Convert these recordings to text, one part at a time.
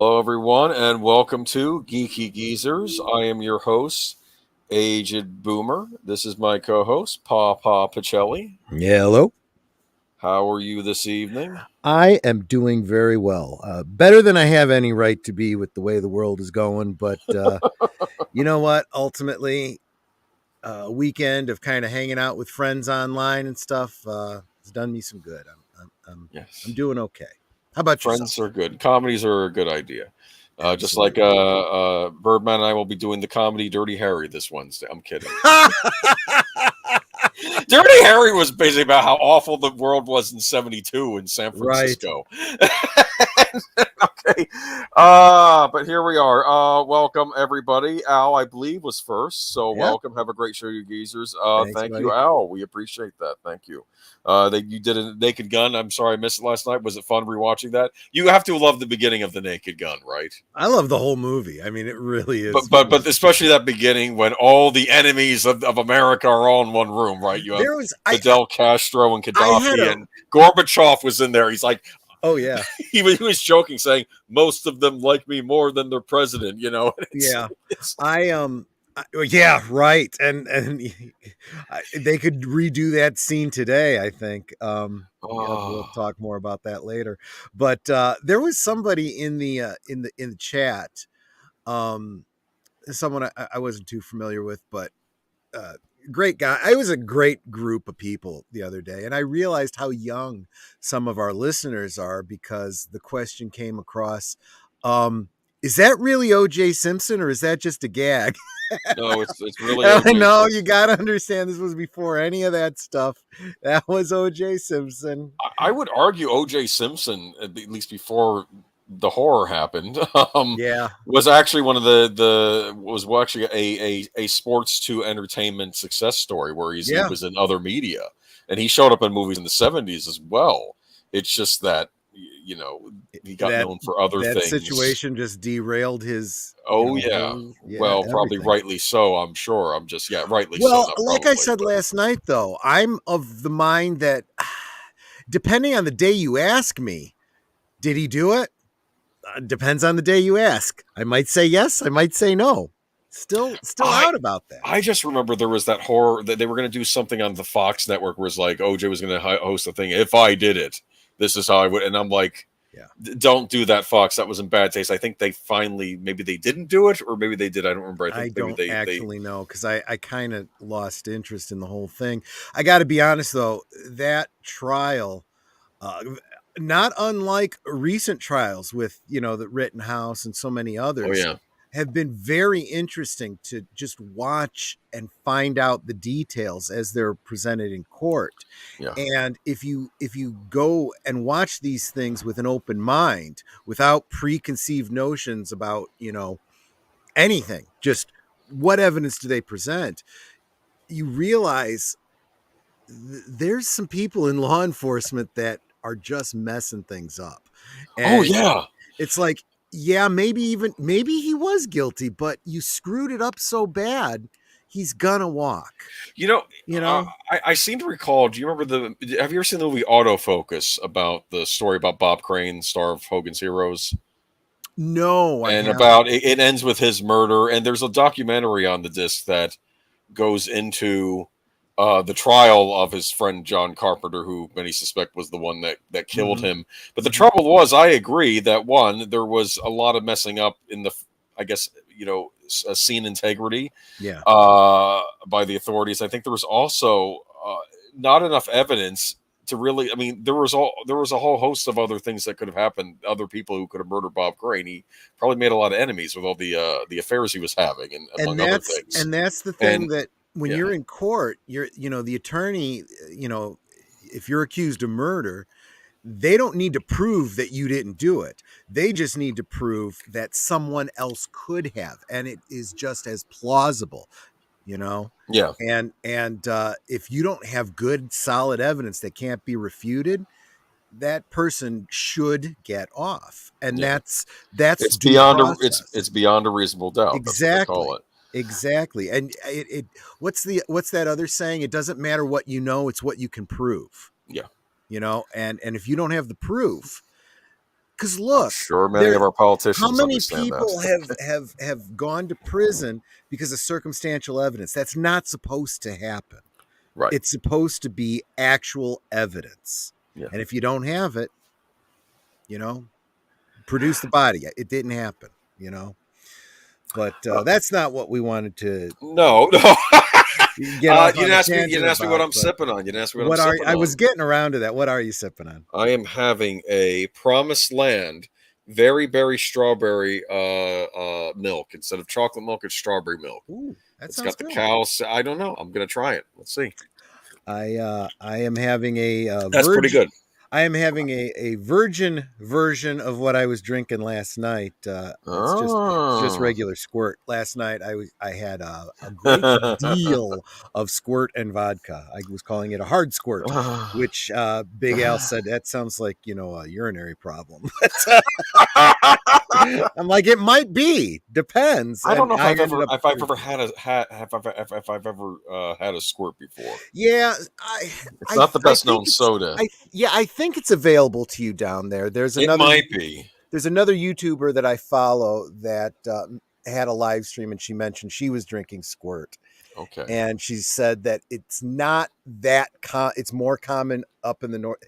Hello, everyone, and welcome to Geeky Geezers. I am your host, Aged Boomer. This is my co-host, PaPa Pacelli. Yeah, hello. How are you this evening? I am doing very well. Better than I have any right to be with the way the world is going. But you know what? Ultimately, a weekend of kind of hanging out with friends online and stuff has done me some good. I'm Yes, doing okay. How about friends yourself? are good. Comedies are a good idea. Just like Absolutely. Birdman and I will be doing the comedy Dirty Harry this Wednesday. I'm kidding. Dirty Harry was basically about how awful the world was in '72 in San Right. Francisco. Okay. But here we are. Welcome everybody. Al, I believe, was first. So Yep. welcome. Have a great show, you geezers. Thanks, Thank you, buddy. Al. We appreciate that. Thank you. You did a Naked Gun. I'm sorry I missed it last night. Was it fun rewatching that? You have to love the beginning of the Naked Gun, right? I love the whole movie. I mean, it really But is. but but especially that beginning when all the enemies of America are all in one room, right? You have There was Fidel Castro and I had Gaddafi, a and Gorbachev was in there. He's like, oh yeah. he was joking, saying most of them like me more than their president. Yeah. It's Yeah, right. And they could redo that scene today, I think. Yeah, we'll oh talk more about that later. But there was somebody in the chat, um someone I wasn't too familiar with, but uh great guy. I was a great group of people the other day, and I realized how young some of our listeners are because the question came across, um is that really OJ Simpson or is that just a gag? no, it's really I OJ know you Simpson. got to understand this was before any of that stuff. That was OJ Simpson. I would argue OJ Simpson, at least before the horror happened, Yeah. was actually one of the was actually a sports to entertainment success story where he Yeah. was in other media, and he showed up in movies in the '70s as well. It's just that he got That known for other that things. situation just derailed his, Oh yeah, whole, yeah, well, probably everything. rightly so. I'm sure. I'm just yeah, rightly so, Well, not like I probably, said but last night though, I'm of the mind that depending on the day you ask me, did he do it? Depends on the day you ask. I might say yes, I might say no. Still I out about that. I just remember there was that horror that they were going to do something on the Fox network where it's like OJ was going to host a thing. If I did it, this is how I would. And I'm like, Yeah. Don't do that, Fox. That was in bad taste. I think they finally, maybe they didn't do it, or maybe they did. I don't remember. I I think maybe don't they actually know because I kind of lost interest in the whole thing. I got to be honest though, that trial, uh, not unlike recent trials with the Rittenhouse and so many Oh others, yeah, have been very interesting to just watch and find out the details as they're presented in court. yeah, And if you go and watch these things with an open mind, without preconceived notions about anything, just what evidence do they present, you realize there's some people in law enforcement that are just messing things up. oh And yeah. it's like, yeah, maybe he was guilty, but you screwed it up so bad, he's gonna walk, You know, you know? I seem to recall. Do you remember the? Have you ever seen the movie Autofocus about the story about Bob Crane, star of Hogan's Heroes? No, I And haven't. about it ends with his murder. And there's a documentary on the disc that goes into the trial of his friend John Carpenter, who many suspect was the one that killed Hmm. him. But the Hmm. trouble was, I agree that one, there was a lot of messing up in the, I guess, scene integrity Yeah. by the authorities. I think there was also not enough evidence to really. I mean, there was a whole host of other things that could have happened. Other people who could have murdered Bob Crane. He probably made a lot of enemies with all the affairs he was having, and and among other that's things. and that's the thing And that when yeah, you're in court, the attorney, if you're accused of murder, they don't need to prove that you didn't do it. They just need to prove that someone else could have, and it is just as plausible, you know. yeah, And if you don't have good, solid evidence that can't be refuted, that person should get off, and yeah. that's It's due beyond it's process. beyond a reasonable doubt. That's what they call Exactly. it. Exactly. And what's that other saying? It doesn't matter what you know, it's what you can prove. Yeah. And if you don't have the proof, Because I'm look, sure many there. of our How politicians many understand that. people have gone to prison because of circumstantial evidence? That's not supposed to happen. Right. It's supposed to be actual evidence. Yeah. And if you don't have it, produce the body. It didn't happen, But that's not what we wanted to No. get off You on didn't a ask me. You tangent didn't ask me what about. I'm But sipping on. You didn't ask me what I'm sipping I on. was getting around to that. What are you sipping on? I am having a Promised Land very berry strawberry milk. Instead of chocolate milk, it's strawberry milk. Ooh, that It's sounds got the good. cows. I don't know. I'm gonna try it. Let's see. I am having a That's pretty virgin. good. I am having a virgin version of what I was drinking last night. It's just Oh. regular squirt. Last night I had a great deal of squirt and vodka. I was calling it a hard squirt, which Big Al said that sounds like a urinary problem. I'm like, it might be, depends. I don't And know if I I've ended ever up if I've ever drinking. had a ha- have if I've ever had a squirt before. Yeah, It's not the I best think known soda. I think it's available to you down there. It might be. There's another YouTuber that I follow that had a live stream, and she mentioned she was drinking squirt, Okay. and she said that it's not that it's more common up in the north.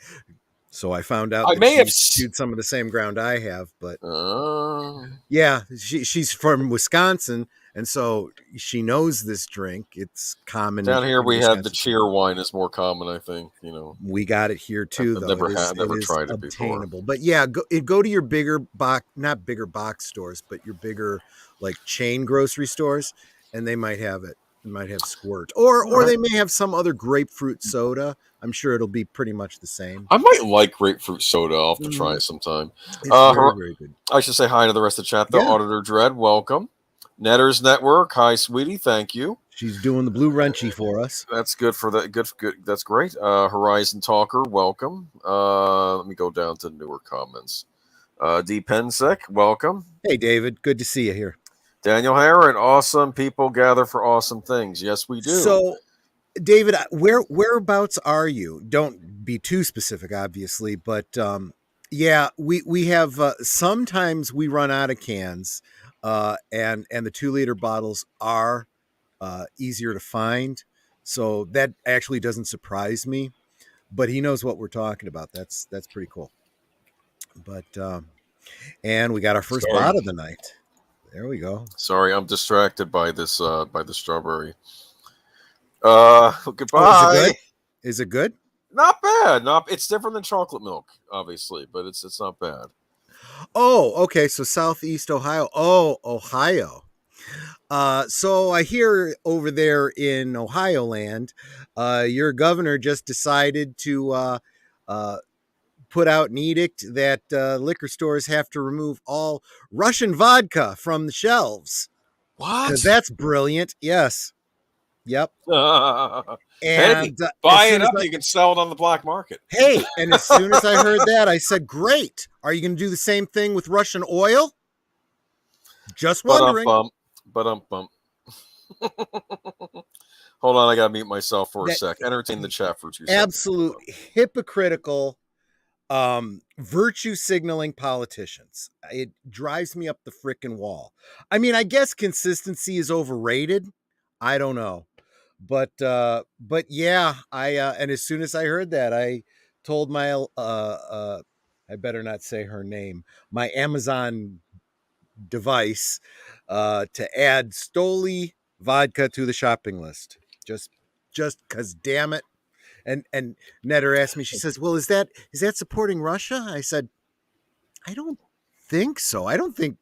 So I found out I that may have. she's chewed some of the same ground I have, but Uh, yeah, she's from Wisconsin, and so she knows this drink. It's common Down here in we have the Wisconsin. cheer wine is more common. I think We got it here too, I've though. never It never is tried it before. obtainable. But yeah, go to your bigger box, not bigger box stores, but your bigger like chain grocery stores, and they might have it. They might have squirt, or All right. they may have some other grapefruit soda. I'm sure it'll be pretty much the same. I might like grapefruit soda. I'll have to try it sometime. It's very, very good. I should say hi to the rest of the chat, though. Yeah. Auditor Dread, welcome. Netters Network, hi, sweetie, thank you. She's doing the blue wrenchy for us. That's good for that. Good. That's great. Horizon Talker, welcome. Let me go down to newer comments. D Pensek, welcome. Hey, David, good to see you here. Daniel Harron, awesome people gather for awesome things. Yes, we do. So, David, whereabouts are you? Don't be too specific, obviously, but yeah, we have sometimes we run out of cans, and the 2-liter bottles are easier to find, so that actually doesn't surprise me. But he knows what we're talking about. That's pretty cool. But and we got our first bot of the night. There we go. Sorry, I'm distracted by this by the strawberry. Goodbye. Oh, is it good? Is it good? Not bad. It's different than chocolate milk, obviously, but it's not bad. Oh, okay. So Southeast Ohio. Oh, Ohio. So I hear over there in Ohio land, your governor just decided to put out an edict that liquor stores have to remove all Russian vodka from the shelves. What? Because that's brilliant. Yes. Yep. And hey, buy it up. You can sell it on the black market. Hey, and as soon as I heard that, I said, great. Are you going to do the same thing with Russian oil? Just wondering. Bump. Hold on, I got to mute myself for a sec. Entertain the chat for 2 seconds. Absolute hypocritical, virtue signaling politicians. It drives me up the frickin' wall. I mean, I guess consistency is overrated. I don't know. But yeah, and as soon as I heard that, I told my I better not say her name, my Amazon device to add Stoli vodka to the shopping list. Just because, damn it. And Netter asked me, she says, well, is that supporting Russia? I said, I don't think so. I don't think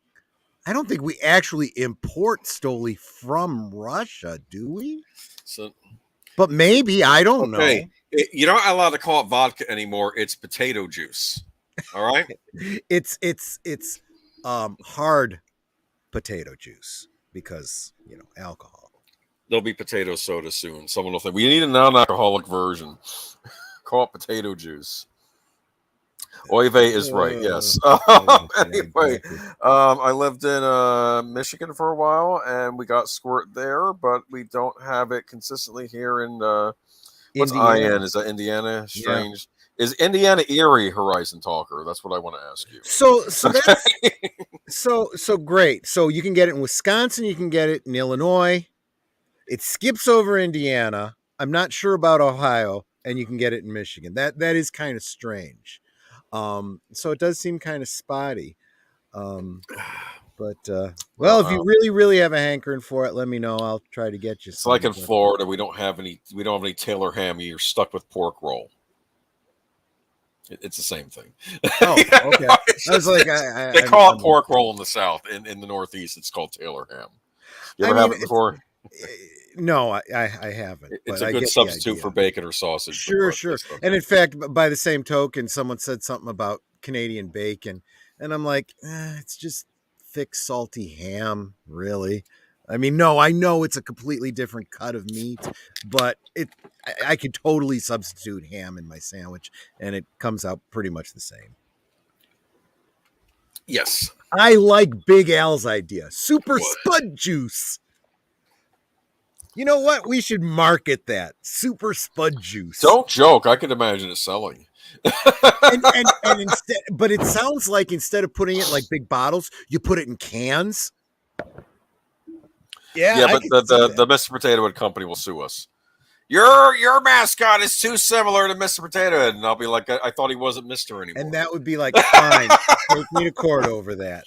we actually import Stoli from Russia, do we? So, but maybe, I don't know. You're not allowed to call it vodka anymore. It's potato juice. All right. it's hard potato juice because alcohol. There'll be potato soda soon. Someone will think we need a non-alcoholic version. Call it potato juice. Oive is right. Yes. Anyway, I lived in Michigan for a while, and we got squirt there, but we don't have it consistently here in what's IN? Is that Indiana? Strange. Is Indiana Erie Horizon Talker? That's what I want to ask you. So that's so great. So you can get it in Wisconsin, you can get it in Illinois. It skips over Indiana. I'm not sure about Ohio, and you can get it in Michigan. That is kind of strange. So it does seem kind of spotty. But well, if you really have a hankering for it, let me know. I'll try to get you it's some. like in Florida, we don't have any Taylor ham. You're stuck with pork roll. It's the same thing. Oh, okay. I was like, they call it pork roll in the South. In the Northeast, it's called Taylor ham. You ever have it before? No, I haven't. It's a good substitute for bacon or sausage. Sure. And in fact, by the same token, someone said something about Canadian bacon, and I'm like, it's just thick, salty ham, really. I mean, no, I know it's a completely different cut of meat, but I could totally substitute ham in my sandwich, and it comes out pretty much the same. Yes. I like Big Al's idea. Super Spud Juice. You know what? We should market that. Super Spud Juice. Don't joke. I could imagine it selling. and instead, but it sounds like instead of putting it like big bottles, you put it in cans. Yeah, but the Mr. Potato Head company will sue us. Your mascot is too similar to Mr. Potato Head, and I'll be like, I thought he wasn't Mr. anymore. And that would be like, fine, take me to court over that.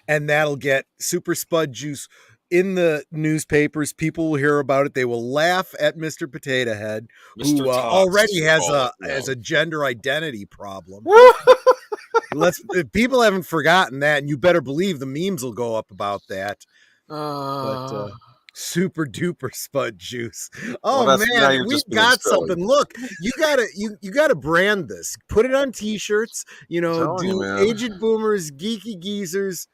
And that'll get Super Spud Juice in the newspapers. People will hear about it. They will laugh at Mr. Potato Head, who already has a gender identity problem. People haven't forgotten that, and you better believe the memes will go up about that. But Super Duper Spud Juice. Oh well, man, we've got something. Look, you gotta brand this. Put it on T-shirts. Aged Boomers, Geeky Geezers.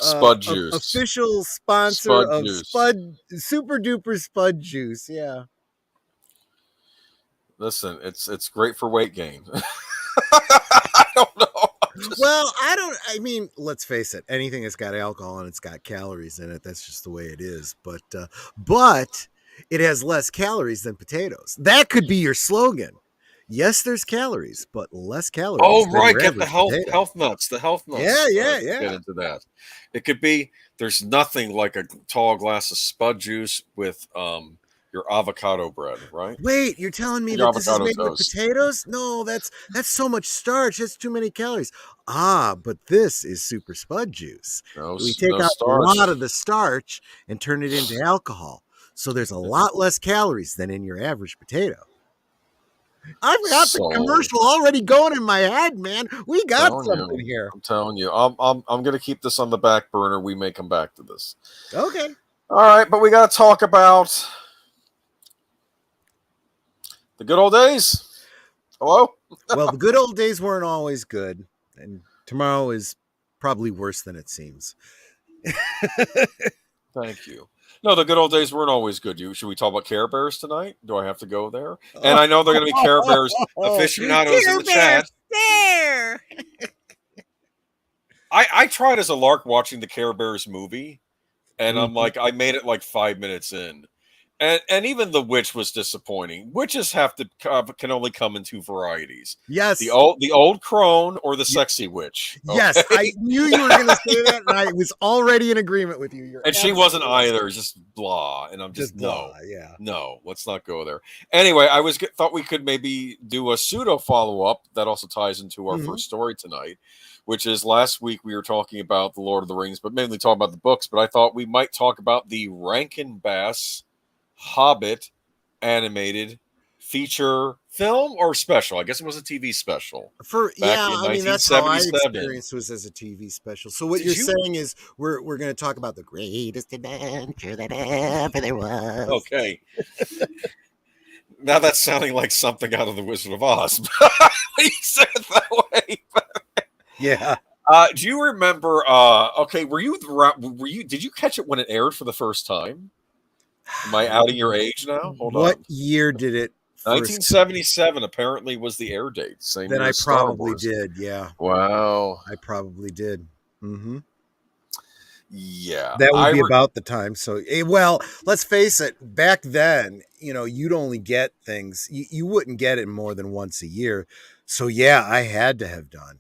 Spud Juice, official sponsor of Super Duper Spud Juice. Yeah. Listen, it's great for weight gain. I don't know. Well, I mean, let's face it. Anything that's got alcohol and it's got calories in it, that's just the way it is. But it has less calories than potatoes. That could be your slogan. Yes, there's calories, but less calories. Oh, right. Get the health nuts. The health nuts. Yeah. Get into that. It could be there's nothing like a tall glass of Spud Juice with your avocado bread, right? Wait, you're telling me that this is made with potatoes? No, that's so much starch. That's too many calories. But this is Super Spud Juice. We take out a lot of the starch and turn it into alcohol. So there's a lot less calories than in your average potato. I've got the commercial already going in my head, man. We got something here. I'm telling you. I'm going to keep this on the back burner. We may come back to this. Okay. All right, but we got to talk about the good old days. Hello? Well, the good old days weren't always good, and tomorrow is probably worse than it seems. Thank you. No, the good old days weren't always good. Should we talk about Care Bears tonight? Do I have to go there? And I know they're going to be Care Bears aficionados in the chat. There. I tried as a lark watching the Care Bears movie, and I'm like, I made it like 5 minutes in. And even the witch was disappointing. Witches can only come in two varieties. Yes, the old crone or the sexy witch. Okay? Yes, I knew you were going to say that, and I was already in agreement with you. And she wasn't either. Just blah. And I'm just blah. No, let's not go there. Anyway, thought we could maybe do a pseudo follow up that also ties into our first story tonight, which is last week we were talking about the Lord of the Rings, but mainly talking about the books. But I thought we might talk about the Rankin Bass Hobbit animated feature film or special. I guess it was a TV special. That's how I experienced was as a TV special. So what you're saying is we're going to talk about the greatest adventure that ever there was. Okay. Now that's sounding like something out of the Wizard of Oz. You said it that way. Yeah. Do you remember? Were you? Did you catch it when it aired for the first time? Am I outing your age now? Hold on. What year did it? 1977 apparently was the air date. Same then year I probably did. Yeah. Wow. I probably did. Mm-hmm. Yeah, That would be about the time. So, well, let's face it, back then, you'd only get things, you wouldn't get it more than once a year. So, yeah, I had to have done.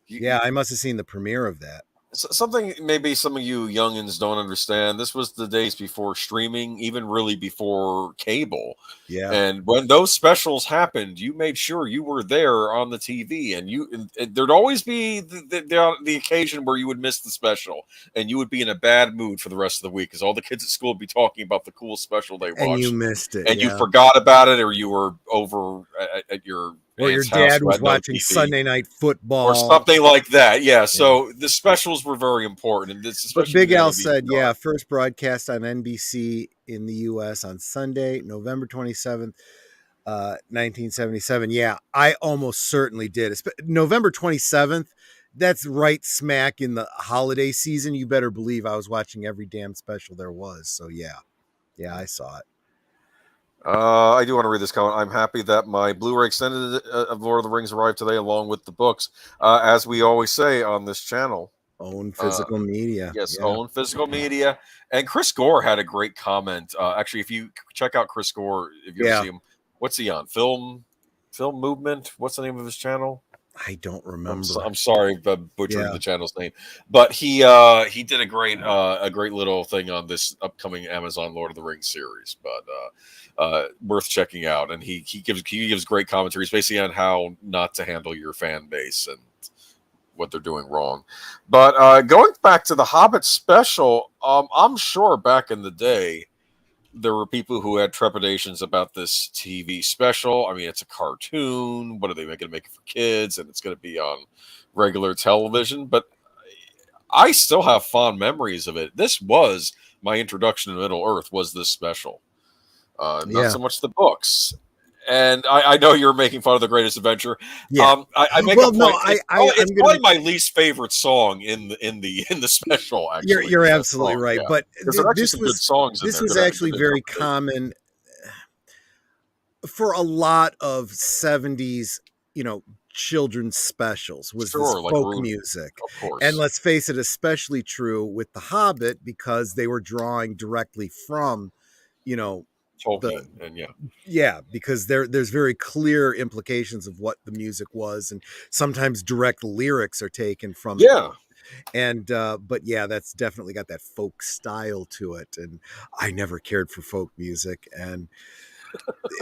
Yeah, I must have seen the premiere of that. something maybe some of you youngins don't understand. This was the days before streaming, even really before cable. Yeah. And when those specials happened, you made sure you were there on the TV, and there'd always be the occasion where you would miss the special, and you would be in a bad mood for the rest of the week because all the kids at school would be talking about the cool special they And you watched, missed it. and you Yeah. forgot about it, or you were over at your Or your aunt's house dad who was had no watching TV Sunday Night or Football. something like that. Yeah. Yeah. So the specials were very important, and this But especially Big being on Al a said, VCR. yeah, first broadcast on NBC in the US on Sunday, November 27th, 1977. Yeah, I almost certainly did. November 27th, that's right smack in the holiday season. You better believe I was watching every damn special there was. So, yeah, I saw it. I do want to read this comment. I'm happy that my Blu-ray extended of Lord of the Rings arrived today, along with the books. As we always say on this channel, Own uh, physical media. yes, Yeah. own physical media. And Chris Gore had a great comment. Actually, if you check out Chris Gore, if you ever Yeah. see him, what's he on? Film Movement. What's the name of his channel? I don't remember. I'm sorry for butchering Yeah. the channel's name, but he did a great little thing on this upcoming Amazon Lord of the Rings series, but worth checking out. And he gives great commentaries basically on how not to handle your fan base and what they're doing wrong. But going back to the Hobbit special, I'm sure back in the day there were people who had trepidations about this TV special. I mean, it's a cartoon. What are they going to make it for kids? And it's going to be on regular television. But I still have fond memories of it. This was my introduction to Middle Earth. Was this special? Not Yeah. so much the books. And I know you're making fun of the Greatest Adventure. Yeah. I make Well, a point. no, It's probably my least favorite song in the special. Actually, you're is that absolutely song. right. Yeah. But Because there are actually this some good was songs in this there. was actually very common for a lot of 70s, children's specials, was this Sure, like folk Rudy, music. of And course. let's face it, especially true with The Hobbit, because they were drawing directly from, the Tolkien, and yeah. yeah, because there's very clear implications of what the music was, and sometimes direct lyrics are taken from. Yeah. And but yeah, that's definitely got that folk style to it, and I never cared for folk music. And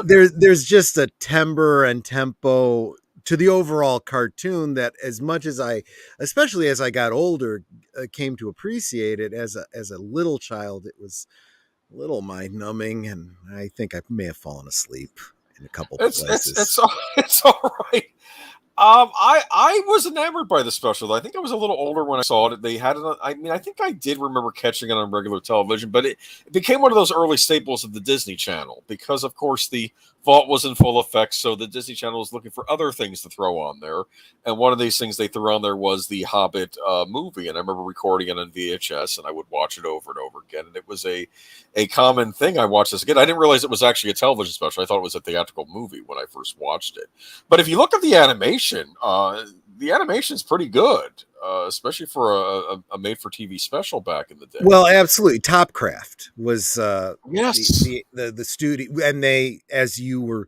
there's just a timbre and tempo to the overall cartoon that, as much as I, especially as I got older, came to appreciate it, as a little child, it was a little mind numbing, and I think I may have fallen asleep in a couple places. It's all right. I was enamored by the special. Though. I think I was a little older when I saw it. They had it. I mean, I think I did remember catching it on regular television, but it became one of those early staples of the Disney Channel because, of course, the vault was in full effect. So the Disney Channel was looking for other things to throw on there, and one of these things they threw on there was the Hobbit movie. And I remember recording it on VHS, and I would watch it over and over again. And it was a common thing. I watched this again. I didn't realize it was actually a television special. I thought it was a theatrical movie when I first watched it. But if you look at the animation is pretty good, especially for a made-for-TV special back in the day. Well, absolutely. Topcraft was Yes. the studio, and they, as you were,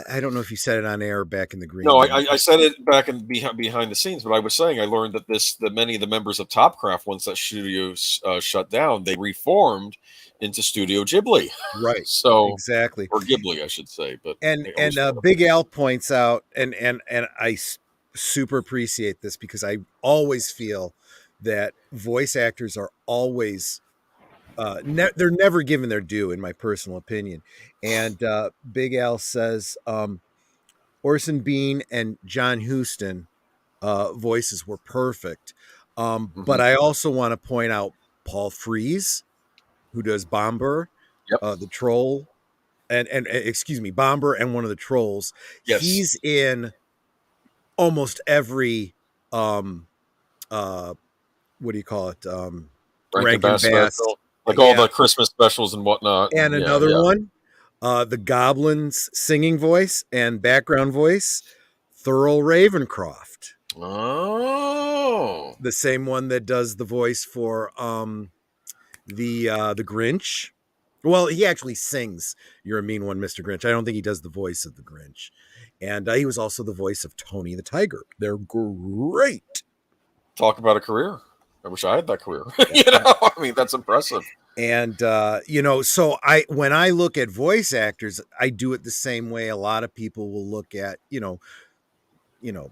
I don't know if you said it on air back in the green No, room. I said it back in behind the scenes, but I was saying I learned that many of the members of Topcraft, once that studio shut down, they reformed into Studio Ghibli. Right. So, Exactly. or Ghibli, I should say. But And I always Big Al points out, and I super appreciate this, because I always feel that voice actors are always they're never given their due, in my personal opinion. And Big Al says Orson Bean and John Huston voices were perfect. But Mhm. I also want to point out Paul Frees, who does Bomber, Yep. the troll, and excuse me, Bomber and one of the trolls. Yes. He's in almost every what do you call it? Rankin Rankin Bass Bass. special, like all Yeah. the Christmas specials and whatnot. And And yeah, another yeah. one, the Goblin's singing voice and background voice, Thurl Ravencroft. Oh, Oh, the same one that does the voice for the Grinch. Well, he actually sings "You're a Mean One, Mr. Grinch." I don't think he does the voice of the Grinch, and he was also the voice of Tony the Tiger. They're great. talk about a career. I wish I had that career. Yeah. I mean, that's impressive. And so when I look at voice actors, I do it the same way a lot of people will look at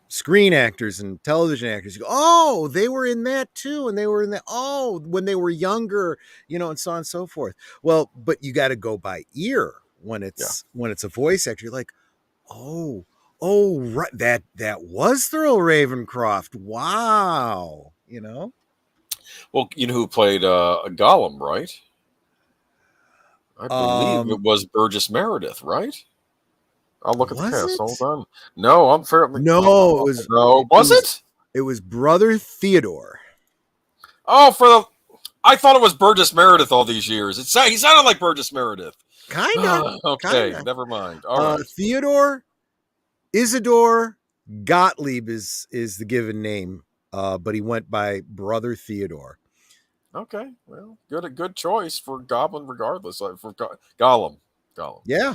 screen actors and television actors. You go, oh, they were in that too, and they were in that. Oh, when they were younger, and so on and so forth. Well, but you got to go by ear when Yeah. it's a voice actor. You're like, oh, right, that was Thurl Ravencroft. Wow, Well, you know who played Gollum, right? I believe it Um, was Burgess Meredith, right? I'll look at the was cast. Hold it? on. No, I'm fairly. No, No, was it? it was Brother Theodore. Oh, I thought it was Burgess Meredith all these years. He sounded like Burgess Meredith. Kinda, Okay, kinda. never mind. All right. Theodore Isidore Gottlieb is the given name, but he went by Brother Theodore. Okay, well, good choice for Goblin, regardless. For Gollum. Yeah.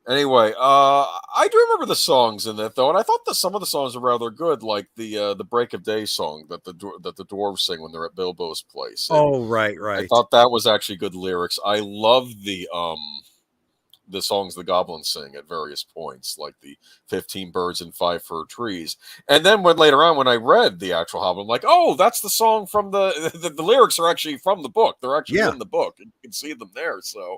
Anyway, I do remember the songs in that though, and I thought that some of the songs are rather good, like the Break of Day song that the dwarves sing when they're at Bilbo's place. Oh, right. I thought that was actually good lyrics. I love the songs the goblins sing at various points, like the 15 birds and 5 fir trees. And then later on, when I read the actual Hobbit, I'm like, oh, that's the song from the lyrics are actually from the book. They're actually in the book. And you can see them there. So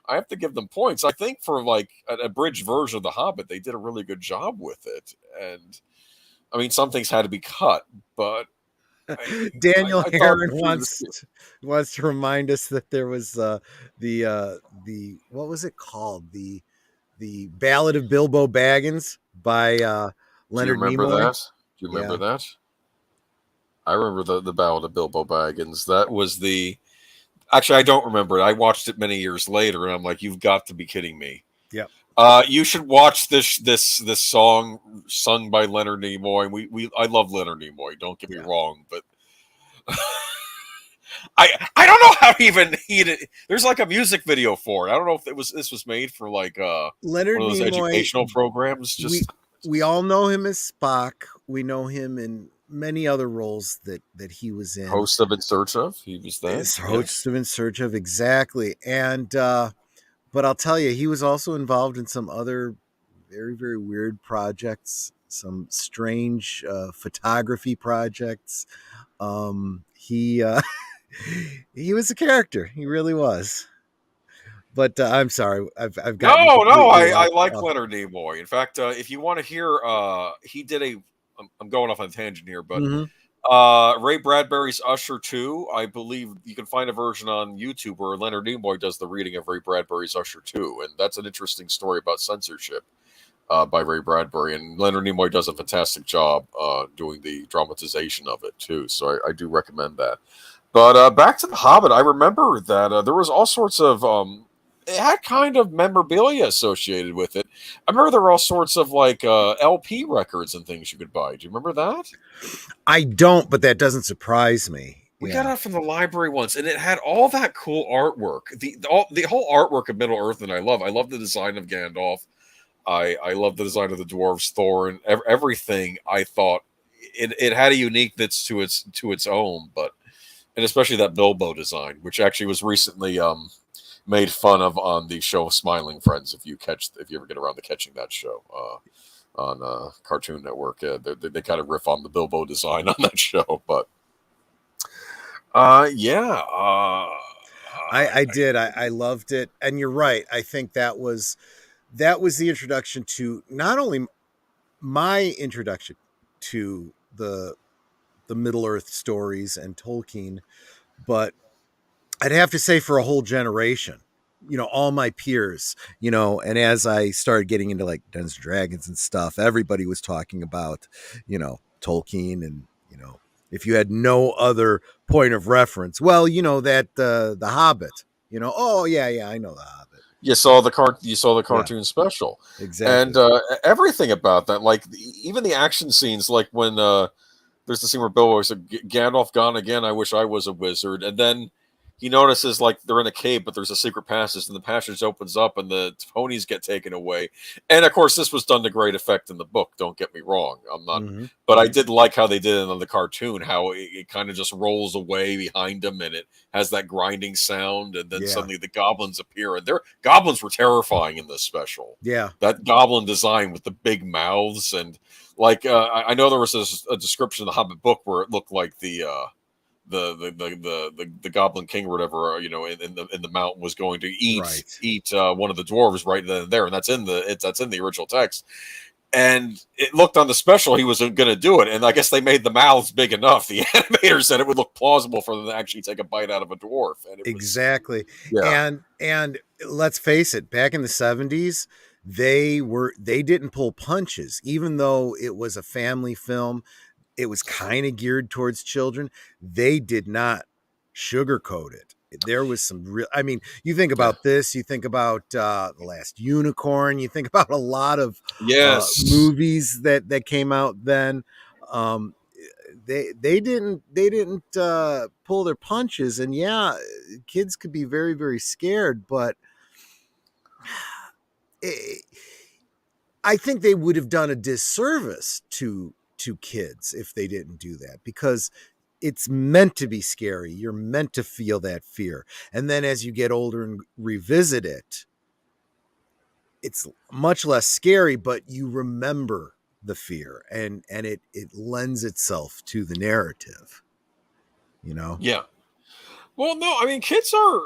I have to give them points. I think for like an abridged version of the Hobbit, they did a really good job with it. And I mean, some things had to be cut, but Daniel I thought Heron wants to remind us that there was the what was it called, the Ballad of Bilbo Baggins by do you Leonard remember Nimoy. that? Do you remember that? I remember the Ballad of Bilbo Baggins. That was the. Actually, I don't remember it. I watched it many years later, and I'm like, "You've got to be kidding me!" Yeah. You should watch this song sung by Leonard Nimoy. I love Leonard Nimoy. Don't get me wrong, but I don't know how there's like a music video for it. I don't know if this was made for like Leonard one of those Nimoy, educational programs. we all know him as Spock. We know him in many other roles that he was in. Host of In Search of, he was that. Host of In Search of, exactly. And but I'll tell you, he was also involved in some other very, very weird projects, some strange photography projects. He he was a character. He really was. But I'm sorry, I've got No, I like Leonard Nimoy. In fact, if you want to hear, he did a. I'm going off on a tangent here, but Ray Bradbury's Usher 2, I believe you can find a version on YouTube where Leonard Nimoy does the reading of Ray Bradbury's Usher 2, and that's an interesting story about censorship by Ray Bradbury, and Leonard Nimoy does a fantastic job doing the dramatization of it too. So I do recommend that. But back to The Hobbit, I remember that there was all sorts of it had kind of memorabilia associated with it. I remember there were all sorts of like LP records and things you could buy. Do you remember that? I don't, but that doesn't surprise me. We got it from the library once, and it had all that cool artwork. The whole artwork of Middle Earth, and I love. I love the design of Gandalf. I love the design of the dwarves, Thorin, everything. I thought it had a uniqueness to its own, and especially that Bilbo design, which actually was recently made fun of on the show Smiling Friends. If you ever get around to catching that show on Cartoon Network, they kind of riff on the Bilbo design on that show. But I did. I loved it, and you're right. I think that was the introduction to not only my introduction to the Middle Earth stories and Tolkien, but I'd have to say for a whole generation, all my peers, and as I started getting into like Dungeons and Dragons and stuff, everybody was talking about, Tolkien, and, if you had no other point of reference, well, that the Hobbit, oh yeah, I know the Hobbit. You saw the cartoon special, exactly, and everything about that, like even the action scenes, like when there's the scene where Bilbo said, "Gandalf gone again. I wish I was a wizard." And then he notices like they're in a cave, but there's a secret passage, and the passage opens up, and the ponies get taken away. And of course, this was done to great effect in the book. Don't get me wrong. I'm not, Mm-hmm. but I did like how they did it on the cartoon. How it kind of just rolls away behind them, and it has that grinding sound, and then Yeah. suddenly the goblins appear, and their goblins were terrifying in this special. Yeah. That goblin design with the big mouths and like I know there was a description in the Hobbit book where it looked like the Goblin King or whatever in the mountain was going to Right. eat one of the dwarves right then and there, and that's in the original text. And it looked on the special he was going to do it, and I guess they made the mouths big enough. The animator said it would look plausible for them to actually take a bite out of a dwarf, and it was Exactly. yeah And let's face it, back in the 70s, they didn't pull punches, even though it was a family film. It was kind of geared towards children. They did not sugarcoat it. There was some real, I mean, you think yeah about this, you think about The Last Unicorn, you think about a lot of yes movies that came out then. Um, they didn't pull their punches, and yeah, kids could be very, very scared, but it, I think they would have done a disservice to kids if they didn't do that, because it's meant to be scary. You're meant to feel that fear. And then as you get older and revisit it, it's much less scary, but you remember the fear, and it lends itself to the narrative, you know? yeah. Well, no, I mean, kids are.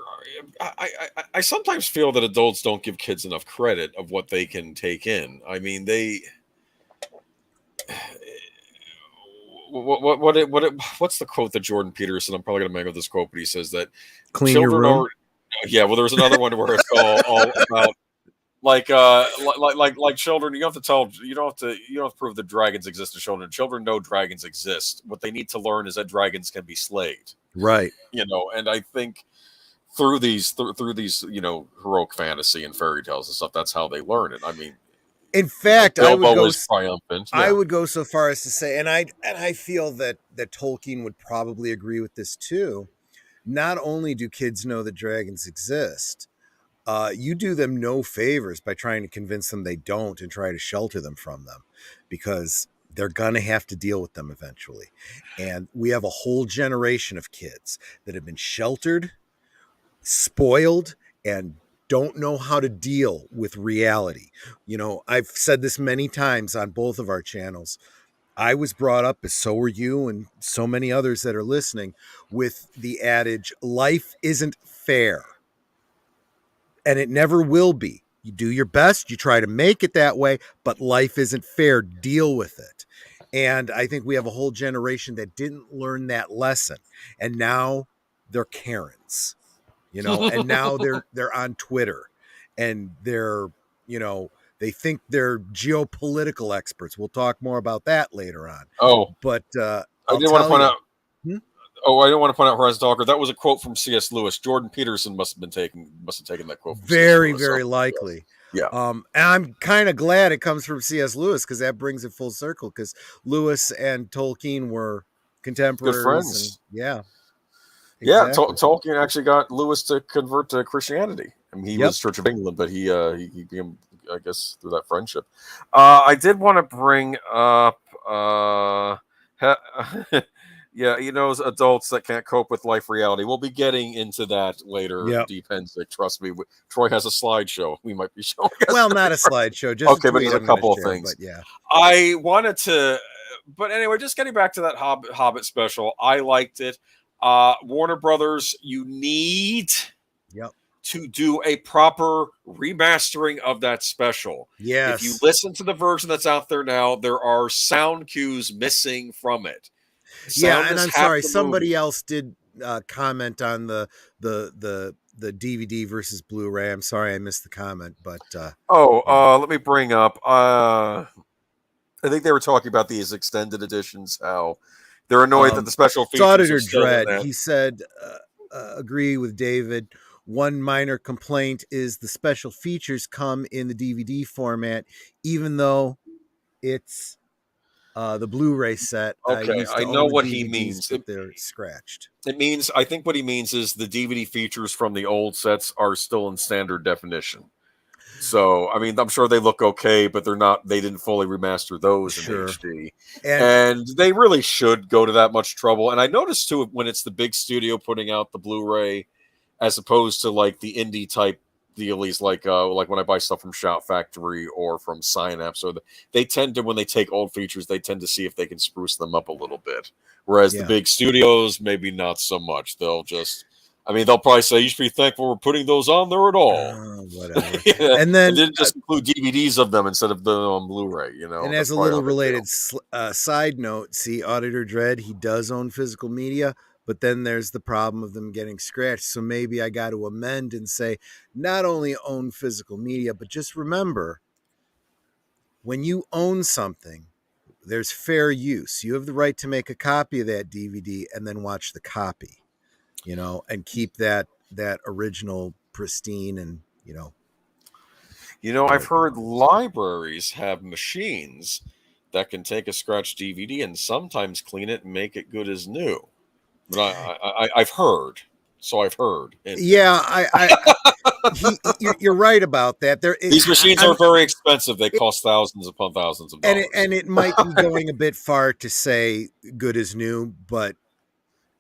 I sometimes feel that adults don't give kids enough credit of what they can take in. I mean, they. What's the quote that Jordan Peterson? I'm probably going to mangle this quote, but he says that Clean your children room. are. Yeah, well, there's another one where it's all about like children. You don't have to prove that dragons exist to children. Children know dragons exist. What they need to learn is that dragons can be slayed. Right. And I think through these heroic fantasy and fairy tales and stuff, that's how they learn it. I mean, In fact, Bilbo is triumphant. I Yeah. would go so far as to say, and I feel that Tolkien would probably agree with this too. Not only do kids know that dragons exist, you do them no favors by trying to convince them they don't and try to shelter them from them, because they're gonna have to deal with them eventually. And we have a whole generation of kids that have been sheltered, spoiled, and don't know how to deal with reality. I've said this many times on both of our channels. I was brought up, as so were you and so many others that are listening, with the adage, life isn't fair. And it never will be. You do your best, you try to make it that way, but life isn't fair. Deal with it. And I think we have a whole generation that didn't learn that lesson. And now they're Karens, and now they're on Twitter, and they think they're geopolitical experts. We'll talk more about that later on. Oh, But I I'll did want to tell point you. out. Oh, I didn't want to point out Horizon Talker. That was a quote from C.S. Lewis. Jordan Peterson must have taken that quote from C.S. Very, Lewis. So, very likely. yeah. And I'm kind of glad it comes from C.S. Lewis, because that brings it full circle, because Lewis and Tolkien were Good contemporaries, and friends. yeah, Yeah, exactly. Tolkien actually got Lewis to convert to Christianity. I mean, he Yep. was Church of England, but he became, I guess, through that friendship. I did want to bring up, yeah, adults that can't cope with life reality. We'll be getting into that later. Yep. Deep Pensick, trust me. Troy has a slideshow. We might be showing us. Well, not a slideshow, just a Okay, but tweet there's a I'm going to couple of share. But things. yeah. I wanted to, but anyway, just getting back to that Hobbit special, I liked it. Warner Brothers, you need Yep. to do a proper remastering of that special. If you Yes. listen to the version that's out there now, there are sound cues missing from it. Yeah, Sound and is I'm half sorry. the Somebody movie. else did comment on the DVD versus Blu-ray. I'm sorry I missed the comment, but Oh, yeah. let me bring up. I think they were talking about these extended editions. How they're annoyed that the special It's features are Auditor still in Dread. that. He said, agree with David. One minor complaint is the special features come in the DVD format, even though it's The Blu-ray set. I Okay, used I to know own what he DVDs, means. but they're scratched. It means, I think what he means is the DVD features from the old sets are still in standard definition. So, I mean, I'm sure they look okay, but they're not, they didn't fully remaster those in Sure. HD. And And they really should go to that much trouble. And I noticed too, when it's the big studio putting out the Blu-ray, as opposed to like the indie type dealies, like when I buy stuff from Shout Factory or from Synapse, they tend to, when they take old features, they tend to see if they can spruce them up a little bit. Whereas the yeah, big studios, maybe not so much. They'll just, I mean, they'll probably say you should be thankful we're putting those on there at all. whatever. Yeah, And and then then just include DVDs of them instead of them on Blu-ray. and That's as a probably how little they do. related side note, see Auditor Dread, he does own physical media, but then there's the problem of them getting scratched. So maybe I got to amend and say not only own physical media, but just remember when you own something, there's fair use. You have the right to make a copy of that DVD and then watch the copy, and keep that original pristine and, get I've it heard going. libraries have machines that can take a scratched DVD and sometimes clean it and make it good as new. But I've heard, so I've heard. Yeah, you're right about that. These machines I'm are very expensive. They cost thousands upon thousands of dollars. and it might be going a bit far to say good as new, but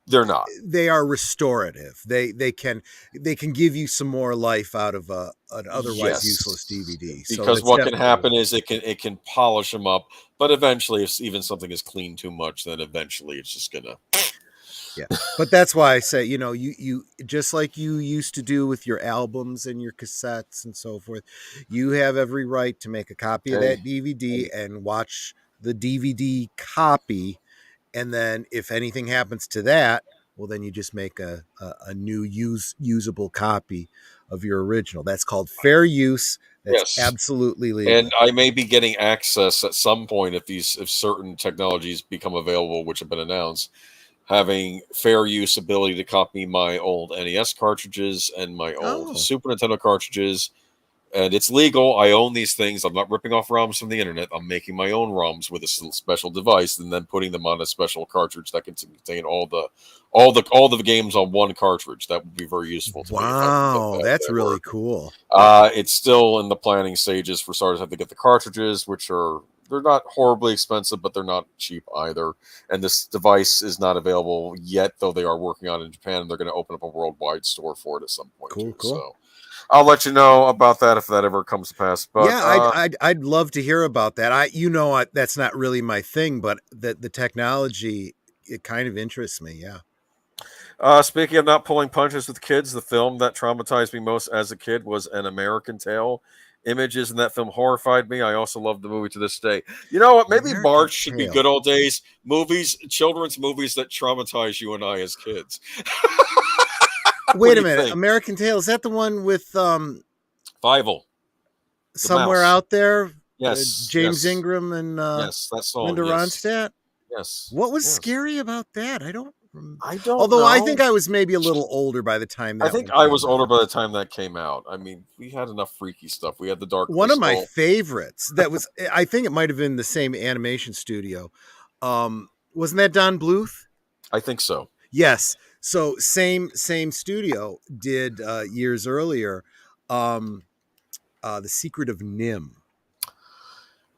They're not. they are restorative. They can give you some more life out of an otherwise useless Yes, DVD. So because that's what can definitely happen worth is it can polish them up, but eventually, if even something is cleaned too much, then eventually it's just gonna. Yeah. But that's why I say, you just like you used to do with your albums and your cassettes and so forth, you have every right to make a copy of Hey, that DVD hey, and watch the DVD copy. And then if anything happens to that, well, then you just make a new usable copy of your original. That's called fair use. That's yes, absolutely and legal. I may be getting access at some point if certain technologies become available, which have been announced, having fair use ability to copy my old NES cartridges and my old Oh, Super Nintendo cartridges. And it's legal. I own these things. I'm not ripping off ROMs from the internet. I'm making my own ROMs with a special device, and then putting them on a special cartridge that can contain all the games on one cartridge. That would be very useful to me if I can get wow. That's that really working. cool. It's still in the planning stages. For starters, I have to get the cartridges, which they're not horribly expensive, but they're not cheap either. And this device is not available yet, though they are working on it in Japan, and they're going to open up a worldwide store for it at some point Cool, too. cool. So I'll let you know about that if that ever comes to pass. But Yeah, I'd love to hear about that. That's not really my thing, but the technology, it kind of interests me. Yeah. speaking of not pulling punches with kids, the film that traumatized me most as a kid was An American Tale. Images in that film horrified me. I also love the movie to this day. You know what? Maybe American March should be good Tail. old days. Movies, children's movies that traumatize you and I as kids. What Wait do a you minute, think? American Tail, is that the one with Fievel, the Somewhere mouse. Out There, Yes, James yes, Ingram and yes. That song. Linda Yes, Ronstadt? yes, What was yes. scary about that? I don't I don't although I think know. I was maybe a little older by the time I that think one I was came older out. by the time that came out. I mean, we had enough freaky stuff. We had the Dark One of my Crystal. favorites that was, I think it might have been the same animation studio. Wasn't that Don Bluth? I think so. Yes. So same studio did years earlier, um, The Secret of Nim.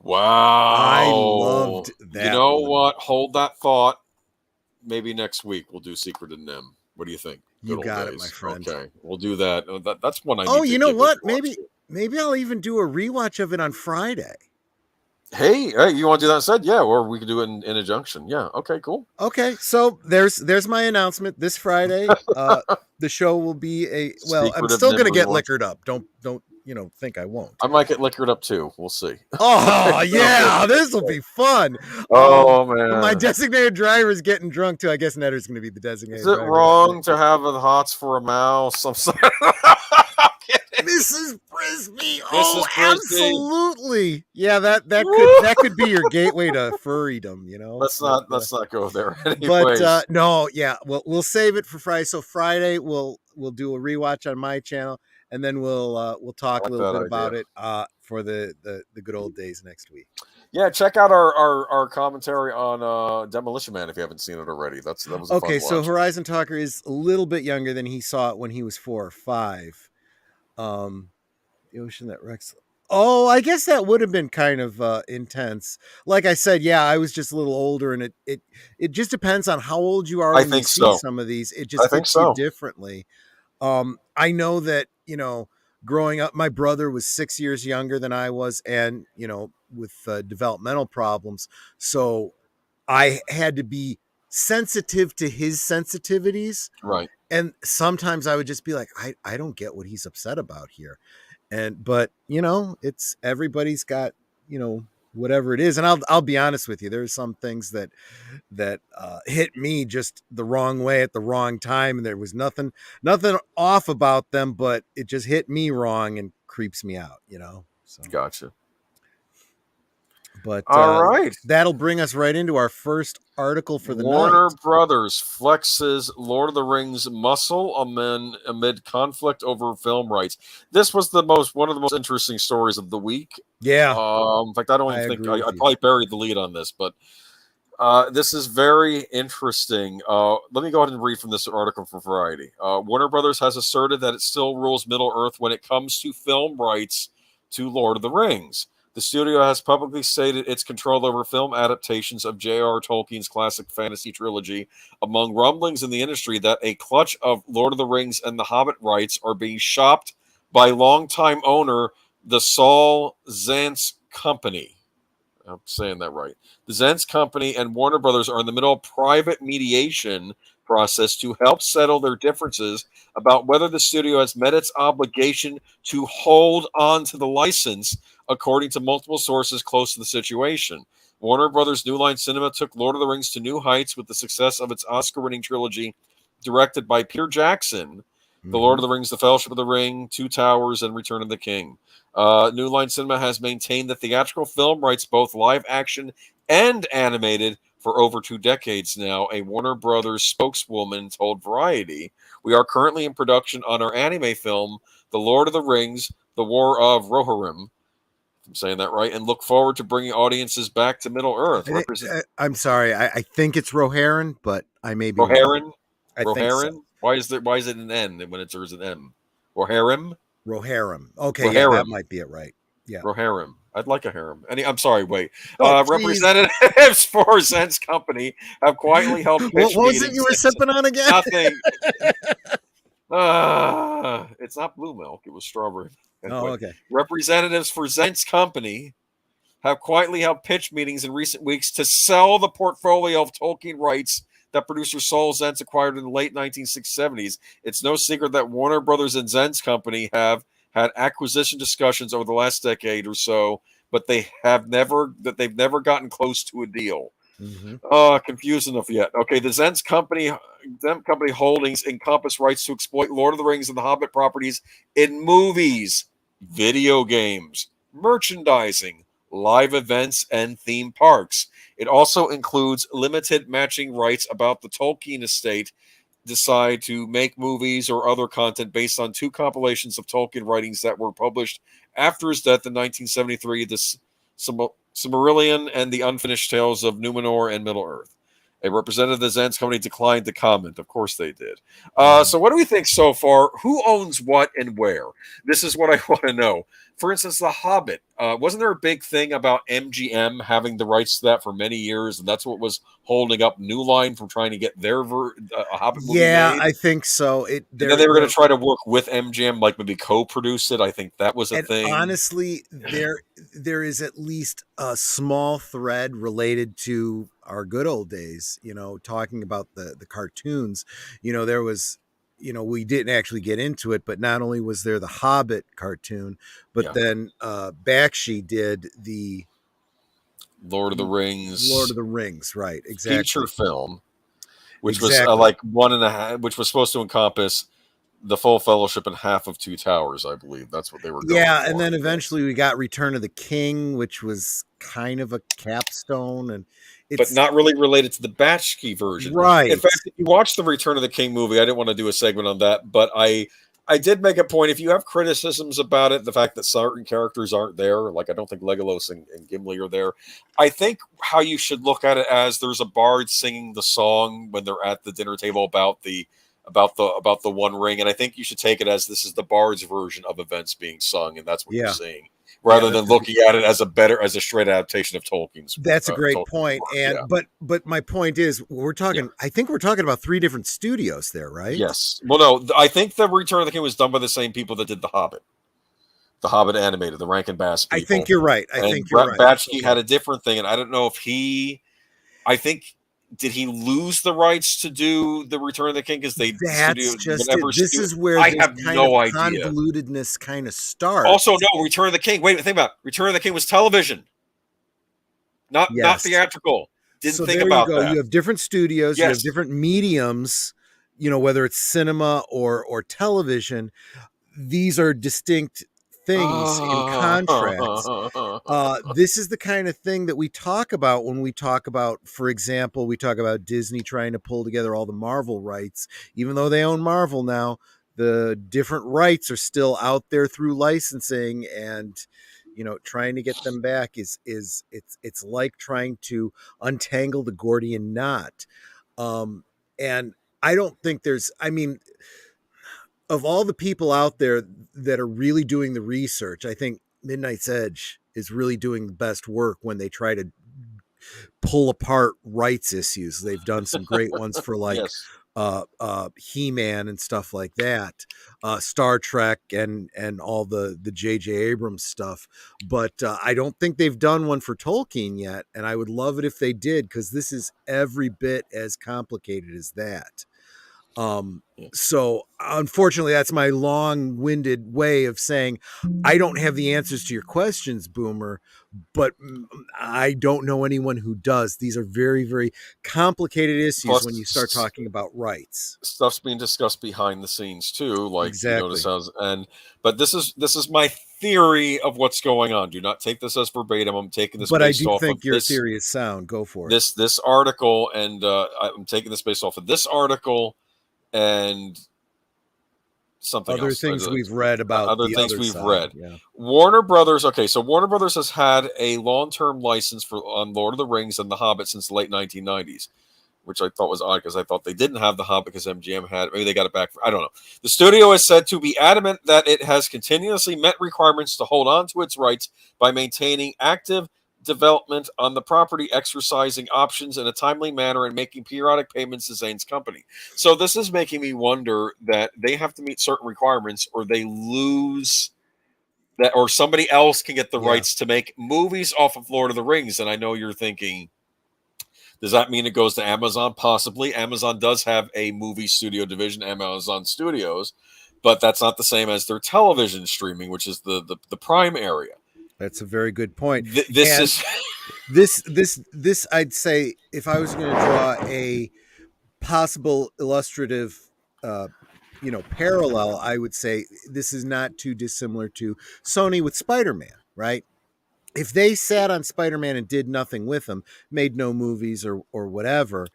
I Wow. loved You that know one. what? Hold that thought. Maybe next week we'll do Secret of Nim. What do you think? You Good old got it, my days. friend. Okay, we'll do that. That's one I Oh, need to you know give a what? watch Maybe to. maybe I'll even do a rewatch of it on Friday. Hey, you want to do that instead? Yeah, or we could do it in a junction. Yeah. Okay. Cool. Okay, so there's my announcement this Friday. The show will be I'm Secret of still Nim gonna get rewatch. liquored up. Don't think I won't. I might get liquored up too. We'll see. Oh yeah, this will be fun. Oh My man. designated driver is getting drunk too. I guess Netter's gonna be the Is designated it driver that night. wrong to have the hots for a mouse? I'm sorry. I'm kidding. Mrs. Frisbee. Oh, Mrs. Frisbee. absolutely. Yeah, that could Woo! that could be your gateway to furrydom. Let's But not let's not go there. but Anyways, no, yeah, we'll save it for Friday. So Friday we'll do a rewatch on my channel, and then we'll I talk a like little that bit idea. about it for the good old days next week. Yeah, check out our commentary on Demolition Man if you haven't seen it already. That was a fun Okay, so watch. Horizon Talker is a little bit younger than he saw it when he was 4 or 5. Um, the ocean that wrecks. Oh, I guess that would have been kind of intense. Like I said, yeah, I was just a little older, and it just depends on how old you are I when you think see so. some of these. It I just think hits you so. differently. I know that growing up, my brother was 6 years younger than I was, and with developmental problems, so I had to be sensitive to his sensitivities. Right. And sometimes I would just be like, I don't get what he's upset about here. But it's everybody's got, whatever it is. And I'll be honest with you, there's some things that hit me just the wrong way at the wrong time. And there was nothing off about them, but it just hit me wrong and creeps me out. So, Gotcha. but All right. that'll bring us right into our first article for the Warner night. Brothers flexes Lord of the Rings muscle amid conflict over film rights. This was one of the most interesting stories of the week. Yeah, In fact, I don't I even think agree with I you. probably buried the lead on this, but this is very interesting. Let me go ahead and read from this article from Variety. Warner Brothers has asserted that it still rules Middle Earth when it comes to film rights to Lord of the Rings. The studio has publicly stated its control over film adaptations of J.R. Tolkien's classic fantasy trilogy, among rumblings in the industry that a clutch of Lord of the Rings and The Hobbit rights are being shopped by longtime owner the Saul Zaentz Company. I'm saying that right. The Zentz Company and Warner Brothers are in the middle of private mediation process to help settle their differences about whether the studio has met its obligation to hold on to the license, according to multiple sources close to the situation. Warner Brothers New Line Cinema took Lord of the Rings to new heights with the success of its Oscar-winning trilogy, directed by Peter Jackson. The Lord Mm-hmm. of the Rings, The Fellowship of the Ring, Two Towers, and Return of the King. New Line Cinema has maintained the theatrical film rights, both live action and animated, for over 2 decades now. A Warner Brothers spokeswoman told Variety, "We are currently in production on our anime film, The Lord of the Rings, The War of Rohirrim." If I'm saying that right, and look forward to bringing audiences back to Middle Earth. I'm sorry. I think it's Rohirrim, but I may be wrong. Rohirrim, I think so. Rohirrim. Why is it an N when there's an M? Rohirrim, Rohirrim. Okay, yeah, that Rohirrim. might be it, right? Yeah. Rohirrim. I'd like a harem. I'm sorry, wait. Oh, jeez. Representatives for Zen's company have quietly held pitch What was it you meetings. were sipping on again? Nothing. It's not blue milk. It was strawberry. Oh, Anyway, okay. representatives for Zent's company have quietly held pitch meetings in recent weeks to sell the portfolio of Tolkien rights that producer Saul Zaentz acquired in the late 1970s. It's no secret that Warner Brothers and Zent's company have had acquisition discussions over the last decade or so, but they've never gotten close to a deal. Mm-hmm. Confused enough yet. Okay, the Zen Company holdings encompass rights to exploit Lord of the Rings and the Hobbit properties in movies, video games, merchandising, live events, and theme parks. It also includes limited matching rights about the Tolkien estate decide to make movies or other content based on two compilations of Tolkien writings that were published after his death in 1973, the Silmarillion and the Unfinished Tales of Numenor and Middle-earth. A representative of the Zentz company declined to comment. Of course they did. Mm-hmm. So what do we think so far? Who owns what and where? This is what I want to know. For instance, The Hobbit. Wasn't there a big thing about MGM having the rights to that for many years, and that's what was holding up New Line from trying to get their a Hobbit movie Yeah, made? I think so. And then they were going to try to work with MGM, like maybe co-produce it. I think that was a And thing. honestly, there is at least a small thread related to our good old days, talking about the cartoons. There was, we didn't actually get into it, but not only was there the Hobbit cartoon, but Yeah, then Bakshi did the Lord of the Lord Rings of the Rings, right? feature Exactly. film, which was Exactly. like 1.5, which was supposed to encompass the full Fellowship and half of Two Towers. I believe that's what they were going Yeah, and for. then eventually we got Return of the King, which was kind of a capstone, and But it's not really related to the Batchkey version. In right. fact, if you watch the Return of the King movie, I didn't want to do a segment on that, but I I did make a point. If you have criticisms about it, the fact that certain characters aren't there, like I don't think Legolas and Gimli are there. I think how you should look at it as there's a bard singing the song when they're at the dinner table about the One Ring, and I think you should take it as this is the bard's version of events being sung, and that's what you're Yeah. seeing, Yeah, rather than looking at it as a straight adaptation of Tolkien's that's a great Tolkien's point. work. And Yeah, but my point is, we're yeah. talking. I think we're talking about three different studios there, right? Yes. Well, no, I think the Return of the King was done by the same people that did the Hobbit animated, the Rankin Bass I think people, you're right. I and think you're Brett right. Batchke Okay. had a different thing, and I don't know if he, I think, did he lose the rights to do the Return of the King because the That's studio, just whatever it. This studio, is where I this have kind of no idea. convolutedness kind of Also, starts. no, Return of the King. Wait, think about it. Return of the King was television, not Yes. theatrical. Didn't So think there you about go. that. You have different studios, you have Yes. different mediums, whether it's cinema or television. These are distinct things in contrast. This is the kind of thing that we talk about when we talk about, for example, we talk about Disney trying to pull together all the Marvel rights. Even though they own Marvel now, the different rights are still out there through licensing, and trying to get them back is it's like trying to untangle the Gordian knot. And I don't think there's, I mean, of all the people out there that are really doing the research, I think Midnight's Edge is really doing the best work when they try to pull apart rights issues. They've done some great ones for like Yes. He-Man and stuff like that, Star Trek and all the J.J. Abrams stuff. But I don't think they've done one for Tolkien yet, and I would love it if they did, because this is every bit as complicated as that. Yeah. So unfortunately, that's my long-winded way of saying I don't have the answers to your questions, Boomer, but I don't know anyone who does. These are very, very complicated issues when you start Plus, talking about rights. stuff's being discussed behind the scenes too, like you notice Exactly. as and but this is my theory of what's going on. Do not take this as verbatim. I'm taking this But I based do off of think your this theory is sound. Go for it. this article, and I'm taking this based off of this article and something Other else. things we've read about Other the things other we've side. read. Yeah. Warner Brothers. Okay, so Warner Brothers has had a long-term license for on Lord of the Rings and The Hobbit since the late 1990s, which I thought was odd because I thought they didn't have The Hobbit because MGM had it. Maybe they got it back. I don't know. The studio is said to be adamant that it has continuously met requirements to hold on to its rights by maintaining active development on the property, exercising options in a timely manner, and making periodic payments to Zane's company. So this is making me wonder that they have to meet certain requirements, or they lose that, or somebody else can get the Yeah. rights to make movies off of Lord of the Rings. And I know you're thinking, does that mean it goes to Amazon? Possibly. Amazon does have a movie studio division, Amazon Studios, but that's not the same as their television streaming, which is the Prime area. That's a very good point. This And is this I'd say, if I was going to draw a possible illustrative parallel, I would say this is not too dissimilar to Sony with Spider-Man, right? If they sat on Spider-Man and did nothing with him, made no movies or whatever,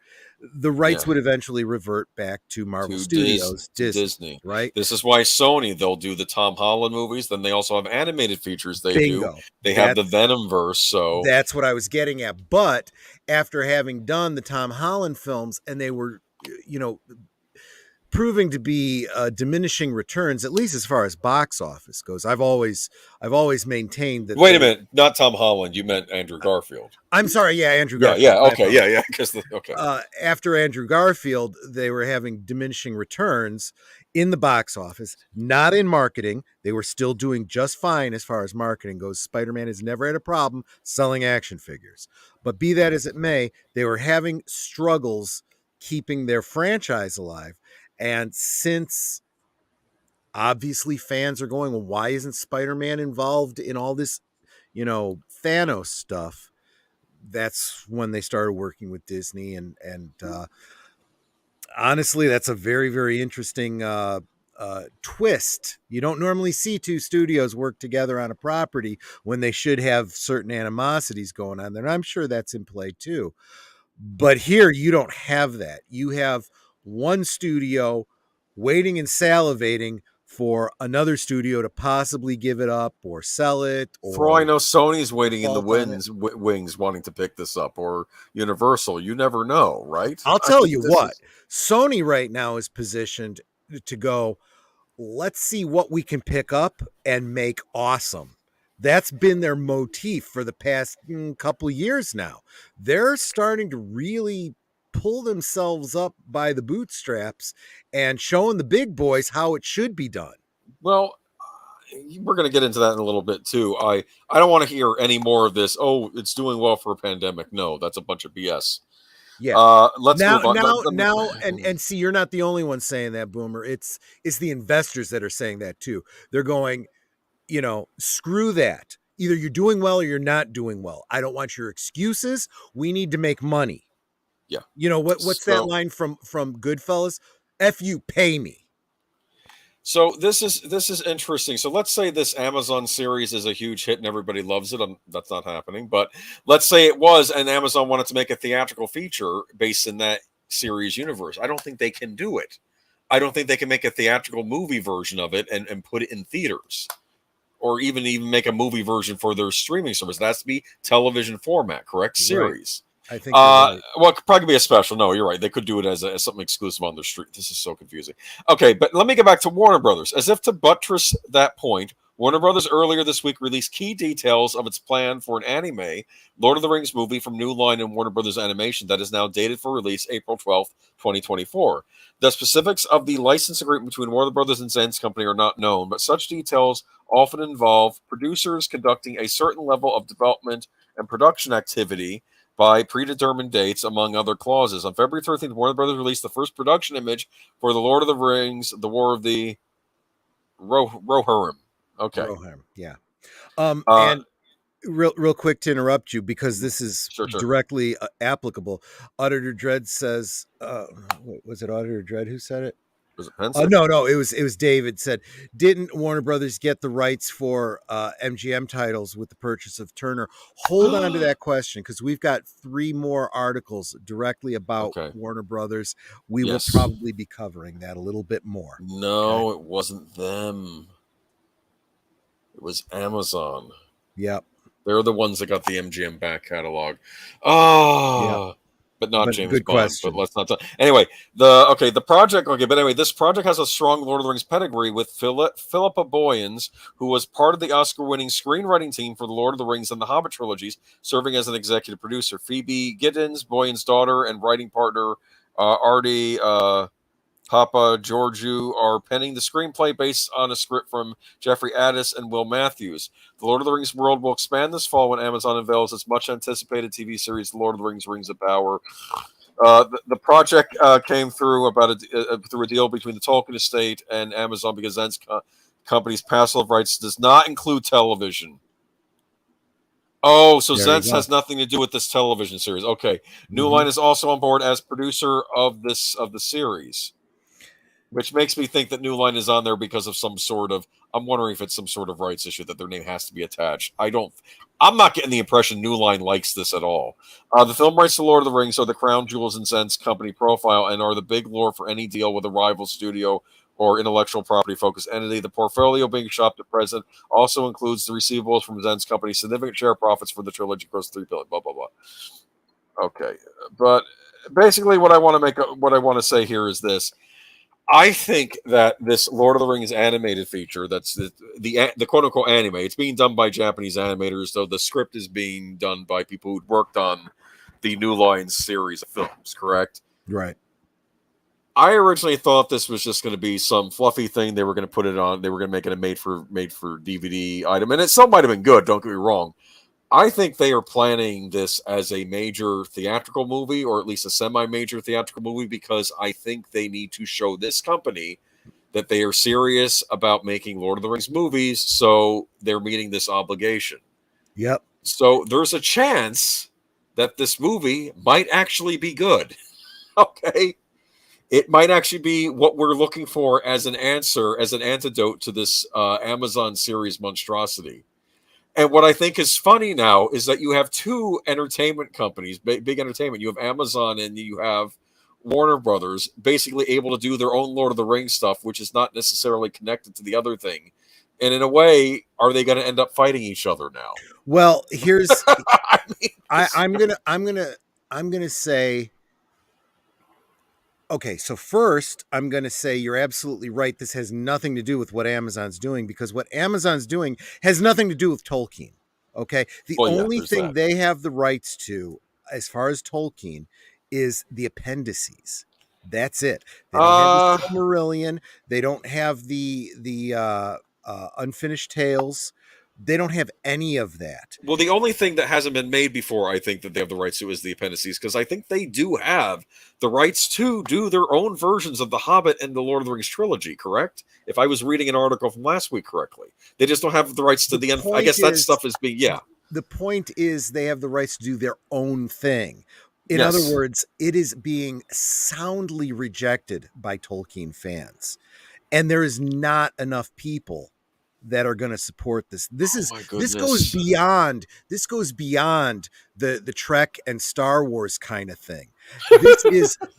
the rights yeah. would eventually revert back to Marvel Studios, To Disney, Disney. right? This is why Sony, they'll do the Tom Holland movies. Then they also have animated features. They do. Bingo. They have the That's Venom verse. So that's what I was getting at. But after having done the Tom Holland films, and they were, you know, proving to be diminishing returns, at least as far as box office goes. I've always maintained that wait a they. minute, not Tom Holland. You meant Andrew Garfield. I'm sorry, yeah, Andrew Yeah, Garfield. yeah, My okay, apologies. yeah. Because okay, After Andrew Garfield, they were having diminishing returns in the box office, not in marketing. They were still doing just fine as far as marketing goes. Spider-Man has never had a problem selling action figures. But be that as it may, they were having struggles keeping their franchise alive. And since obviously fans are going, well, why isn't Spider-Man involved in all this, Thanos stuff? That's when they started working with Disney, and honestly, that's a very, very interesting twist. You don't normally see two studios work together on a property when they should have certain animosities going on there. And I'm sure that's in play too. But here, you don't have that. You have one studio waiting and salivating for another studio to possibly give it up or sell it For all I or know, Sony's waiting in the default on it. wings, wanting to pick this up, or Universal. You never know, right? I'll I tell mean, you this what, is Sony right now is positioned to go, let's see what we can pick up and make awesome. That's been their motif for the past couple of years now. They're starting to really pull themselves up by the bootstraps and showing the big boys how it should be done. well. We're going to get into that in a little bit too. I don't want to hear any more of this. Oh, it's doing well for a pandemic. No, that's a bunch of BS. Yeah. Let's Now, move on. and see, you're not the only one saying that, Boomer. It's the investors that are saying that too. They're going, screw that. Either you're doing well or you're not doing well. I don't want your excuses. We need to make money. Yeah. What's that So line from Goodfellas? F you, pay me. So this is interesting. So let's say this Amazon series is a huge hit and everybody loves it. That's not happening, but let's say it was, and Amazon wanted to make a theatrical feature based in that series universe. I don't think they can do it. I don't think they can make a theatrical movie version of it and put it in theaters, or even make a movie version for their streaming service. It has to be television format, correct? Right. Series. I think you're right. Well, it could probably be a special. No, you're right. They could do it as something exclusive on the street. This is so confusing. Okay, but let me get back to Warner Brothers. As if to buttress that point, Warner Brothers earlier this week released key details of its plan for an anime Lord of the Rings movie from New Line and Warner Brothers Animation that is now dated for release April 12th, 2024. The specifics of the license agreement between Warner Brothers and Zen's company are not known, but such details often involve producers conducting a certain level of development and production activity by predetermined dates, among other clauses. On February 13th, Warner Brothers released the first production image for The Lord of the Rings, The War of the Rohirrim. Okay. Rohan, yeah. Uh, And real quick to interrupt you because this is sure. directly applicable. Auditor Dread says, was it Auditor Dread who said it? Was it Pensick? No, it was David said, didn't Warner Brothers get the rights for MGM titles with the purchase of Turner? Hold on to that question because we've got 3 more articles directly about Okay. Warner Brothers. We will Yes. probably be covering that a little bit more. No, Okay? it wasn't them. It was Amazon. Yep. They're the ones that got the MGM back catalog. Yep. Oh, but not But James good Bond. But question. let's not talk. Anyway, the project. Okay, but anyway, this project has a strong Lord of the Rings pedigree with Philippa Boyens, who was part of the Oscar-winning screenwriting team for the Lord of the Rings and the Hobbit trilogies, serving as an executive producer. Phoebe Giddens, Boyens' daughter and writing partner, Artie. Papa Georgiou are penning the screenplay based on a script from Jeffrey Addis and Will Matthews. The Lord of the Rings world will expand this fall when Amazon unveils its much anticipated TV series, The Lord of the Rings: Rings of Power. The project came through through a deal between the Tolkien estate and Amazon because Zen's company's passive rights does not include television. Oh, so There you Zentz go. has nothing to do with this television series. Okay, New Mm-hmm. Line is also on board as producer of the series, which makes me think that New Line is on there because of some sort of. I'm wondering if it's some sort of rights issue that their name has to be attached. I'm not getting the impression New Line likes this at all. The film rights to Lord of the Rings are the crown jewels in Zen's company profile and are the big lure for any deal with a rival studio or intellectual property focused entity. The portfolio being shopped at present also includes the receivables from Zen's company, significant share profits for the trilogy across $3 billion. Blah blah blah. Okay, but basically, what I want to say here is this. I think that this Lord of the Rings animated feature, that's the quote unquote anime, it's being done by Japanese animators, though the script is being done by people who'd worked on the New Line series of films, correct? Right. I originally thought this was just going to be some fluffy thing. They were going to put it on. They were going to make it a made for DVD item, and it still might have been good. Don't get me wrong. I think they are planning this as a major theatrical movie, or at least a semi-major theatrical movie, because I think they need to show this company that they are serious about making Lord of the Rings movies, so they're meeting this obligation. Yep. So there's a chance that this movie might actually be good. Okay. It might actually be what we're looking for as an answer, as an antidote to this Amazon series monstrosity. And what I think is funny now is that you have 2 entertainment companies, big entertainment. You have Amazon and you have Warner Brothers basically able to do their own Lord of the Rings stuff, which is not necessarily connected to the other thing. And in a way, are they going to end up fighting each other now? Well, here's I mean, I'm gonna say, okay, so first, I'm going to say you're absolutely right. This has nothing to do with what Amazon's doing, because what Amazon's doing has nothing to do with Tolkien. Okay. The well, yeah, only there's thing that. they have the rights to, as far as Tolkien, is the appendices. That's it. They don't have the Uh, Silmarillion. They don't have the unfinished tales. They don't have any of that. well, the only thing that hasn't been made before, I think that they have the rights to, is the appendices, because I think they do have the rights to do their own versions of The Hobbit and the Lord of the Rings trilogy. Correct? If I was reading an article from last week correctly, they just don't have the rights to The the end. I point guess that is, stuff is being, yeah, the point is they have the rights to do their own thing. In other yes. words, it is being soundly rejected by Tolkien fans. And there is not enough people that are going to support this. Oh my goodness. This goes beyond the Trek and Star Wars kind of thing.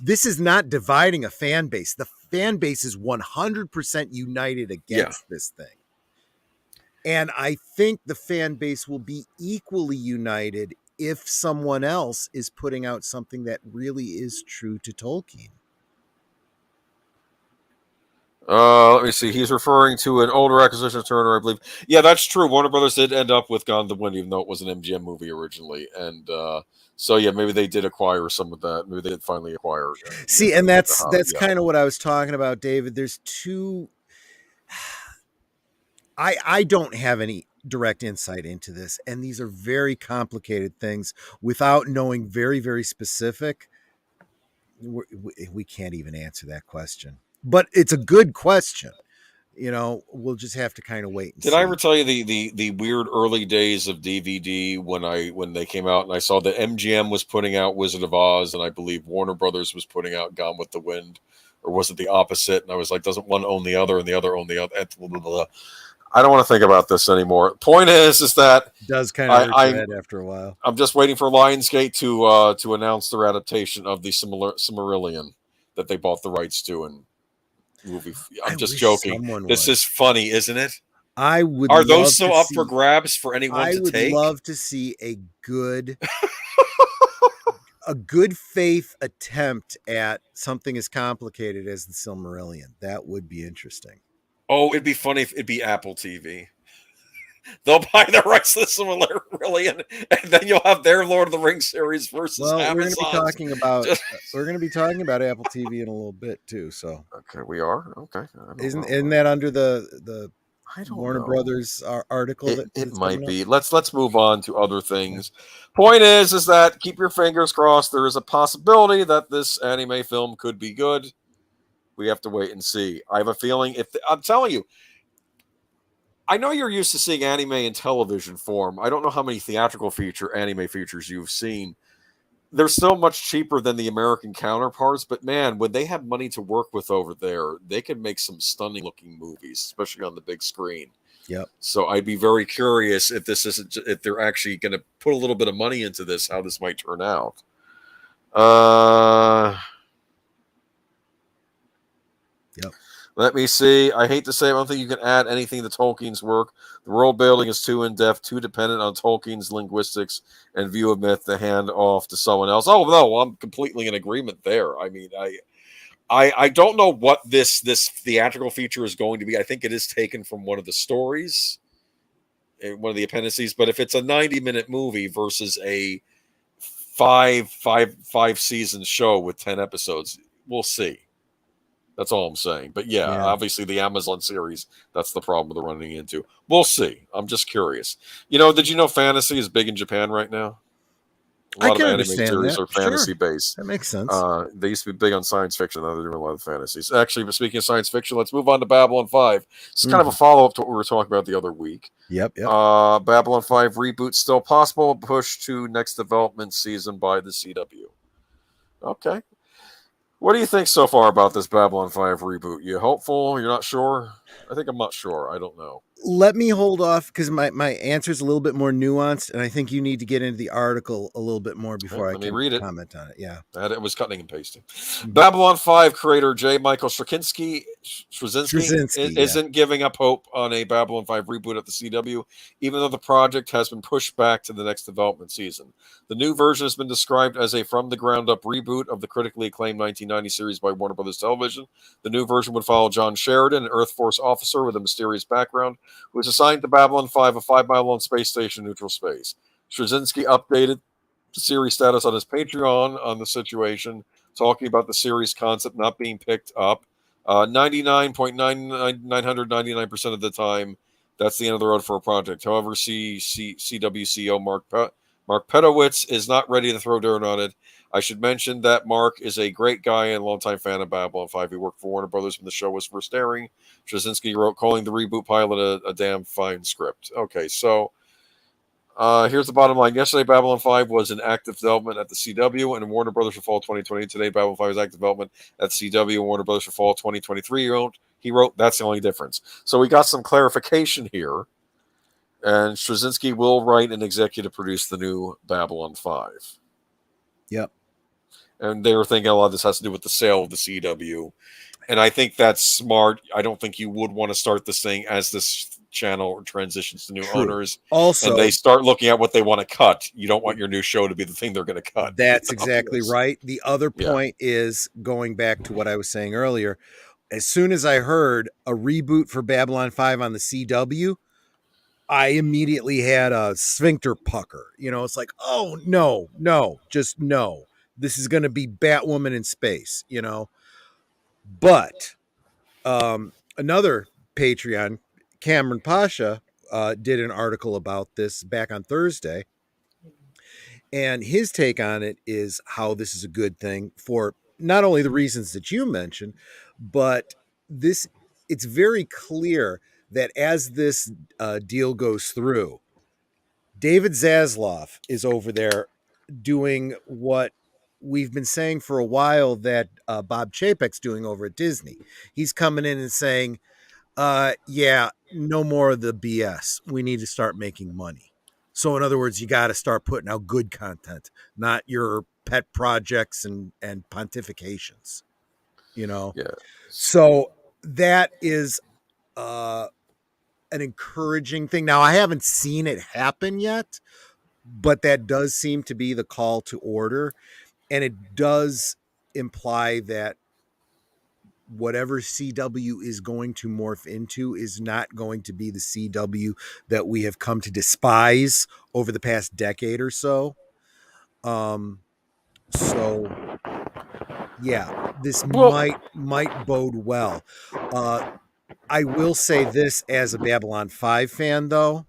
This is not dividing a fan base. The fan base is 100% united Yeah. against this thing. And I think the fan base will be equally united if someone else is putting out something that really is true to Tolkien. Let me see. He's referring to an older acquisition of Turner, I believe. Yeah, that's true. Warner Brothers did end up with Gone the Wind, even though it was an MGM movie originally. And so, yeah, maybe they did acquire some of that. Maybe they did finally acquire See, and the that's Hobbit. that's Yeah. kind of what I was talking about, David. There's two. I don't have any direct insight into this, and these are very complicated things. Without knowing very specific, we can't even answer that question. But it's a good question. We'll just have to kind of wait and Did I ever see. tell you the weird early days of DVD when they came out and I saw that MGM was putting out Wizard of Oz and I believe Warner Brothers was putting out Gone with the Wind, or was it the opposite? And I was like, doesn't one own the other and the other own the other? Blah, blah, blah. I don't want to think about this anymore. Point is that It does kind of I, hurt your I'm head after a while. I'm just waiting for Lionsgate to announce their adaptation of the Silmarillion that they bought the rights to in movie. I I'm just wish joking. someone This would. is funny, isn't it? I would Are those love to so up for see. grabs for anyone I to would take? love to see a good faith attempt at something as complicated as the Silmarillion. That would be interesting. Oh, it'd be funny if it'd be Apple TV. They'll buy the rights to the Silmarillion, and then you'll have their Lord of the Rings series versus Well, Amazon's. Just we're going to be talking about Apple TV in a little bit too. So, okay, we are okay. I don't isn't know. that under the I don't Warner know. Brothers article It that's might coming up? be. Let's move on to other Yeah. things. Point is that keep your fingers crossed. There is a possibility that this anime film could be good. We have to wait and see. I have a feeling I'm telling you, I know you're used to seeing anime in television form. I don't know how many theatrical anime features you've seen. They're still much cheaper than the American counterparts, but man, when they have money to work with over there, they can make some stunning looking movies, especially on the big screen. Yep. So I'd be very curious if this isn't if they're actually going to put a little bit of money into this, how this might turn out. Uh, Yep. Let me see. I hate to say, I don't think you can add anything to Tolkien's work. The world building is too in depth, too dependent on Tolkien's linguistics and view of myth to hand off to someone else. Oh no, I'm completely in agreement there. I mean, I don't know what this theatrical feature is going to be. I think it is taken from one of the stories, one of the appendices. But if it's a 90-minute movie versus a five season show with 10 episodes, we'll see. That's all I'm saying. But yeah, Yeah. obviously the Amazon series, that's the problem they're running into. We'll see. I'm just curious. Did you know fantasy is big in Japan right now? A I lot of can anime understand series that. are Sure. fantasy based. That makes sense. They used to be big on science fiction. Now they're doing a lot of fantasies. Actually, but speaking of science fiction, let's move on to Babylon 5. It's kind of a Mhm. follow up to what we were talking about the other week. Yep. Babylon 5 reboot still possible. Push to next development season by the CW. Okay. What do you think so far about this Babylon 5 reboot? You hopeful? You're not sure? I think I'm not sure. I don't know. let me hold off because my answer is a little bit more nuanced, and I think you need to get into the article a little bit more All right, before I let me can read it. comment on it. Yeah. It was cutting and pasting. Mhm. Babylon 5 creator J. Michael Straczynski Straczynski, yeah. isn't giving up hope on a Babylon 5 reboot at the CW, even though the project has been pushed back to the next development season. The new version has been described as a from the ground up reboot of the critically acclaimed 1990 series by Warner Brothers Television. The new version would follow John Sheridan, an Earth Force officer with a mysterious background, who was assigned to Babylon 5, a 5 mile long space station neutral space. Straczynski updated series status on his Patreon on the situation, talking about the series concept not being picked up. 99.999% of the time, that's the end of the road for a project. However, CW CEO Mark Pedowitz is not ready to throw dirt on it. I should mention that Mark is a great guy and longtime fan of Babylon 5. He worked for Warner Brothers when the show was first airing. Straczynski wrote, calling the reboot pilot a damn fine script. Okay, so here's the bottom line. Yesterday, Babylon 5 was in active development at the CW and Warner Brothers for fall 2020. Today, Babylon 5 is active development at CW and Warner Brothers for fall 2023. He wrote, that's the only difference. So we got some clarification here. And Straczynski will write and executive produce the new Babylon 5. Yep. And they were thinking a lot of this has to do with the sale of the CW. And I think that's smart. I don't think you would want to start this thing as this channel transitions to new True. owners and Also, they start looking at what they want to cut. You don't want your new show to be the thing they're going to cut. that's exactly Yes. right. The other Yeah. point is going back to what I was saying earlier. As soon as I heard a reboot for Babylon 5 on the CW, I immediately had a sphincter pucker. It's like, oh, no, no, just no. This is going to be Batwoman in space. But another Patreon, Cameron Pasha, did an article about this back on Thursday. And his take on it is how this is a good thing for not only the reasons that you mentioned, but this it's very clear that as this deal goes through, David Zaslav is over there doing what we've been saying for a while that Bob Chapek's doing over at Disney. He's coming in and saying, yeah, no more of the BS. We need to start making money. So in other words, you got to start putting out good content, not your pet projects and pontifications. Yes. So that is an encouraging thing. Now I haven't seen it happen yet, but that does seem to be the call to order, and it does imply that whatever CW is going to morph into is not going to be the CW that we have come to despise over the past decade or so. So yeah, this Well, might bode well. Uh, I will say this as a Babylon 5 fan though,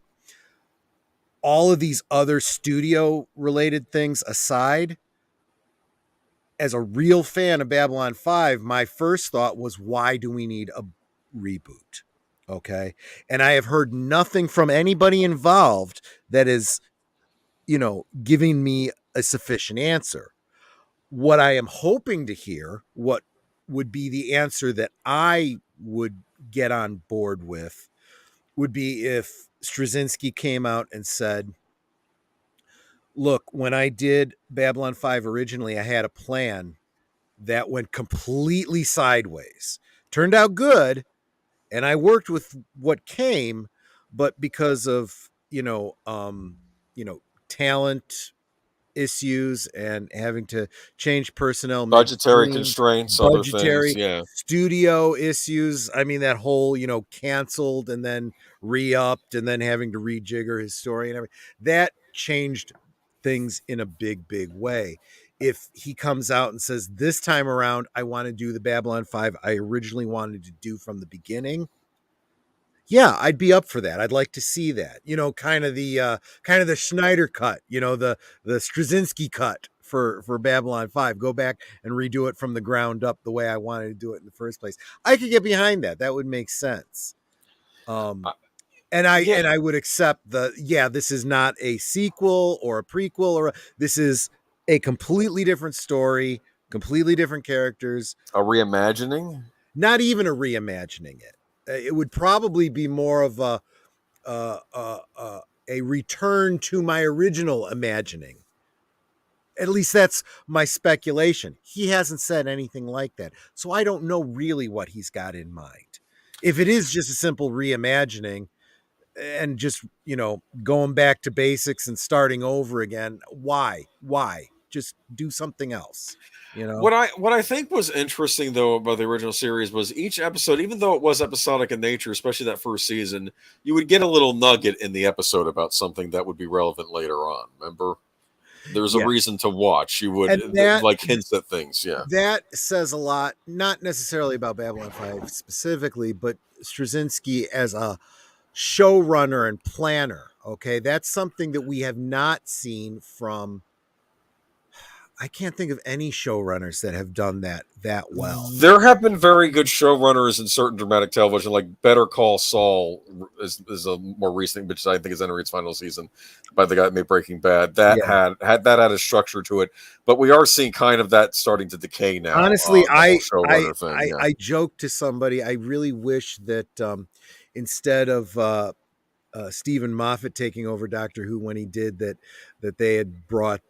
all of these other studio related things aside, as a real fan of Babylon 5, my first thought was, why do we need a reboot? Okay. And I have heard nothing from anybody involved that is, giving me a sufficient answer. What I am hoping to hear, what would be the answer that I would get on board with, would be if Straczynski came out and said, look, when I did Babylon 5 originally, I had a plan that went completely sideways. Turned out good, and I worked with what came, but because of talent issues and having to change personnel budgetary midstream, constraints, other things. budgetary Yeah. studio issues. I mean, that whole, canceled and then re-upped and then having to rejigger his story and everything. That changed things in a big, big way. If he comes out and says, this time around, I want to do the Babylon 5 I originally wanted to do from the beginning, yeah, I'd be up for that. I'd like to see that. Kind of the Schneider cut, the Straczynski cut for Babylon 5. Go back and redo it from the ground up the way I wanted to do it in the first place. I could get behind that. That would make sense. Um Uh, and I yeah. and I would accept this is not a sequel or a prequel this is a completely different story, completely different characters, A reimagining. not even a reimagining it. It would probably be more of a a return to my original imagining. At least that's my speculation. He hasn't said anything like that. So I don't know really what he's got in mind. If it is just a simple reimagining and just, going back to basics and starting over again, why? Why? Just do something else, you know? What I think was interesting though about the original series was each episode, even though it was episodic in nature, especially that first season, you would get a little nugget in the episode about something that would be relevant later on. Remember, there's a Yeah. reason to watch. You would And that like hints at things. Yeah, that says a lot, not necessarily about Babylon 5 specifically, but Straczynski as a showrunner and planner. Okay. That's something that we have not seen from, I can't think of any showrunners that have done that well. there have been very good showrunners in certain dramatic television, like Better Call Saul is a more recent, which I think is entering its final season by the guy that made Breaking Bad. That Yeah. had a structure to it, but we are seeing kind of that starting to decay now. Honestly, The whole I showrunner thing. I Yeah. I joked to somebody. I really wish that instead of Stephen Moffat taking over Doctor Who when he did, that they had brought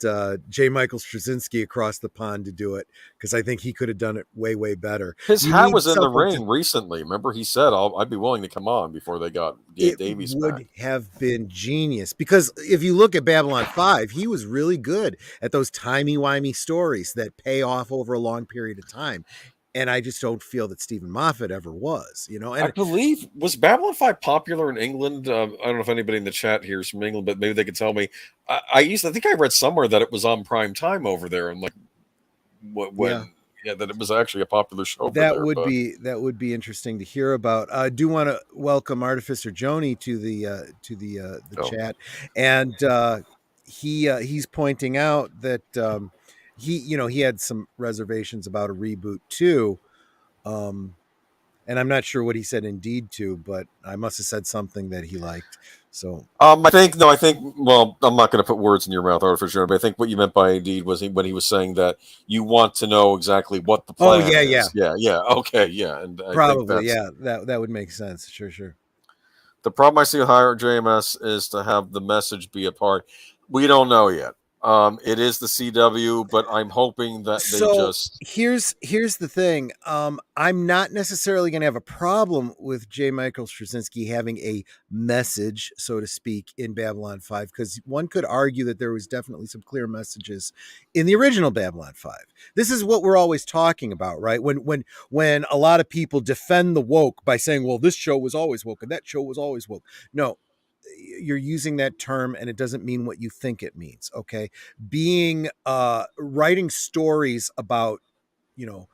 J. Michael Straczynski across the pond to do it, because I think he could have done it way better. His You hat need was in the someone to. ring recently. Remember, he said, I'd be willing to come on before they got It Davies back. would have been genius, because if you look at Babylon 5, he was really good at those timey-wimey stories that pay off over a long period of time. And I just don't feel that Stephen Moffat ever was, I and believe was Babylon 5 popular in England? I don't know if anybody in the chat here is from England, but maybe they could tell me. I think I read somewhere that it was on prime time over there, and like yeah. when that it was actually a popular show over That there. would But be interesting to hear about. I do want to welcome Artificer Joni to the oh, chat, and he's pointing out that he had some reservations about a reboot too, um, and I'm not sure what he said indeed to, but I must have said something that he liked. So I think no, I think well, I'm not going to put words in your mouth, Artificial, but I think what you meant by indeed was when he was saying that you want to know exactly what the oh plan yeah, is. Yeah, okay, yeah, and I think probably that's yeah, that would make sense. Sure. the problem I see with higher JMS is to have the message be a part. We don't know yet. It is the CW, but I'm hoping that they So just here's the thing. I'm not necessarily going to have a problem with J. Michael Straczynski having a message, so to speak, in Babylon 5, because one could argue that there was definitely some clear messages in the original Babylon 5. This is what we're always talking about, right? When a lot of people defend the woke by saying, "Well, this show was always woke and that show was always woke." No, you're using that term and it doesn't mean what you think it means. Okay. Being writing stories about, you know,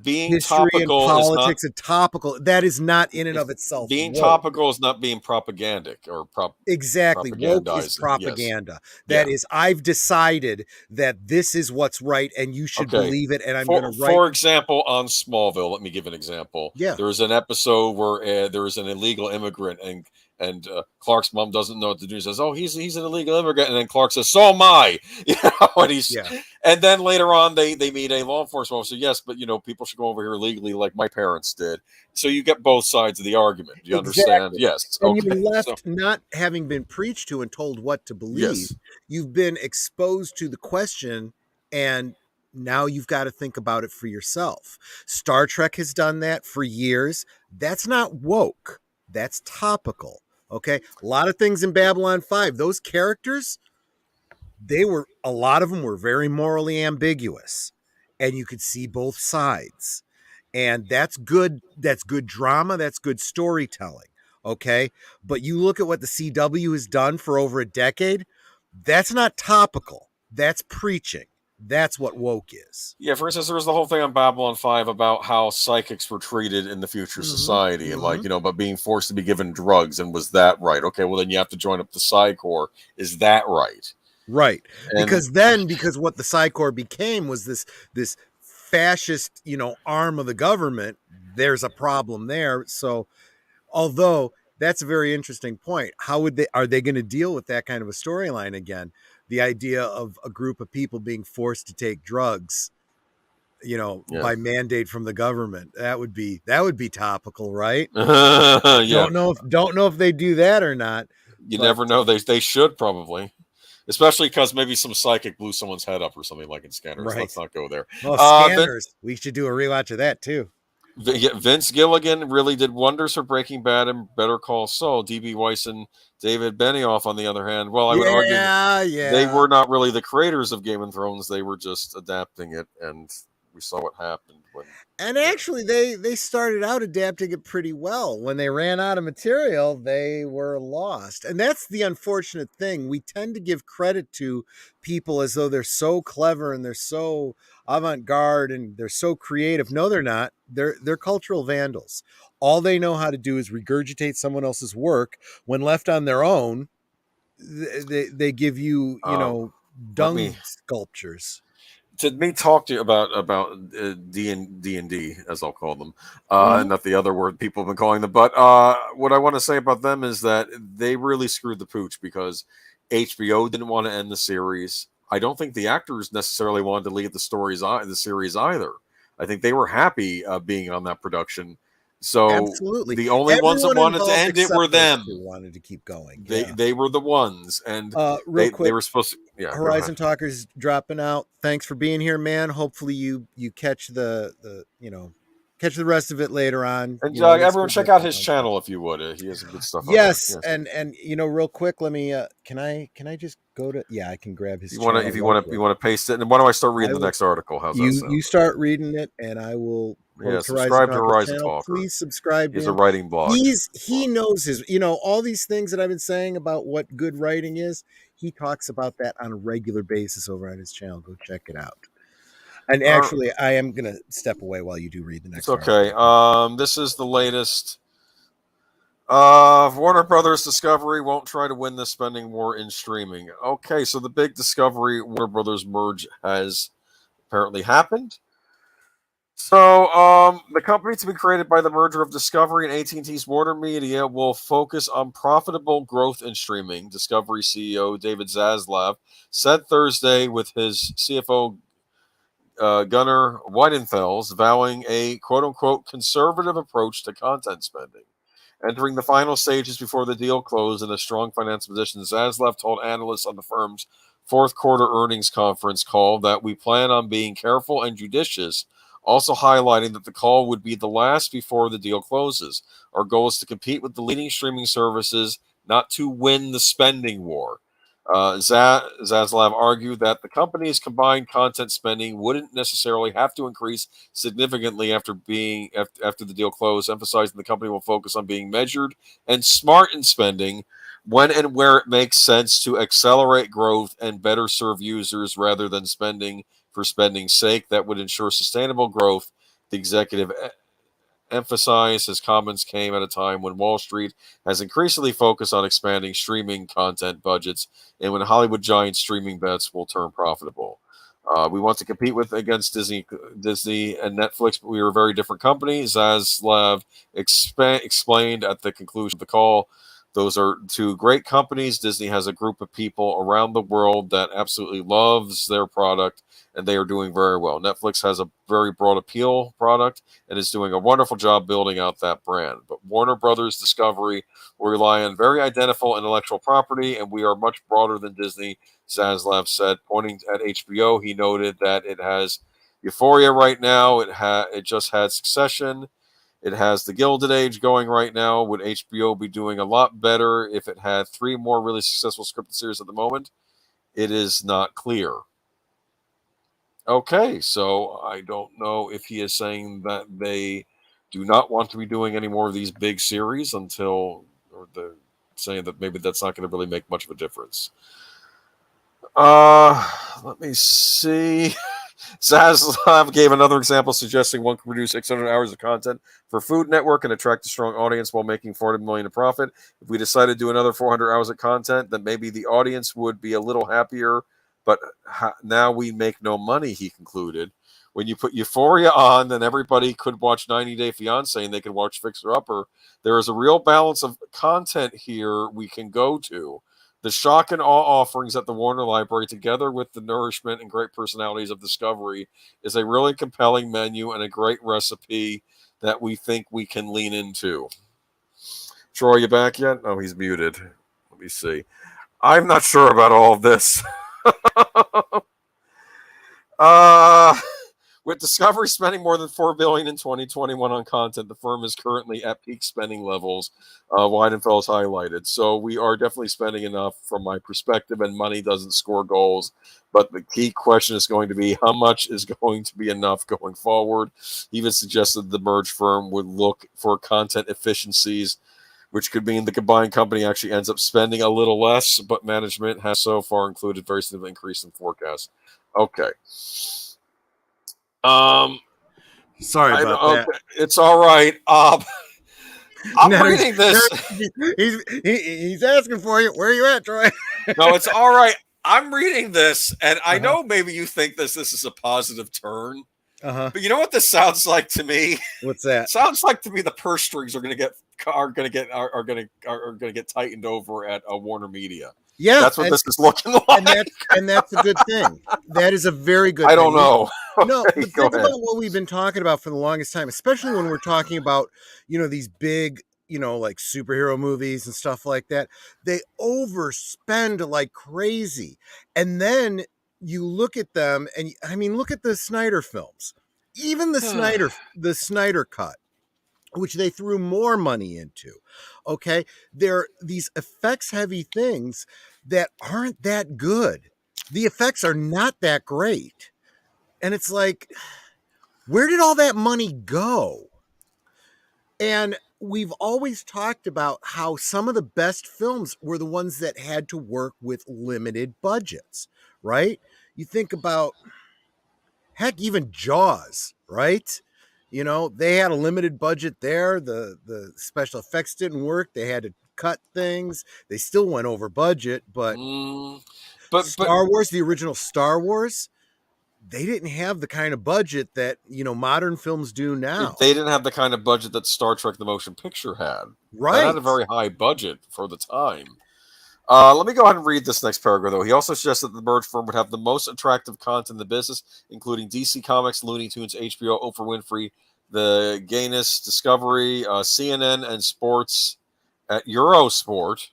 being history and topical is not politics and topical, that is not in and it's of itself being woke. topical is not being propagandic or Exactly. Woke is propagandizing. Yes. propaganda. Yeah. That is, I've decided that this is what's right and you should Okay. believe it, and I'm going For to write. for example, on Smallville, let me give an example. Yeah. There was an episode where there was an illegal immigrant, and Clark's mom doesn't know what to do. He says, "Oh, he's an illegal immigrant," and then Clark says, "So am I." You know, Yeah. and then later on they meet a law enforcement officer. Yes, but people should go over here legally, like my parents did. So you get both sides of the argument. Do you understand? Exactly. Yes. And you're Okay. So left not having been preached to and told what to believe. yes. You've been exposed to the question, and now you've got to think about it for yourself. Star Trek has done that for years. That's not woke, that's topical. Okay. A lot of things in Babylon 5, those characters, a lot of them were very morally ambiguous, and you could see both sides, and that's good drama, that's good storytelling. Okay, but you look at what the CW has done for over a decade, that's not topical, that's preaching. That's what woke is. Yeah, for instance, there was the whole thing on Babylon 5 about how psychics were treated in the future Mm-hmm. society and, Mm-hmm. but being forced to be given drugs. And was that right? Okay, well, then you have to join up the Psi Corps. Is that right? Right. And Because what the Psi Corps became was this fascist, arm of the government. There's a problem there. So, although that's a very interesting point, are they going to deal with that kind of a storyline again? The idea of a group of people being forced to take drugs. by Yes. mandate from the government. That would be topical, right? Yeah. Don't know if they do that or not. You But never know. They should probably, especially because maybe some psychic blew someone's head up or something like in Scanners. right. Let's not go there. Well, Vince, Scanners. We should do a rewatch of that too. Vince Gilligan really did wonders for Breaking Bad and Better Call Saul. D.B. Weiss and David Benioff, on the other hand, well, I would argue that Yeah, they yeah. were not really the creators of Game of Thrones. They were just adapting it, and we saw what happened when. And Yeah. actually, they started out adapting it pretty well. When they ran out of material, they were lost. And that's the unfortunate thing. We tend to give credit to people as though they're so clever and they're so avant-garde and they're so creative. No, they're not. They're cultural vandals. All they know how to do is regurgitate someone else's work. When left on their own, they give you, Let me dung sculptures. to me talk to you about D and D, as I'll call them, Mhm. not the other word people have been calling them. But what I want to say about them is that they really screwed the pooch because HBO didn't want to end the series. I don't think the actors necessarily wanted to leave the series either. I think they were happy being on that production. So Absolutely. the only ones that Everyone wanted to involved end it except were those them. two wanted to keep going. They Yeah. they were the ones, and Real they quick, were supposed to. Yeah, go ahead. Horizon Talkers dropping out. Thanks for being here, man. Hopefully you catch the rest of it later on. And Let's everyone, go check get out that his on track. channel if you would. He has some good stuff on there. Yes, Yes. and real quick, let me can I just go to I can grab If his you want to, channel if you right want to, you here. want to paste it. And why don't I start reading I the will next article? How's that you sound? start reading it and I will Yeah. post Horizon Subscribe to Talkers Horizon channel. Talker. Please subscribe to He's a him. writing blog. He knows his all these things that I've been saying about what good writing is. He talks about that on a regular basis over on his channel. Go check it out. And actually, I am gonna step away while you do read the It's next okay. article. This is the latest. Warner Brothers Discovery won't try to win the spending war in streaming. Okay, so the big Discovery Warner Brothers merge has apparently happened. So, the company to be created by the merger of Discovery and AT&T's WarnerMedia will focus on profitable growth in streaming. Discovery CEO David Zaslav said Thursday, with his CFO Gunnar Weidenfels vowing a quote-unquote conservative approach to content spending. Entering the final stages before the deal closed in a strong financial position, Zaslav told analysts on the firm's fourth quarter earnings conference call that we plan on being careful and judicious, also highlighting that the call would be the last before the deal closes. Our goal is to compete with the leading streaming services, not to win the spending war. Zaslav argued that the company's combined content spending wouldn't necessarily have to increase significantly after the deal closed, emphasizing the company will focus on being measured and smart in spending when and where it makes sense to accelerate growth and better serve users rather than spending for spending's sake. That would ensure sustainable growth. The executive emphasized his comments came at a time when Wall Street has increasingly focused on expanding streaming content budgets and when Hollywood giant streaming bets will turn profitable. We want to compete against Disney and Netflix, but we are a very different company. Zaslav explained at the conclusion of the call. Those are two great companies. Disney has a group of people around the world that absolutely loves their product, and they are doing very well. Netflix has a very broad appeal product and is doing a wonderful job building out that brand. But Warner Brothers Discovery will rely on very identifiable intellectual property, and we are much broader than Disney, Zaslav said. Pointing at HBO, he noted that it has Euphoria right now. It just had Succession. It has The Gilded Age going right now. Would HBO be doing a lot better if it had three more really successful scripted series at the moment? It is not clear. Okay, so I don't know if he is saying that they do not want to be doing any more of these big series until, or the saying that maybe that's not going to really make much of a difference. Let me see. Zaslav gave another example suggesting one could produce 600 hours of content for Food Network and attract a strong audience while making 40 million in profit. If we decided to do another 400 hours of content, then maybe the audience would be a little happier, but now we make no money, he concluded. When you put Euphoria on, then everybody could watch 90 Day Fiance and they could watch Fixer Upper. There is a real balance of content here we can go to. The shock and awe offerings at the Warner Library, together with the nourishment and great personalities of Discovery, is a really compelling menu and a great recipe that we think we can lean into. Troy, you back yet? Oh, he's muted. Let me see. I'm not sure about all of this. uh, with Discovery spending more than $4 billion in 2021 on content, the firm is currently at peak spending levels. Weidenfeld highlighted. So we are definitely spending enough from my perspective, and money doesn't score goals. But the key question is going to be how much is going to be enough going forward. He even suggested the merged firm would look for content efficiencies, which could mean the combined company actually ends up spending a little less, but management has so far included very significant increase in forecast. Okay. Um, Sorry about okay, that. it's all right. I'm reading this. He's asking for you. Where are you at, Troy? No, it's all right. I'm reading this, and I Uh-huh. know maybe you think this is a positive turn, Uh-huh. but you know what this sounds like to me? What's that? Sounds like to me the purse strings are going to get tightened over at WarnerMedia. Yeah, That's what this is looking like. and that's a good thing. That is a very good I thing. don't know. No, Okay, but go think ahead. about what we've been talking about for the longest time, especially when we're talking about, these big, like superhero movies and stuff like that. They overspend like crazy. And then you look at them and I mean, look at the Snyder films. Even the Snyder cut, which they threw more money into. Okay? They're these effects heavy things that aren't that good. The effects are not that great. And it's like, where did all that money go? And we've always talked about how some of the best films were the ones that had to work with limited budgets, right? You think about, heck, even Jaws, right? They had a limited budget there. The special effects didn't work. They had to cut things. They still went over budget, but Mm, but Star Wars, the original Star Wars, they didn't have the kind of budget that modern films do now. they didn't have the kind of budget that Star Trek: The Motion Picture had. That had a Right. very high budget for the time. Let me go ahead and read this next paragraph, though. He also suggests that the merged firm would have the most attractive content in the business, including DC Comics, Looney Tunes, HBO, Oprah Winfrey, the Gayness, Discovery, CNN, and sports at Eurosport.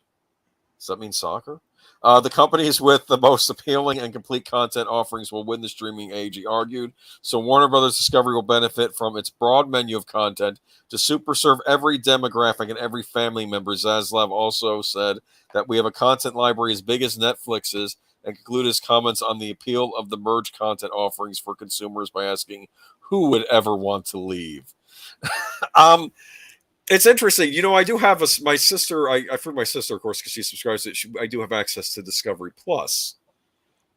Does that mean soccer? The companies with the most appealing and complete content offerings will win the streaming age, he argued. So Warner Brothers Discovery will benefit from its broad menu of content to super serve every demographic and every family member. Zaslav also said that we have a content library as big as Netflix's, and concluded his comments on the appeal of the merged content offerings for consumers by asking who would ever want to leave. um, it's interesting. I do have my sister. I for my sister, of course, because she subscribes to it. I do have access to Discovery Plus,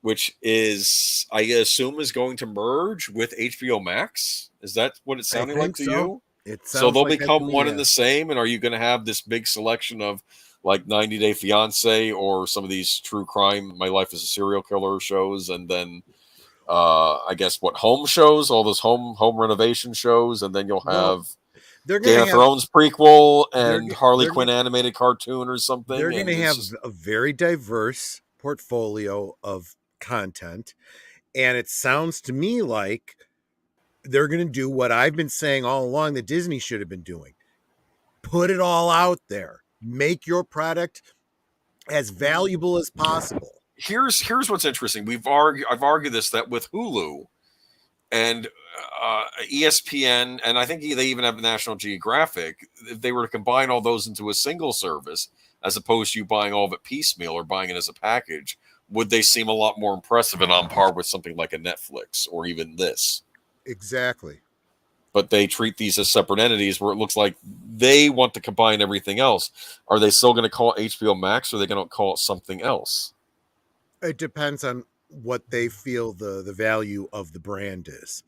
which is, I assume, is going to merge with HBO Max. Is that what it's I sounding like think to so. you? It So sounds they'll like that to become me, one and the yes. same. And are you going to have this big selection of like 90 Day Fiance or some of these true crime, My Life as a Serial Killer shows, and then I guess what home shows, all those home renovation shows, and then you'll Well, have they're Game gonna of have Thrones prequel they're and Harley they're Quinn gonna animated cartoon or something, they're gonna and it's have just a very diverse portfolio of content, and it sounds to me like they're gonna do what I've been saying all along that Disney should have been doing: put it all out there, make your product as valuable as possible. here's what's interesting. I've argued this that with Hulu and ESPN, and I think they even have National Geographic. If they were to combine all those into a single service, as opposed to you buying all of it piecemeal or buying it as a package, would they seem a lot more impressive and on par with something like a Netflix or even this? Exactly. But they treat these as separate entities where it looks like they want to combine everything else. Are they still going to call it HBO Max or are they going to call it something else? It depends on what they feel the value of the brand is.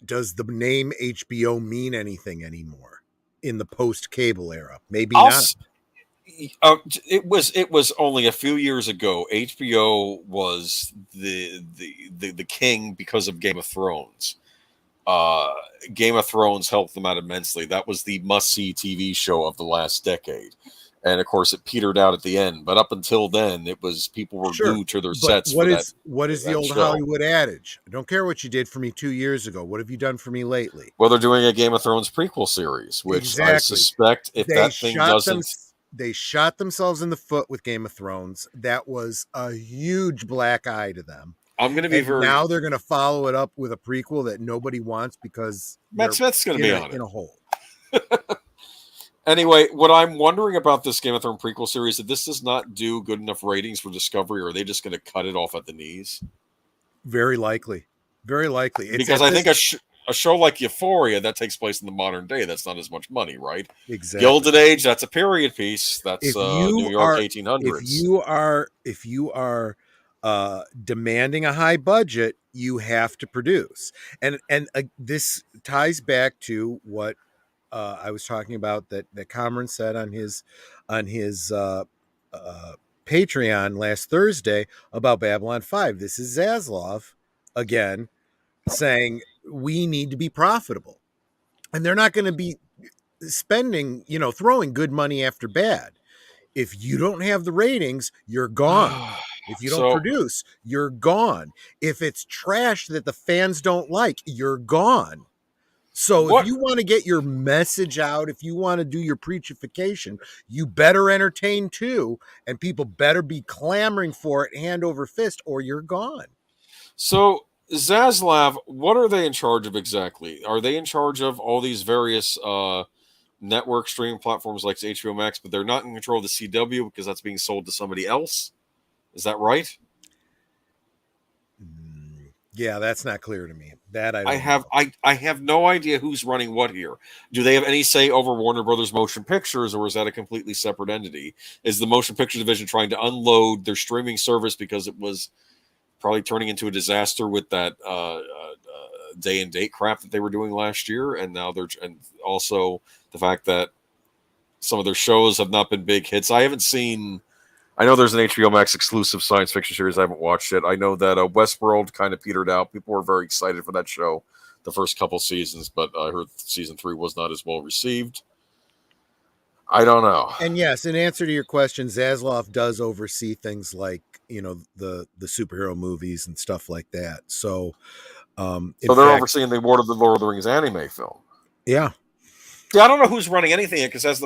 Does the name HBO mean anything anymore in the post cable era? Maybe I'll not. it was only a few years ago. HBO was the king because of Game of Thrones. Uh, Game of Thrones helped them out immensely. That was the must see TV show of the last decade, and of course it petered out at the end. But up until then, it was people were Sure. glued to their But sets for what is the that old show. Hollywood adage? I don't care what you did for me 2 years ago. What have you done for me lately? Well, they're doing a Game of Thrones prequel series, which I Exactly. suspect if They that thing shot them. doesn't, They shot themselves in the foot with Game of Thrones. That was a huge black eye to them. I'm going to be And very now they're going to follow it up with a prequel that nobody wants because Matt they're Smith's going to be on in it. a hole. Anyway, what I'm wondering about this Game of Thrones prequel series, if this does not do good enough ratings for Discovery, are they just going to cut it off at the knees? Very likely. Very likely. It's Because at I this think a show like Euphoria that takes place in the modern day, that's not as much money, right? exactly. Gilded Age, that's a period piece. That's If New you York are if 1800s. you are if you are demanding a high budget, you have to produce. And this ties back to what I was talking about that Cameron said on his Patreon last Thursday about Babylon 5. This is Zaslav again saying we need to be profitable. And they're not going to be spending, throwing good money after bad. If you don't have the ratings, you're gone. If you don't So produce, you're gone. If it's trash that the fans don't like, you're gone. So if what you want to get your message out, if you want to do your preachification, you better entertain too, and people better be clamoring for it hand over fist, or you're gone. So, Zaslav, what are they in charge of exactly? Are they in charge of all these various network streaming platforms like HBO Max, but they're not in control of the CW because that's being sold to somebody else? Is that right? Yeah, that's not clear to me. That I don't know. I have no idea who's running what here. Do they have any say over Warner Brothers Motion Pictures, or is that a completely separate entity? Is the motion picture division trying to unload their streaming service because it was probably turning into a disaster with that day and date crap that they were doing last year, and now and also the fact that some of their shows have not been big hits. I haven't seen. I know there's an HBO Max exclusive science fiction series. I haven't watched it. I know that Westworld kind of petered out. People were very excited for that show the first couple seasons, but I heard season 3 was not as well received. I don't know. And yes, in answer to your question, Zaslav does oversee things like the superhero movies and stuff like that. So, in So they're fact, overseeing the Lord of the Rings anime film. yeah. Yeah, I don't know who's running anything because if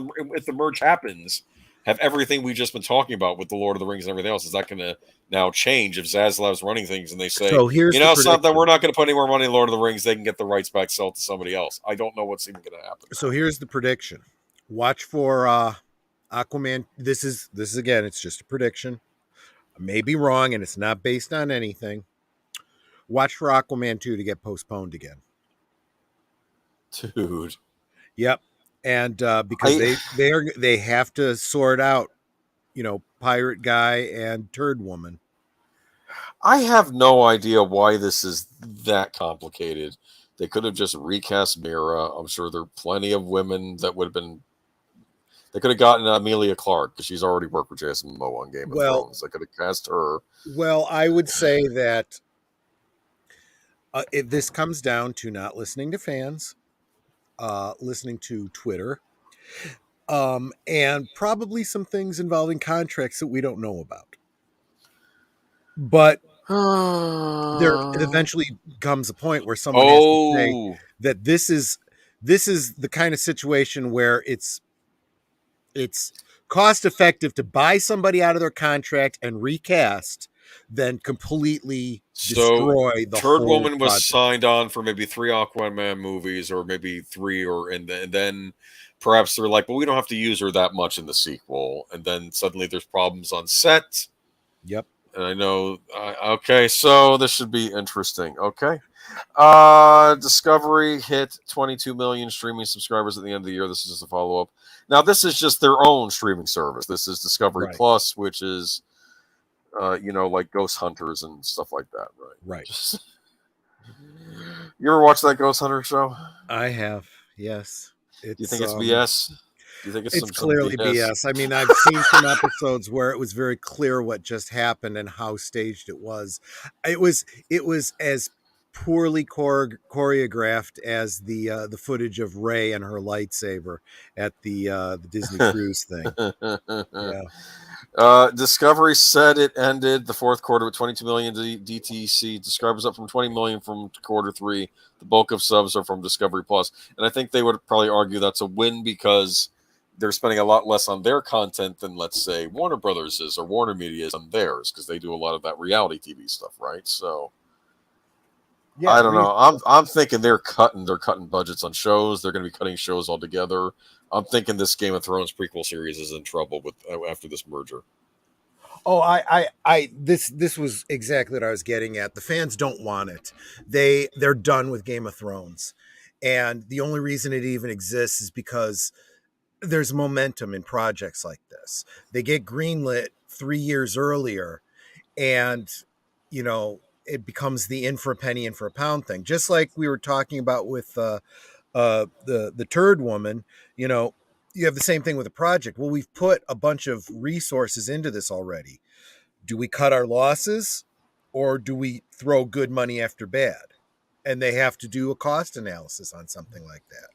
the merge happens, have everything we've just been talking about with the Lord of the Rings and everything else, is that going to now change if Zaslav's running things and they say, So here's the something, prediction. we're not going to put any more money in Lord of the Rings, they can get the rights back, sell it to somebody else. I don't know what's even going to happen So now. here's the prediction. Watch for Aquaman. This is again. It's just a prediction. I may be wrong, and it's not based on anything. Watch for Aquaman 2 to get postponed again. Dude. Yep. And because I they have to sort out, pirate guy and turd woman. I have no idea why this is that complicated. They could have just recast Mira. I'm sure there are plenty of women that would have been. They could have gotten Amelia Clark because she's already worked with Jason Momoa on Game of Thrones. They could have cast her. Well, I would say that if this comes down to not listening to fans, listening to Twitter, and probably some things involving contracts that we don't know about. But there eventually comes a point where someone has to say that this is the kind of situation where it's cost effective to buy somebody out of their contract and recast than completely So destroy the Turd whole Woman was project. signed on for maybe 3 Aquaman movies, or maybe 3, and then perhaps they're like, well, we don't have to use her that much in the sequel, and then suddenly there's problems on set. Yep. And I know. Okay, so this should be interesting. Okay. Discovery hit 22 million streaming subscribers at the end of the year. This is just a follow up. Now, this is just their own streaming service. This is Discovery Right. Plus, which is, like Ghost Hunters and stuff like that, right? Right. You ever watch that Ghost Hunter show? I have. Yes. Do you think it's BS? Do you think it's It's some clearly BS? BS. I mean, I've seen some episodes where it was very clear what just happened and how staged it was. It was as poorly choreographed as the footage of Rey and her lightsaber at the Disney cruise thing. Yeah. Discovery said it ended the fourth quarter with 22 million DTC subscribers, up from 20 million from quarter three. The bulk of subs are from Discovery Plus, and I think they would probably argue that's a win because they're spending a lot less on their content than, let's say, Warner Brothers is or WarnerMedia is on theirs, because they do a lot of that reality TV stuff, right? So Yeah, I don't know. I'm thinking they're cutting budgets on shows. They're going to be cutting shows altogether. I'm thinking this Game of Thrones prequel series is in trouble with after this merger. Oh, this was exactly what I was getting at. The fans don't want it. They're done with Game of Thrones. And the only reason it even exists is because there's momentum in projects like this. They get greenlit 3 years earlier, and it becomes the in for a penny, in for a pound thing. Just like we were talking about with the turd woman, you know, you have the same thing with a project. Well, we've put a bunch of resources into this already. Do we cut our losses, or do we throw good money after bad? And they have to do a cost analysis on something like that.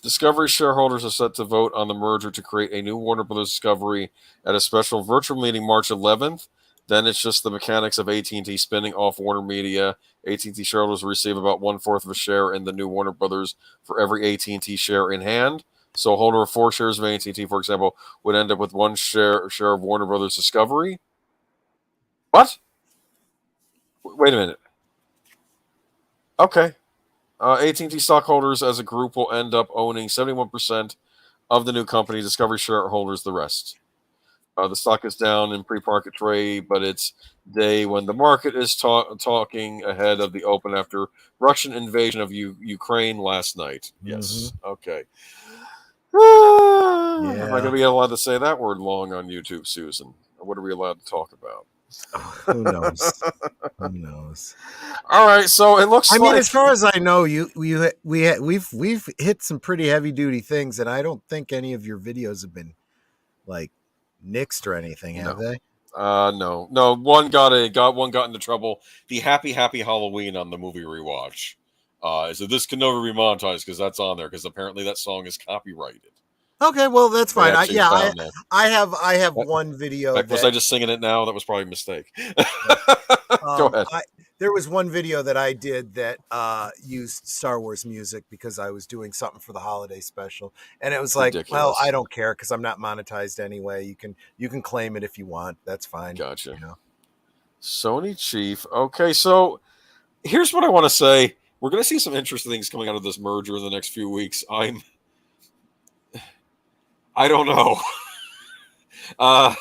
Discovery shareholders are set to vote on the merger to create a new Warner Brothers Discovery at a special virtual meeting March 11th. Then it's just the mechanics of AT&T spinning off WarnerMedia. AT&T shareholders will receive about 1/4 of a share in the new Warner Brothers for every AT&T share in hand. So a holder of 4 shares of AT&T, for example, would end up with 1 share of Warner Brothers Discovery. What? Wait a minute. Okay. AT&T stockholders as a group will end up owning 71% of the new company. Discovery shareholders the rest. The stock is down in pre-market trade, but it's day when the market is talking ahead of the open after Russian invasion of Ukraine last night. Mm-hmm. Yes. Okay. Am I going to Yeah. be allowed to say that word long on YouTube, Susan? What are we allowed to talk about? Oh, who knows? Who knows? All right, so it looks I mean, like as far as I know, we've hit some pretty heavy duty things, and I don't think any of your videos have been like nixed or anything, have no. they? No. One got into trouble. The Happy Halloween on the movie rewatch. So this can never be monetized because that's on there, because apparently that song is copyrighted. Okay, well that's They fine. actually found that. I have one video Was I that just singing it now? That was probably a mistake. yeah. Go ahead. There was one video that I did that used Star Wars music because I was doing something for the holiday special, and it was like, well, I Ridiculous. don't care because I'm not monetized anyway. You can claim it if you want. That's fine. Gotcha. You know. Sony chief. Okay, so here's what I want to say. We're going to see some interesting things coming out of this merger in the next few weeks. I don't know. uh,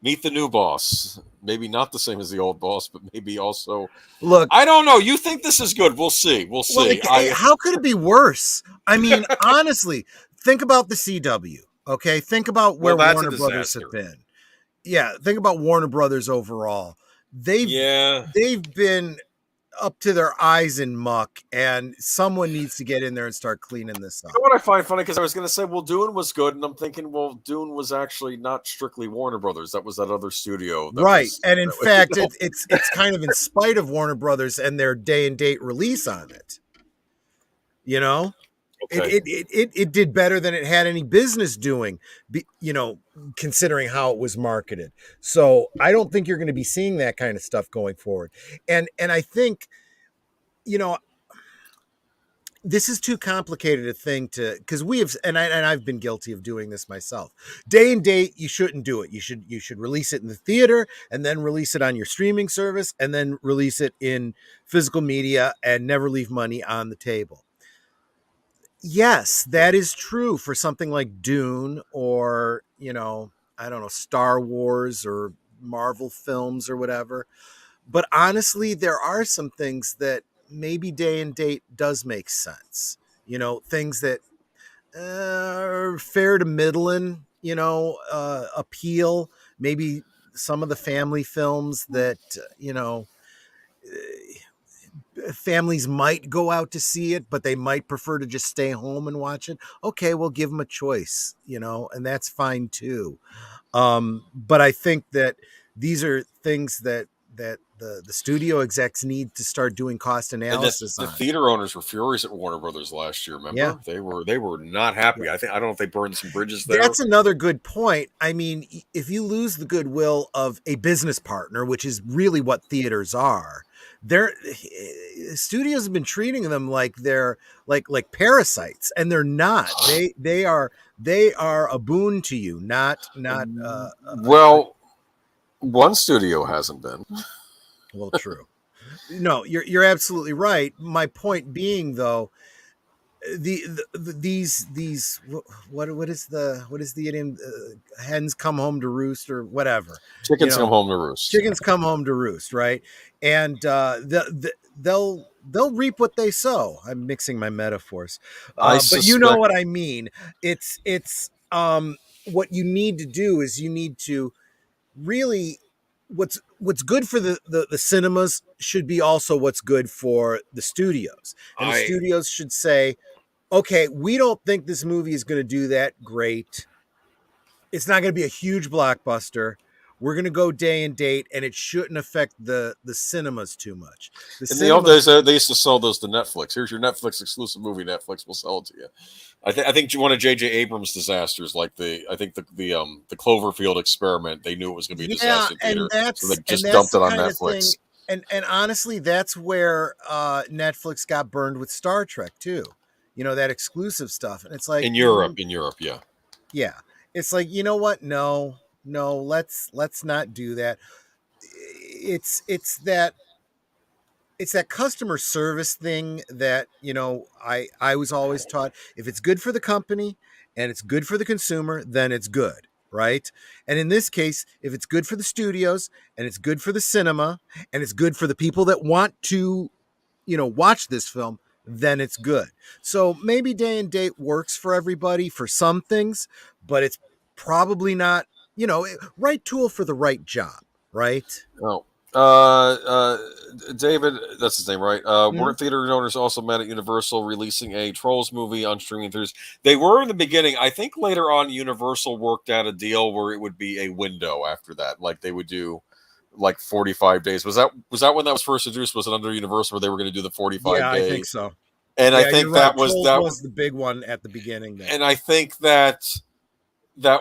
Meet the new boss. Maybe not the same as the old boss, but maybe also. Look, I don't know. You think this is good? We'll see. We'll see. how could it be worse? I mean, honestly, think about the CW. Okay, think about Well, where that's a Warner Brothers disaster. have been. Yeah, think about Warner Brothers overall. Yeah. They've been up to their eyes in muck, and someone needs to get in there and start cleaning this You up. know what I find funny? Because I was going to say, well, Dune was good, and I'm thinking, well, Dune was actually not strictly Warner Brothers. That was that other studio. Right, and in fact, You know. it's kind of in spite of Warner Brothers and their day and date release on it. You know, Okay. it did better than it had any business doing. Considering how it was marketed. So I don't think you're going to be seeing that kind of stuff going forward. And I think, you know, this is too complicated a thing to, because I've been guilty of doing this myself. Day and date, you shouldn't do it. You should release it in the theater and then release it on your streaming service and then release it in physical media and never leave money on the table. Yes, that is true for something like Dune or, I don't know, Star Wars or Marvel films or whatever. But honestly, there are some things that maybe day and date does make sense. Things that are fair to middling, appeal. Maybe some of the family films that, families might go out to see it, but they might prefer to just stay home and watch it. Okay, we'll give them a choice, and that's fine too. But I think that these are things that the studio execs need to start doing cost And analysis the on. theater owners were furious at Warner Brothers last year. Yeah. Remember, they were not happy. I don't know if they burned some bridges there. That's another good point. I mean, if you lose the goodwill of a business partner, which is really what theaters are, their studios have been treating them like they're like parasites, and they're not. They are a boon to you, not. Well, one studio hasn't been. Well, true. No, you're absolutely right. My point being, though, these what is the idiom, hens come home to roost or whatever, you Chickens come know home to roost. chickens come home to roost, right? And they'll reap what they sow. I'm mixing my metaphors, I but you know suspect. what I mean. It's what you need to do is you need to really, what's good for the cinemas should be also what's good for the studios, and the I studios should say, okay, we don't think this movie is going to do that great. It's not going to be a huge blockbuster. We're going to go day and date, and it shouldn't affect the cinemas too much. The In the old cinemas, days, they used to sell those to Netflix. Here's your Netflix exclusive movie. Netflix will sell it to you. I think one of J.J. Abrams' disasters, like the Cloverfield experiment, they knew it was going to be a yeah, disaster in and theater, so they just that's dumped the it on kind of thing. Netflix. And honestly, that's where Netflix got burned with Star Trek too. That exclusive stuff, and it's like, In Europe, yeah. yeah, it's like, you know what? No, no, let's not do that. It's that customer service thing that I was always taught. If it's good for the company and it's good for the consumer, then it's good, right? And in this case, if it's good for the studios and it's good for the cinema and it's good for the people that want to watch this film, then it's good. So maybe day and date works for everybody for some things, but it's probably not right tool for the right job, right? Oh, uh, uh, David, that's his name, right? Mhm. Weren't theater owners also met at Universal releasing a Trolls movie on streaming theaters? They were in the beginning. I think later on, Universal worked out a deal where it would be a window after that, like they would do like 45 days. Was that when that was first introduced? Was it under Universal where they were going to do the 45 Yeah, I think day? so. And I Yeah, you're think right. that was Trolls that. was the big one at the beginning there. And I think that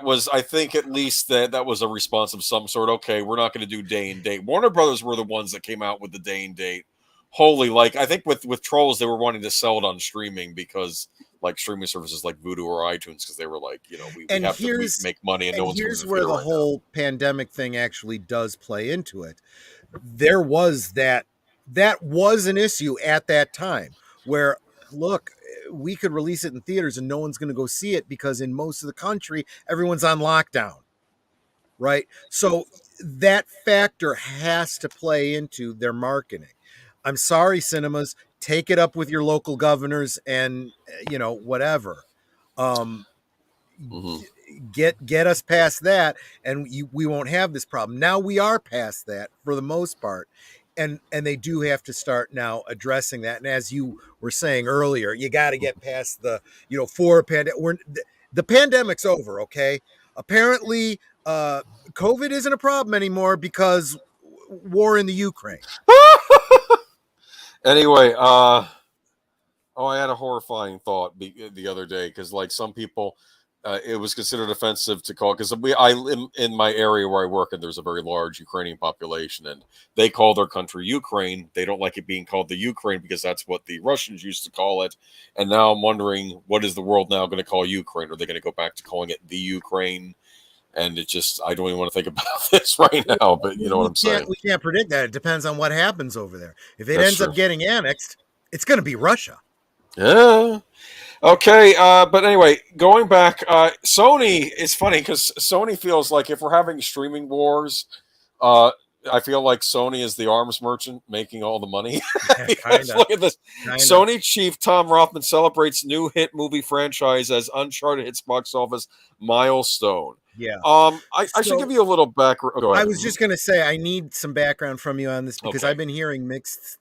was, I think at least that was a response of some sort. Okay, we're not going to do day and date. Warner Brothers were the ones that came out with the day and date. Holy, like I think with Trolls they were wanting to sell it on streaming because like streaming services like Vudu or iTunes because they were like, we And have to here's make money and no and one's coming to here's the where theater the right now. whole pandemic thing actually does play into it. That was an issue at that time where, look, we could release it in theaters and no one's going to go see it because in most of the country everyone's on lockdown, right? So that factor has to play into their marketing. I'm sorry, cinemas, take it up with your local governors and whatever. Um, Hmm. get us past that, and we won't have this problem. Now we are past that for the most part, and they do have to start now addressing that. And as you were saying earlier, you got to get past the for pandemic. The pandemic's over, okay? Apparently, COVID isn't a problem anymore because war in the Ukraine. Anyway, oh, I had a horrifying thought the other day because, like, some people, it was considered offensive to call because I in my area where I work and there's a very large Ukrainian population and they call their country Ukraine. They don't like it being called the Ukraine because that's what the Russians used to call it. And now I'm wondering, what is the world now going to call Ukraine? Are they going to go back to calling it the Ukraine? And it just, I don't even want to think about this right now. But you know what We I'm can't saying? we can't predict that. It depends on what happens over there. If it That's ends true. up getting annexed, it's going to be Russia. Yeah. Okay, but anyway, going back, Sony is funny because Sony feels like if we're having streaming wars, uh, I feel like Sony is the arms merchant making all the money. Yeah, kind Because of, look at this. kind of. Sony chief Tom Rothman celebrates new hit movie franchise as Uncharted hits box office milestone. Yeah. I should give So you a little background. Go I ahead. was Mhm. just going to say I need some background from you on this because Okay. I've been hearing mixed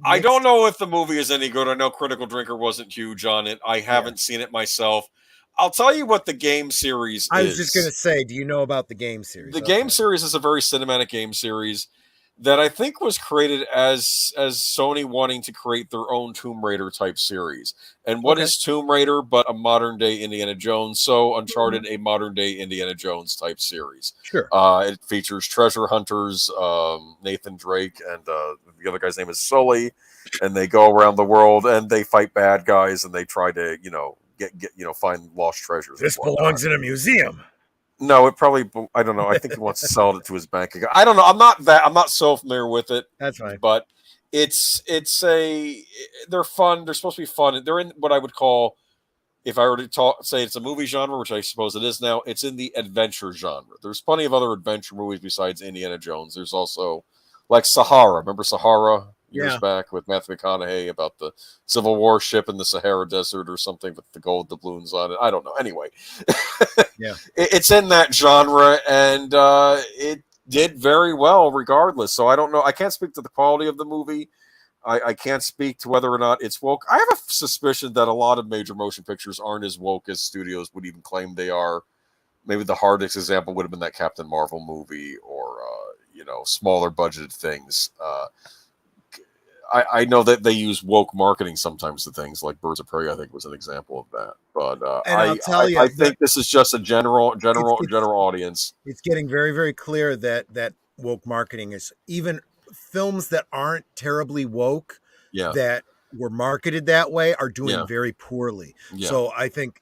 I don't mixed. know if the movie is any good. I know Critical Drinker wasn't huge on it. I Yeah. haven't seen it myself. I'll tell you what the game series I was just going to is. say, do you know about the game series? The game Okay. series is a very cinematic game series. that I think was created as Sony wanting to create their own Tomb Raider type series. And what Okay. is Tomb Raider but a modern day Indiana Jones? So Mhm. Uncharted, a modern day Indiana Jones type series. Sure. It features treasure hunters, Nathan Drake, and the other guy's name is Sully, and they go around the world and they fight bad guys and they try to get find lost treasures and This whatnot. belongs in a museum. No, it probably. I don't know. I think he wants to sell it to his bank account. I don't know. I'm not so familiar with it, That's fine. but it's a. They're fun. They're supposed to be fun. They're in what I would call, if I were to say it's a movie genre, which I suppose it is now. It's in the adventure genre. There's plenty of other adventure movies besides Indiana Jones. There's also like Sahara. Remember Sahara years Yeah. back with Matthew McConaughey about the Civil War ship in the Sahara Desert or something with the gold doubloons on it. I don't know. Anyway, Yeah. it's in that genre, and it did very well regardless. So I don't know. I can't speak to the quality of the movie. I can't speak to whether or not it's woke. I have a suspicion that a lot of major motion pictures aren't as woke as studios would even claim they are. Maybe the hardest example would have been that Captain Marvel movie, or smaller budgeted things. I know that they use woke marketing sometimes to things like Birds of Prey. I think was an example of that. But And I'll tell you I that think this is just a it's it's general audience. it's getting very, very clear that woke marketing is even films that aren't terribly woke Yeah, that were marketed that way are doing yeah, very poorly. yeah. So I think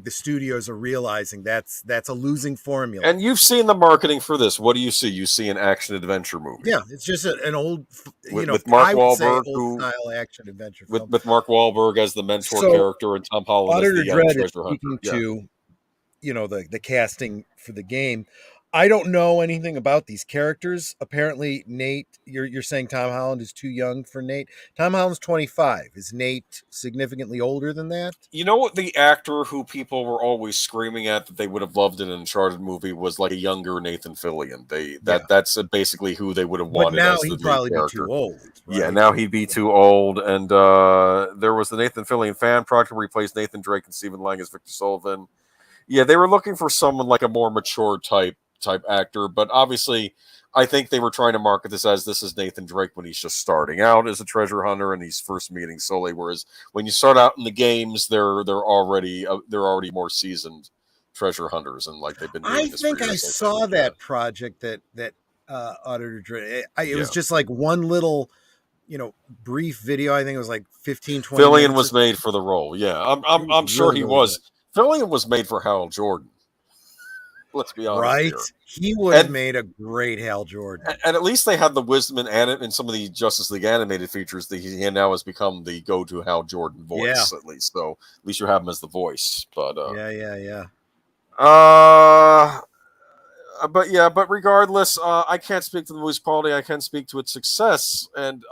the studios are realizing that's a losing formula. And you've seen the marketing for this. What do you see? You see an action adventure movie Yeah, it's just an old, with Mark I would say Wahlberg, old who style action adventure with film. with Mark Wahlberg as the mentor So character and Tom Holland as Auditor the young Dread is treasure hunter. speaking Yeah. to the casting for the game. I don't know anything about these characters. Apparently, Nate, you're saying Tom Holland is too young for Nate. Tom Holland's 25. Is Nate significantly older than that? You know what? The actor who people were always screaming at that they would have loved in an Uncharted movie was like a younger Nathan Fillion. Yeah, That's basically who they would have but wanted now as the he'd lead probably be character. too old, Yeah, right? now he'd be too old. And there was the Nathan Fillion fan project to replace Nathan Drake and Stephen Lang as Victor Sullivan. Yeah, they were looking for someone like a more mature type actor, but obviously, I think they were trying to market this is Nathan Drake when he's just starting out as a treasure hunter and he's first meeting Sully. Whereas when you start out in the games, they're already more seasoned treasure hunters and like they've been doing I this for think I years, like that. saw Yeah, that project that Auditor Dread. It was yeah. just like one little, brief video. I think it was like 15-20 Fillion minutes or was made something. for the role. Yeah, It was I'm sure really, he really good. was. Fillion was made for Harold Jordan. Let's be honest Right? here. He would have And made a great Hal Jordan. and at least they had the wisdom in some of the Justice League animated features that he now has become the go-to Hal Jordan Yeah. voice, at least. So at least you have him as the voice. Yeah, yeah, yeah. Uh but regardless, I can't speak to the movie's quality. I can speak to its success, and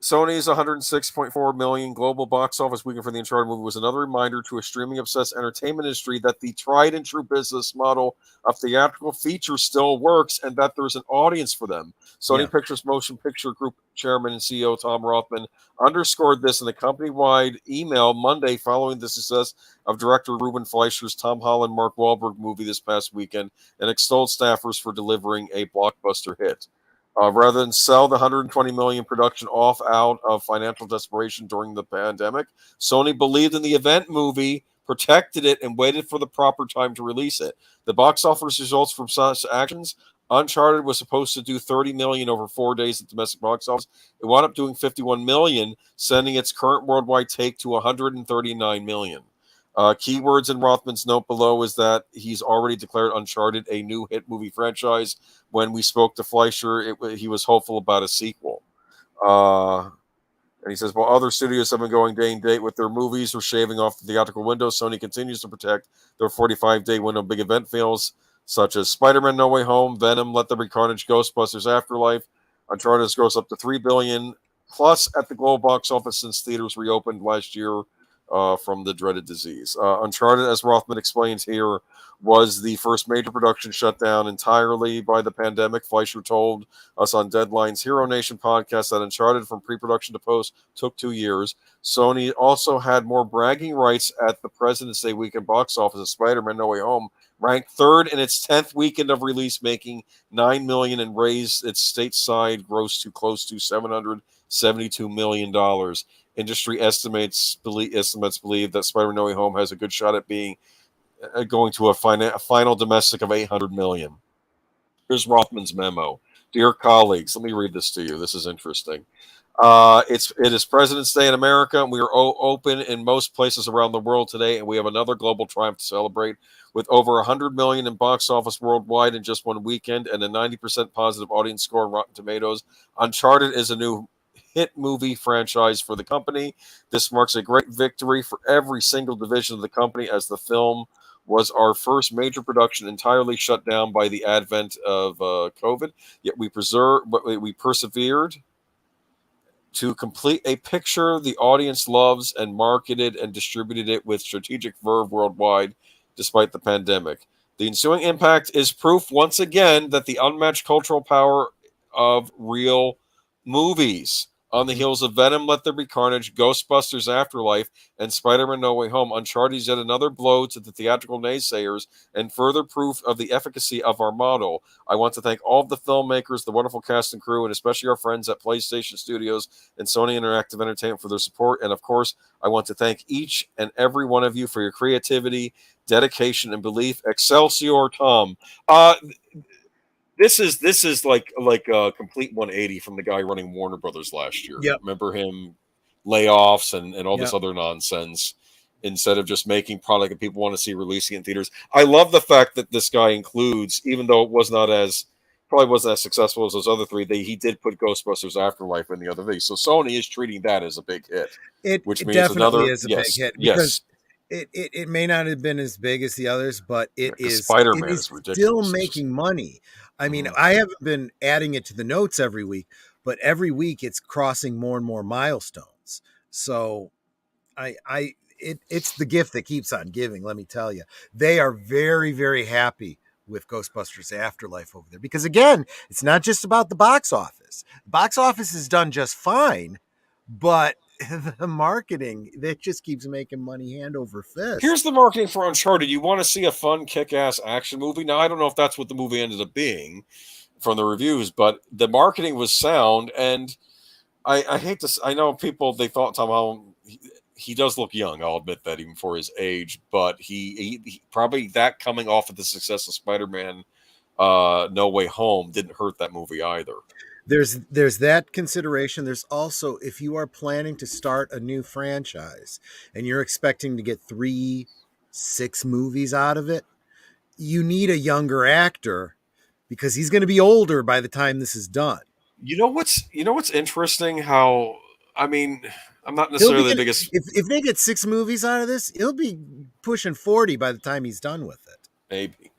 Sony's 106.4 million global box office weekend for the Uncharted movie was another reminder to a streaming obsessed entertainment industry that the tried and true business model of theatrical features still works and that there's an audience for them. Yeah. Sony Pictures Motion Picture Group Chairman and CEO Tom Rothman underscored this in a company wide email Monday following the success of director Ruben Fleischer's Tom Holland Mark Wahlberg movie this past weekend and extolled staffers for delivering a blockbuster hit. Rather than sell the 120 million production off out of financial desperation during the pandemic, Sony believed in the event movie, protected it, and waited for the proper time to release it. The box office results from such actions. Uncharted was supposed to do 30 million over 4 days at domestic box office. It wound up doing 51 million, sending its current worldwide take to 139 million. Keywords in Rothman's note below is that he's already declared Uncharted a new hit movie franchise. When we spoke to Fleischer, he was hopeful about a sequel. Uh, and he says, while other studios have been going day and date with their movies or shaving off the theatrical window, Sony continues to protect their 45-day window big event films, such as Spider-Man No Way Home, Venom, Let There Be Carnage, Ghostbusters Afterlife. Uncharted has grossed up to $3 billion plus at the global box office since theaters reopened last year. from the dreaded disease. Uncharted, as Rothman explains here, was the first major production shut down entirely by the pandemic. Fleischer told us on Deadline's Hero Nation podcast that Uncharted, from pre-production to post, took 2 years. Sony also had more bragging rights at the President's Day weekend box office as Spider-Man: No Way Home ranked third in its 10th weekend of release, making $9 million and raised its stateside gross to close to $772 million. Industry estimates believe that Spider-Man: No Way Home has a good shot at being going to a final domestic of 800 million. Here's Rothman's memo. Dear colleagues, let me read this to you. This is interesting. It is President's Day in America. We are open in most places around the world today, and we have another global triumph to celebrate. With over 100 million in box office worldwide in just one weekend and a 90% positive audience score on Rotten Tomatoes, Uncharted is a new hit movie franchise for the company. This marks a great victory for every single division of the company, as the film was our first major production entirely shut down by the advent of COVID. Yet we persevered to complete a picture the audience loves and marketed and distributed it with strategic verve worldwide despite the pandemic. The ensuing impact is proof once again that the unmatched cultural power of real movies. On the Mhm. heels of Venom, Let There Be Carnage, Ghostbusters Afterlife, and Spider-Man: No Way Home, Uncharted is yet another blow to the theatrical naysayers and further proof of the efficacy of our model. I want to thank all of the filmmakers, the wonderful cast and crew, and especially our friends at PlayStation Studios and Sony Interactive Entertainment for their support. And of course, I want to thank each and every one of you for your creativity, dedication, and belief. Excelsior, Tom. Uh, this is like a complete 180 from the guy running Warner Brothers last year. Yep. Remember him, layoffs and all this Yep. other nonsense, instead of just making product that people want to see releasing in theaters. I love the fact that this guy includes, even though it was not as probably wasn't as successful as those other three, he did put Ghostbusters Afterlife in the other thing. So Sony is treating that as a big hit, which It means definitely another is a big yes, hit because yes, it may not have been as big as the others, but because Spider it Man is is still ridiculous. It's just making money. I mean, mhm. I haven't been adding it to the notes every week, but every week it's crossing more and more milestones. So it's the gift that keeps on giving. Let me tell you, they are very, very happy with Ghostbusters Afterlife over there because again, it's not just about the box office. The box office is done just fine, but the marketing that just keeps making money hand over Here's fist. the marketing for Uncharted. You want to see a fun, kick-ass action movie? Now, I don't know if that's what the movie ended up being from the reviews, but the marketing was sound. And I hate to, I know people they thought Tom Holland he does look young. I'll admit that even for his age, but he probably that coming off of the success of Spider-Man, No Way Home didn't hurt that movie either. There's that consideration. There's also if you are planning to start a new franchise and you're expecting to get 3, 6 movies out of it, you need a younger actor because he's going to be older by the time this is done. You know what's interesting? How I mean, I'm not He'll be necessarily the biggest if they get 6 movies out of this, he'll be pushing 40 by the time he's done with it. maybe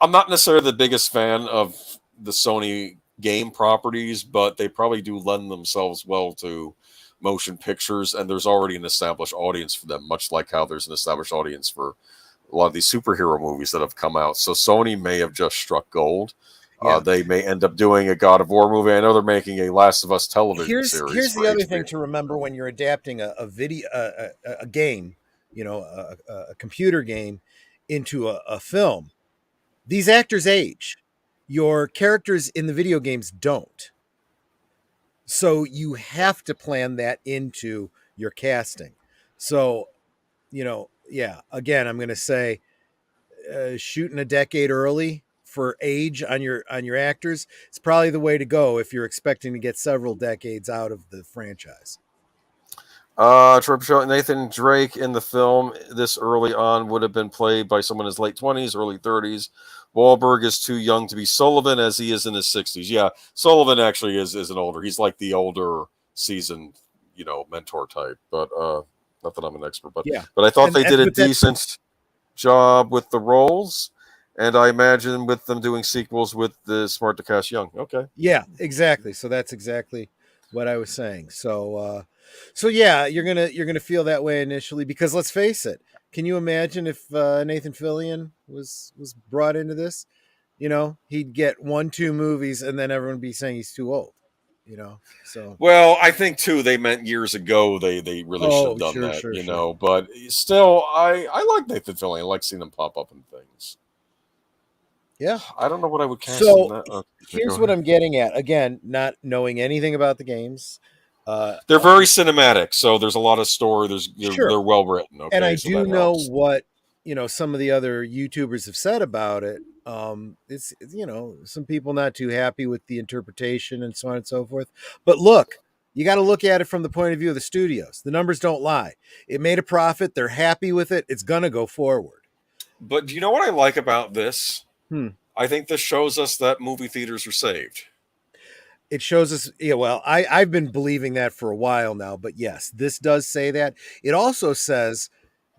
I'm not necessarily the biggest fan of the Sony game properties, but they probably do lend themselves well to motion pictures, and there's already an established audience for them, much like how there's an established audience for a lot of these superhero movies that have come out. So Sony may have just struck gold. Yeah. They may end up doing a God of War movie. I know they're making a Last of Us television series Here's for the other HBO. thing to remember when you're adapting a video a game, a computer game into a film. These actors age. Your characters in the video games don't. So you have to plan that into your casting. So, yeah, again, I'm going to say shooting a decade early for age on your actors, it's probably the way to go if you're expecting to get several decades out of the franchise. Nathan Drake in the film this early on would have been played by someone in his late 20s, early 30s. Wahlberg is too young to be Sullivan as he is in his 60s. Yeah, Sullivan actually is an older. He's like the older seasoned, mentor type. But not that I'm an expert, but Yeah, but I thought they and did a but that decent job with the roles, and I imagine with them doing sequels with the smart to cast young. Okay. yeah, exactly. So that's exactly what I was saying. So So yeah, you're gonna feel that way initially because let's face it. Can you imagine if Nathan Fillion was brought into this? You know, he'd get 1, 2 movies, and then everyone would be saying he's too old. You know, so Well, I think too they meant years ago they really should have oh, done sure, that, sure, you sure. know. But still, I like Nathan Fillion. I like seeing him pop up in things. Yeah. I don't know what I would cast in So that. Go here's what ahead. I'm getting at. Again, not knowing anything about the games. Uh, They're very cinematic, so there's a lot of story. sure. They're well written. And I Okay, so do that know helps. what some of the other YouTubers have said about it. It's some people not too happy with the interpretation and so on and so forth. But look, you got to look at it from the point of view of the studios. The numbers don't lie. It made a profit. They're happy with it. It's gonna go forward. But do you know what I like about this? Hmm. I think this shows us that movie theaters are saved. It shows us, yeah, well, I've been believing that for a while now, but yes, this does say that. It also says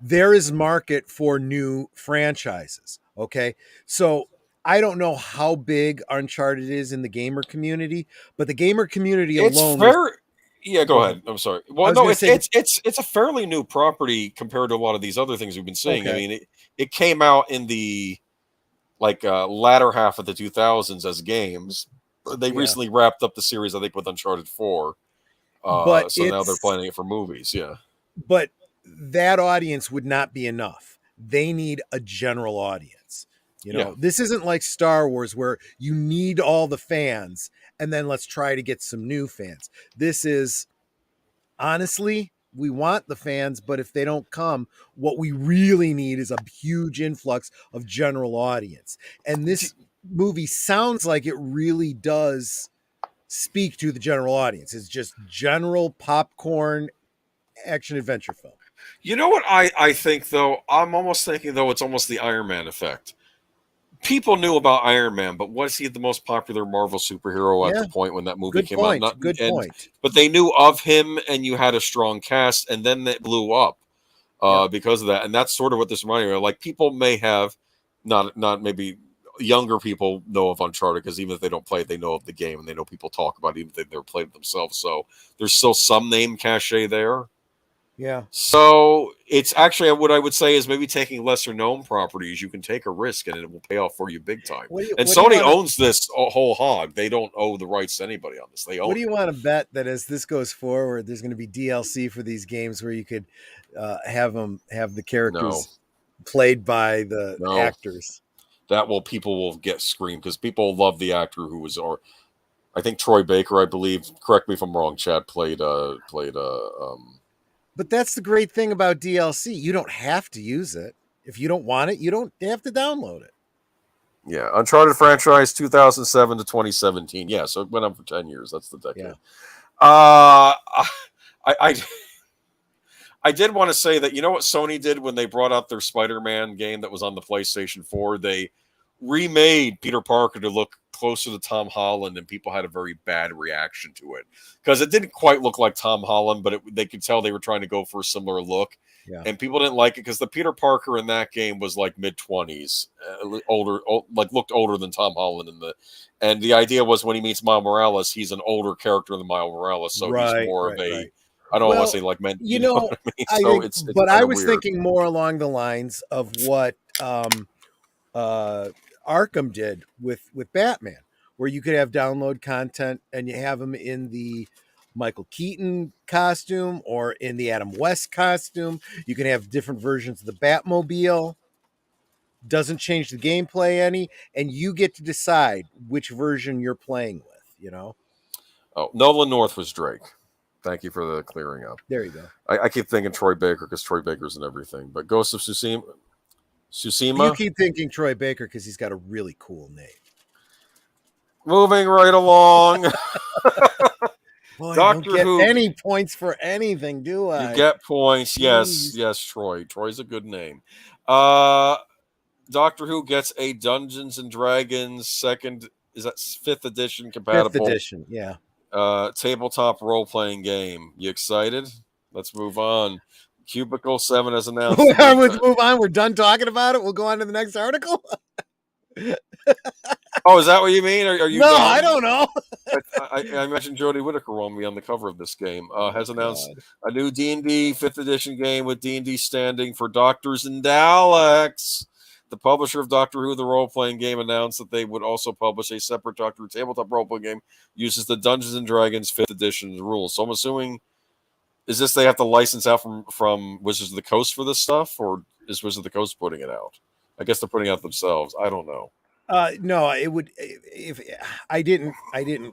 there is market for new franchises. Okay. So I don't know how big Uncharted is in the gamer community, but the gamer community It's alone was fair. Yeah, go go ahead. ahead. I'm sorry. I Well, was no, gonna it's say it's a fairly new property compared to a lot of these other things we've been seeing. I okay. mean, it came out in the latter half of the 2000s as games. They Yeah. recently wrapped up the series, I think, with Uncharted 4. But So now they're it's planning it for movies. Yeah, but that audience would not be enough. They need a general audience. yeah. This isn't like Star Wars where you need all the fans and then let's try to get some new fans. This is honestly, we want the fans, but if they don't come, what we really need is a huge influx of general audience. And this movie sounds like it really does speak to the general audience. It's just general popcorn action adventure film. You know what I think though? I'm almost thinking though it's almost the Iron Man effect. People knew about Iron Man, but was he the most popular Marvel superhero at Yeah, the point when that movie good came out? point. Not Good and point. but they knew of him, and you had a strong cast, and then it blew up Yep. because of that. And that's sort of what this reminded me of. Like people may have not maybe younger people know of Uncharted because even if they don't play it, they know of the game and they know people talk about it, even if they've never played it themselves. So there's still some name cachet there. Yeah. So it's actually what I would say is maybe taking lesser known properties. You can take a risk and it will pay off for you big time. And What do you Sony want to owns this whole hog. They don't owe the rights to anybody on this. They what own do it. you want to bet that as this goes forward, there's going to be DLC for these games where you could have the No, characters played by the no, actors. that will people will get screamed because people love the actor who was, or I think Troy Baker, I believe. Correct me if I'm wrong. Chad played But that's the great thing about DLC. You don't have to use it. If you don't want it, you don't have to download it. yeah, Uncharted franchise 2007 to 2017. Yeah, so it went on for 10 years. That's the decade. Yeah. Uh, I I did want to say that you know what Sony did when they brought out their Spider-Man game that was on the PlayStation 4? They remade Peter Parker to look closer to Tom Holland, and people had a very bad reaction to it because it didn't quite look like Tom Holland, but they could tell they were trying to go for a similar look, Yeah. and people didn't like it because the Peter Parker in that game was like mid-20s, older, like looked older than Tom Holland and the idea was when he meets Miles Morales, he's an older character than Miles Morales, so he's Right, more of right, a right. I don't want to Well, say like men, you know what I mean? I So think, it's but I kind of was weird. thinking more along the lines of what uh, Arkham did with Batman, where you could have download content and you have him in the Michael Keaton costume or in the Adam West costume. You can have different versions of the Batmobile. Doesn't change the gameplay any, and you get to decide which version you're playing with. Oh, Nolan North was Drake. Thank you for the clearing up. There you go. I keep thinking Troy Baker because Troy Baker's in everything. But Ghost of Tsushima, You Tsushima, keep thinking Troy Baker because he's got a really cool name. moving right along. Boy, I don't Doctor get Who, any points for anything, do you I? get points. Yes, Jeez. yes, Troy. Troy's a good name. Uh, Doctor Who gets a Dungeons and Dragons second, is that fifth edition Fifth compatible edition, yeah. tabletop role playing game. You excited? Let's move on. Cubicle 7 has announced. Let's move on. We're done talking about it. We'll go on to the next article. Oh, is that what you mean? Are you No, I dumb? don't know. I imagine Jodie Whittaker won't be on the cover of this game. Oh Has announced God. a new D&D 5th edition game with D&D standing for Doctors and Daleks. The publisher of Doctor Who, the role-playing game, announced that they would also publish a separate Doctor Who tabletop role-playing game uses the Dungeons and Dragons 5th edition rules. So I'm assuming, is this they have to license out from Wizards of the Coast for this stuff, or is Wizards of the Coast putting it out? I guess they're putting it out themselves. I don't know. No, it would if I didn't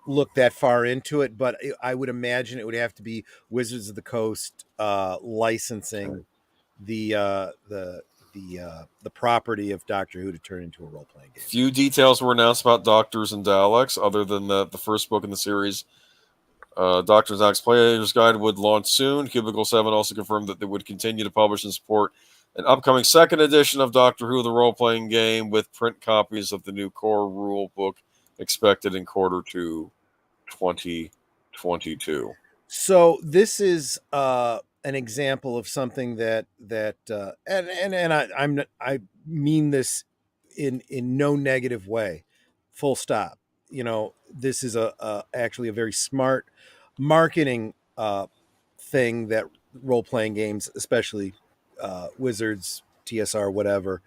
look that far into it, but I would imagine it would have to be Wizards of the Coast Okay. licensing the property of Doctor Who to turn into a role playing game. Few details were announced about Doctors and Daleks, other than the first book in the series. Doctors and Daleks Player's Guide would launch soon. Cubicle 7 also confirmed that they would continue to publish and support an upcoming second edition of Doctor Who, the role-playing game, with print copies of the new core rule book expected in Q2 2022. So this is an example of something I mean this in no negative way, full stop. This is actually a very smart marketing thing that role playing games, especially Wizards, TSR, whatever,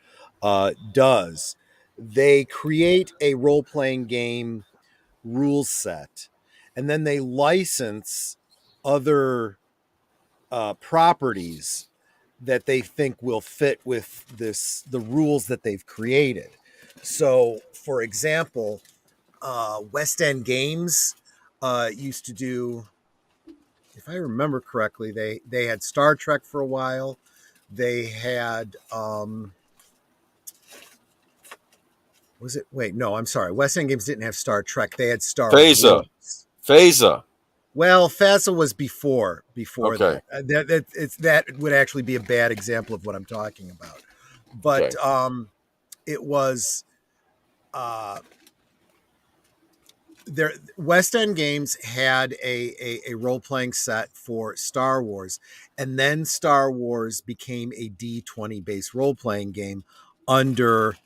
does. They create a role playing game rule set, and then they license other properties that they think will fit with the rules that they've created. So, for example, West End Games used to do, if I remember correctly, they had Star Trek for a while. They had was it? Wait, no, I'm sorry. West End Games didn't have Star Trek. They had Star Phasa. Wars. Phasa. Well, FASA was before Okay. that. That would actually be a bad example of what I'm talking about. But Okay. It was there. West End Games had a role playing set for Star Wars, and then Star Wars became a D20 based role playing game under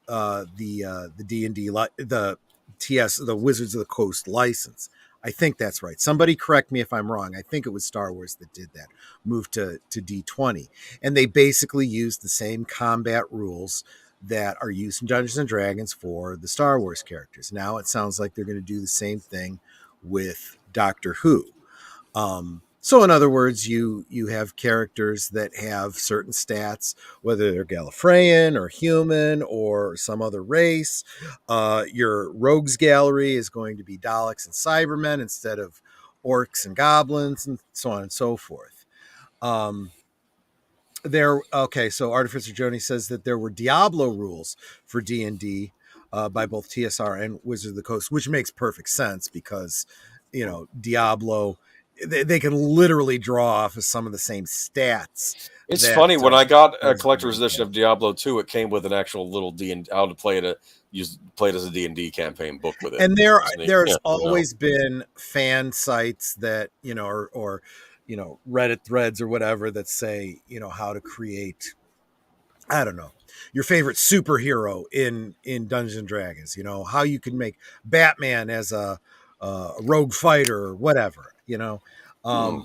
the D&D the TS the Wizards of the Coast license. I think that's right. Somebody correct me if I'm wrong. I think it was Star Wars that did that. Moved to D20, and they basically used the same combat rules that are used in Dungeons and Dragons for the Star Wars characters. Now it sounds like they're going to do the same thing with Doctor Who. So in other words, you have characters that have certain stats, whether they're Gallifreyan or human or some other race. Your rogues gallery is going to be Daleks and Cybermen instead of orcs and goblins, and so on and so forth. So Artificer Joni says that there were Diablo rules for D&D by both TSR and Wizards of the Coast, which makes perfect sense because Diablo, they can literally draw off of some of the same stats. It's that funny, when I got a Wizards of the collector's Coast edition have. of Diablo 2, it came with an actual little D&D, how to play it, play it as a D&D campaign book with it. And Which is neat. there's Yeah, always been fan sites that or Reddit threads or whatever that say how to create, I don't know, your favorite superhero in Dungeons and Dragons. How you can make Batman as a rogue fighter or whatever. Hmm.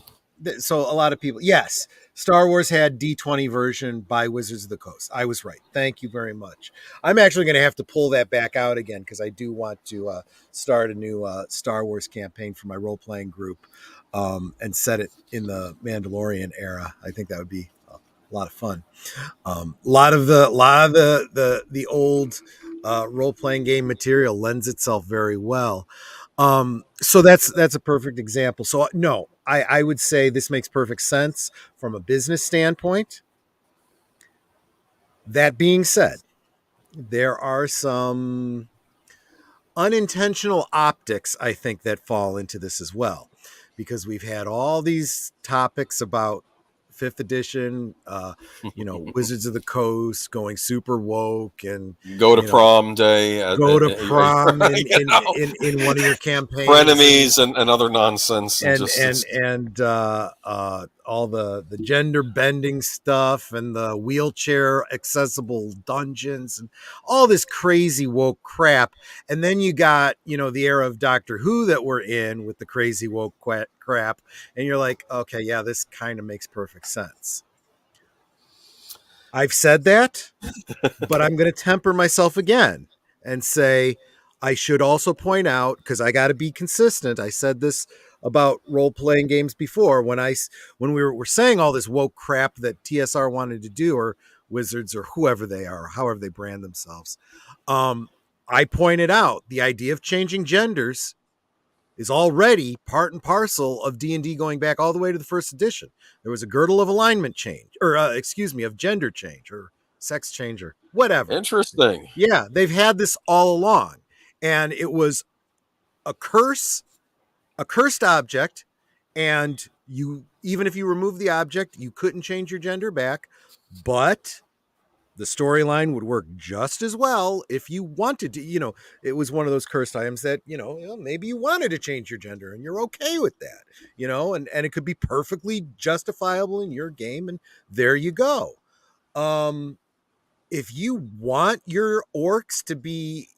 So a lot of people, yes, Star Wars had D20 version by Wizards of the Coast. I was right. Thank you very much. I'm actually going to have to pull that back out again because I do want to start a new Star Wars campaign for my role playing group and set it in the Mandalorian era. I think that would be a lot of fun. A lot of the old role playing game material lends itself very well. So that's a perfect example. So no, I would say this makes perfect sense from a business standpoint. That being said, there are some unintentional optics, I think, that fall into this as well, because we've had all these topics about fifth edition, Wizards of the Coast going super woke, and Go to you know, prom day, go to prom in one of your campaigns, frenemies and other nonsense, and and just and it's and all the gender bending stuff and the wheelchair accessible dungeons and all this crazy woke crap. And then you got, the era of Doctor Who that we're in with the crazy woke crap. And you're like, okay, yeah, this kind of makes perfect sense. I've said that, but I'm going to temper myself again and say I should also point out, because I got to be consistent. I said this about role playing games before when we were saying all this woke crap that TSR wanted to do, or Wizards, or whoever they are, however they brand themselves. I pointed out the idea of changing genders is already part and parcel of D&D going back all the way to the first edition. There was a girdle of alignment change, or of gender change, or sex change, or whatever. Interesting. Yeah, they've had this all along. And it was a cursed object, and you, even if you remove the object, you couldn't change your gender back, but the storyline would work just as well if you wanted to. It was one of those cursed items that, maybe you wanted to change your gender and you're okay with that, and it could be perfectly justifiable in your game, and there you go. If you want your orcs to be,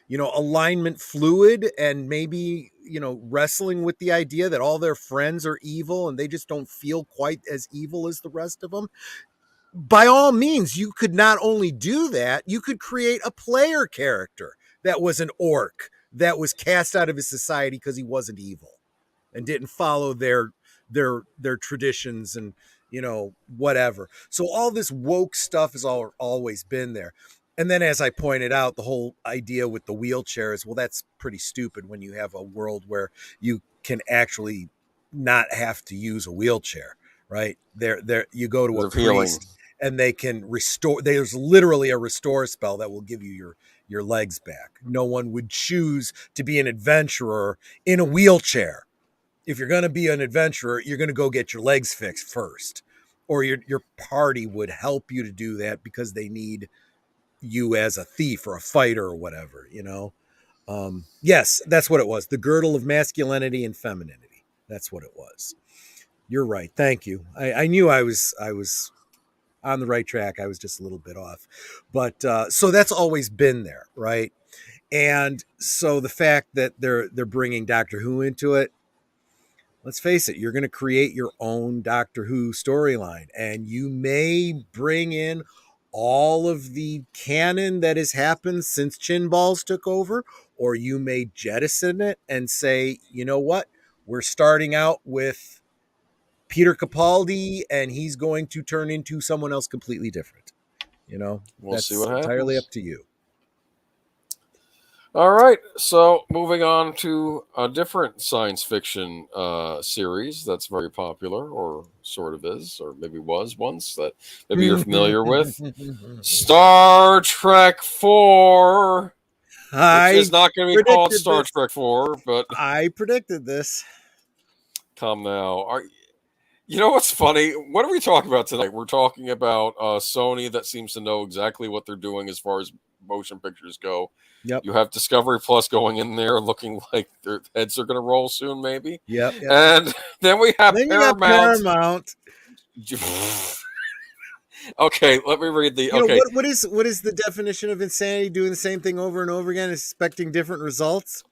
alignment fluid, and maybe, wrestling with the idea that all their friends are evil and they just don't feel quite as evil as the rest of them, by all means, you could not only do that, you could create a player character that was an orc that was cast out of his society because he wasn't evil and didn't follow their traditions and, whatever. So all this woke stuff has always been there. And then, as I pointed out, the whole idea with the wheelchair is, well, that's pretty stupid when you have a world where you can actually not have to use a wheelchair, right? There you go to a Of healing. priest and they can restore. There's literally a restore spell that will give you your legs back. No one would choose to be an adventurer in a wheelchair. If you're going to be an adventurer, you're going to go get your legs fixed first, or your party would help you to do that because they need you as a thief or a fighter or whatever. Yes, that's what it was. The girdle of masculinity and femininity. That's what it was. You're right. Thank you. I knew I was on the right track. I was just a little bit off, but so that's always been there, right? And so the fact that they're bringing Doctor Who into it, let's face it, you're going to create your own Doctor Who storyline, and you may bring in all of the canon that has happened since Chin Balls took over, or you may jettison it and say, you know what, we're starting out with Peter Capaldi, and he's going to turn into someone else completely different. We'll see That's what entirely up happens. to you. All right, so moving on to a different science fiction series that's very popular, or sort of is, or maybe was once, that maybe you're familiar with. Star Trek 4, which I is not going to be called predicted Star this. Trek 4, but I predicted this. come now. You know what's funny? What are we talking about tonight? We're talking about Sony that seems to know exactly what they're doing as far as motion pictures go. Yep. You have Discovery Plus going in there looking like their heads are going to roll soon, maybe. Yep. Yep. And then we have Then you got Paramount. Paramount. Okay, let me read the. You know Okay, what is the definition of insanity? Doing the same thing over and over again, expecting different results.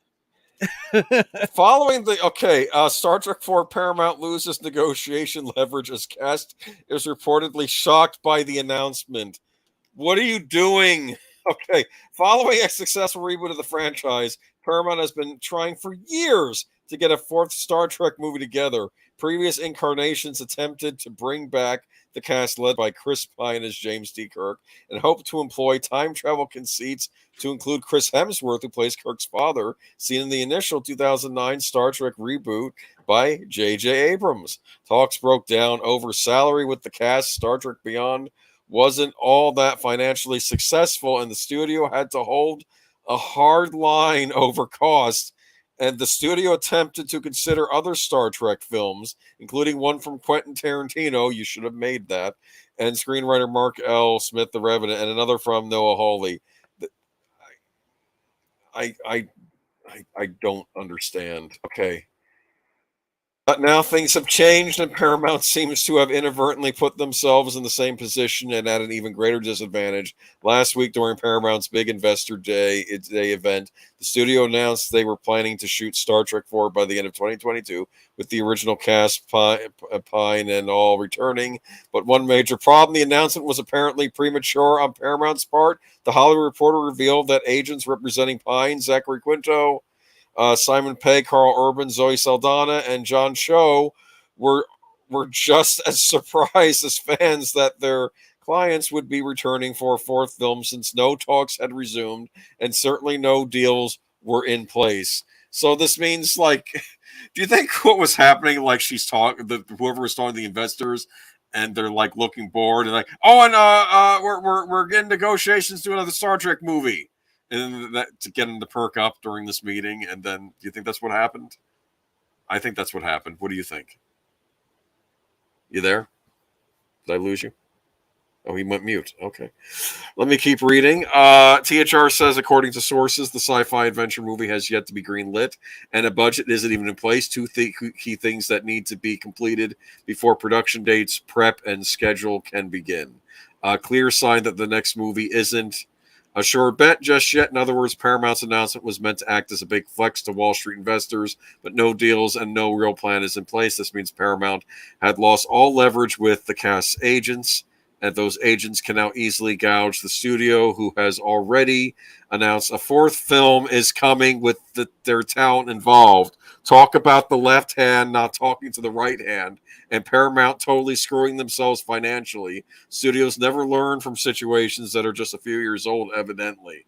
following the. Okay, Star Trek 4 Paramount loses negotiation leverage as cast is reportedly shocked by the announcement. What are you doing? Okay, following a successful reboot of the franchise, Paramount has been trying for years to get a fourth Star Trek movie together. Previous incarnations attempted to bring back the cast led by Chris Pine as James T. Kirk and hoped to employ time travel conceits to include Chris Hemsworth, who plays Kirk's father, seen in the initial 2009 Star Trek reboot by J.J. Abrams. Talks broke down over salary with the cast. Star Trek Beyond wasn't all that financially successful, and the studio had to hold a hard line over cost. And the studio attempted to consider other Star Trek films, including one from Quentin Tarantino, you should have made that, and screenwriter Mark L. Smith, The Revenant, and another from Noah Hawley. I don't understand. Okay. Now things have changed, and Paramount seems to have inadvertently put themselves in the same position and at an even greater disadvantage. Last week, during Paramount's big Investor Day event, the studio announced they were planning to shoot Star Trek 4 by the end of 2022, with the original cast, Pine and all, returning. But one major problem: the announcement was apparently premature on Paramount's part. The Hollywood Reporter revealed that agents representing Pine, Zachary Quinto, Simon Pegg, Carl Urban, Zoe Saldana, and John Cho were were just as surprised as fans that their clients would be returning for a fourth film, since no talks had resumed and certainly no deals were in place. So this means, like, do you think what was happening? Like, she's talking, whoever was talking to the investors, and they're like looking bored and like, oh, and we're getting negotiations to another Star Trek movie, and that to get them to perk up during this meeting. And then, do you think that's what happened? I think that's what happened. What do you think? You there? Did I lose you? Oh, he went mute. Okay. Let me keep reading. THR says, according to sources, the sci-fi adventure movie has yet to be greenlit, and a budget isn't even in place. Two key things that need to be completed before production dates, prep, and schedule can begin. A clear sign that the next movie isn't a sure bet just yet. In other words, Paramount's announcement was meant to act as a big flex to Wall Street investors, but no deals and no real plan is in place. This means Paramount had lost all leverage with the cast's agents, and those agents can now easily gouge the studio, who has already announced a fourth film is coming with their talent involved. Talk about the left hand not talking to the right hand, and Paramount totally screwing themselves financially. Studios never learn from situations that are just a few years old, evidently.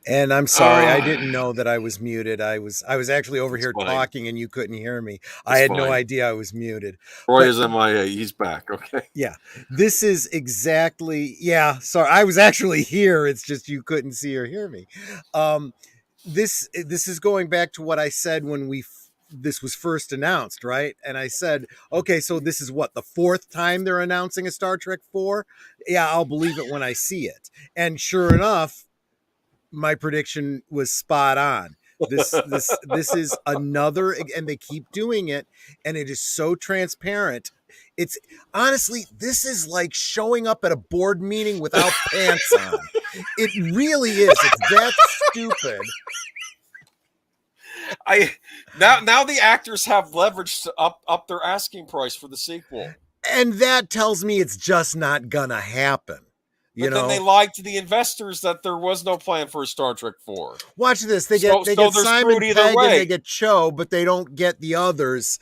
And I'm sorry, I didn't know that I was muted. I was actually over It's here fine. talking and you couldn't hear me. I It's had no fine. idea I was muted. Troy But is MIA. He's back. Okay. yeah, this is exactly, yeah, sorry. I was actually here. It's just you couldn't see or hear me. Um this is going back to what I said when this was first announced, right? And I said, okay, so this is what, the fourth time they're announcing a Star Trek 4? Yeah, I'll believe it when I see it. And sure enough, my prediction was spot on. This is another, and they keep doing it, and it is so transparent. It's honestly, this is like showing up at a board meeting without pants on. It really is. It's that stupid. I now the actors have leverage to up their asking price for the sequel. And that tells me it's just not gonna happen. You But then they know, lied to the investors that there was no plan for a Star Trek 4. watch this. They get So they so get they're Simon screwed either Pegg and they way. get Cho, but they don't get the others.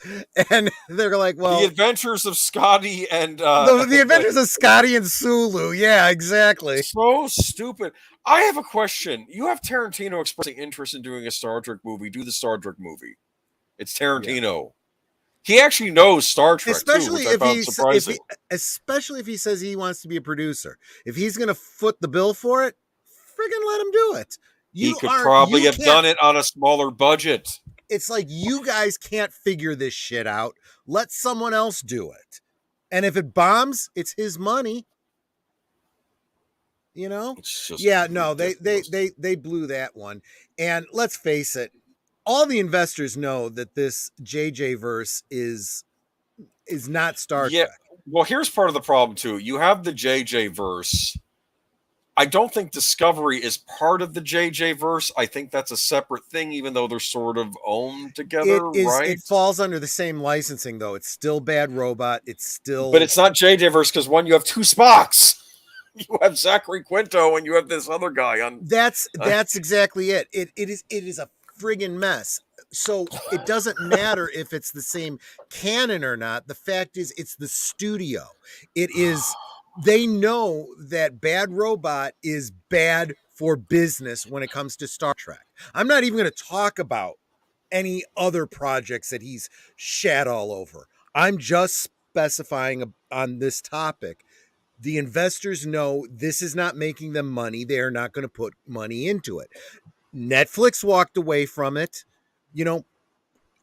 And they're like, The well, Adventures of Scotty and the Adventures of Scotty and Sulu. Yeah, exactly. so stupid. I have a question. You have Tarantino expressing interest in doing a Star Trek movie. Do the Star Trek movie. It's Yeah. Tarantino. He actually knows Star Trek too, Especially which I found if surprising. he especially if he says he wants to be a producer. If he's gonna foot the bill for it, friggin' let him do it. He could probably You have can't, done it on a smaller budget. it's like you guys can't figure this shit out. Let someone else do it. And if it bombs, it's his money. You know? It's just Yeah, no, ridiculous. they blew that one. And let's face it, all the investors know that this JJ verse is not Star Yeah. Trek. Well, here's part of the problem too. You have the JJ verse. I don't think Discovery is part of the JJ verse. I think that's a separate thing, even though they're sort of owned together, It right? falls under the same licensing though. It's still Bad Robot. It's But still it's not JJ verse because one, you have two Spocks. You have Zachary Quinto and you have this other guy on. that's exactly it. It is a friggin' mess. So it doesn't matter if it's the same canon or not. The fact is it's the studio. It is, they know that Bad Robot is bad for business when it comes to Star Trek. I'm not even going to talk about any other projects that he's shat all over. I'm just specifying on this topic. The investors know this is not making them money. They are not going to put money into it. Netflix walked away from it. You know,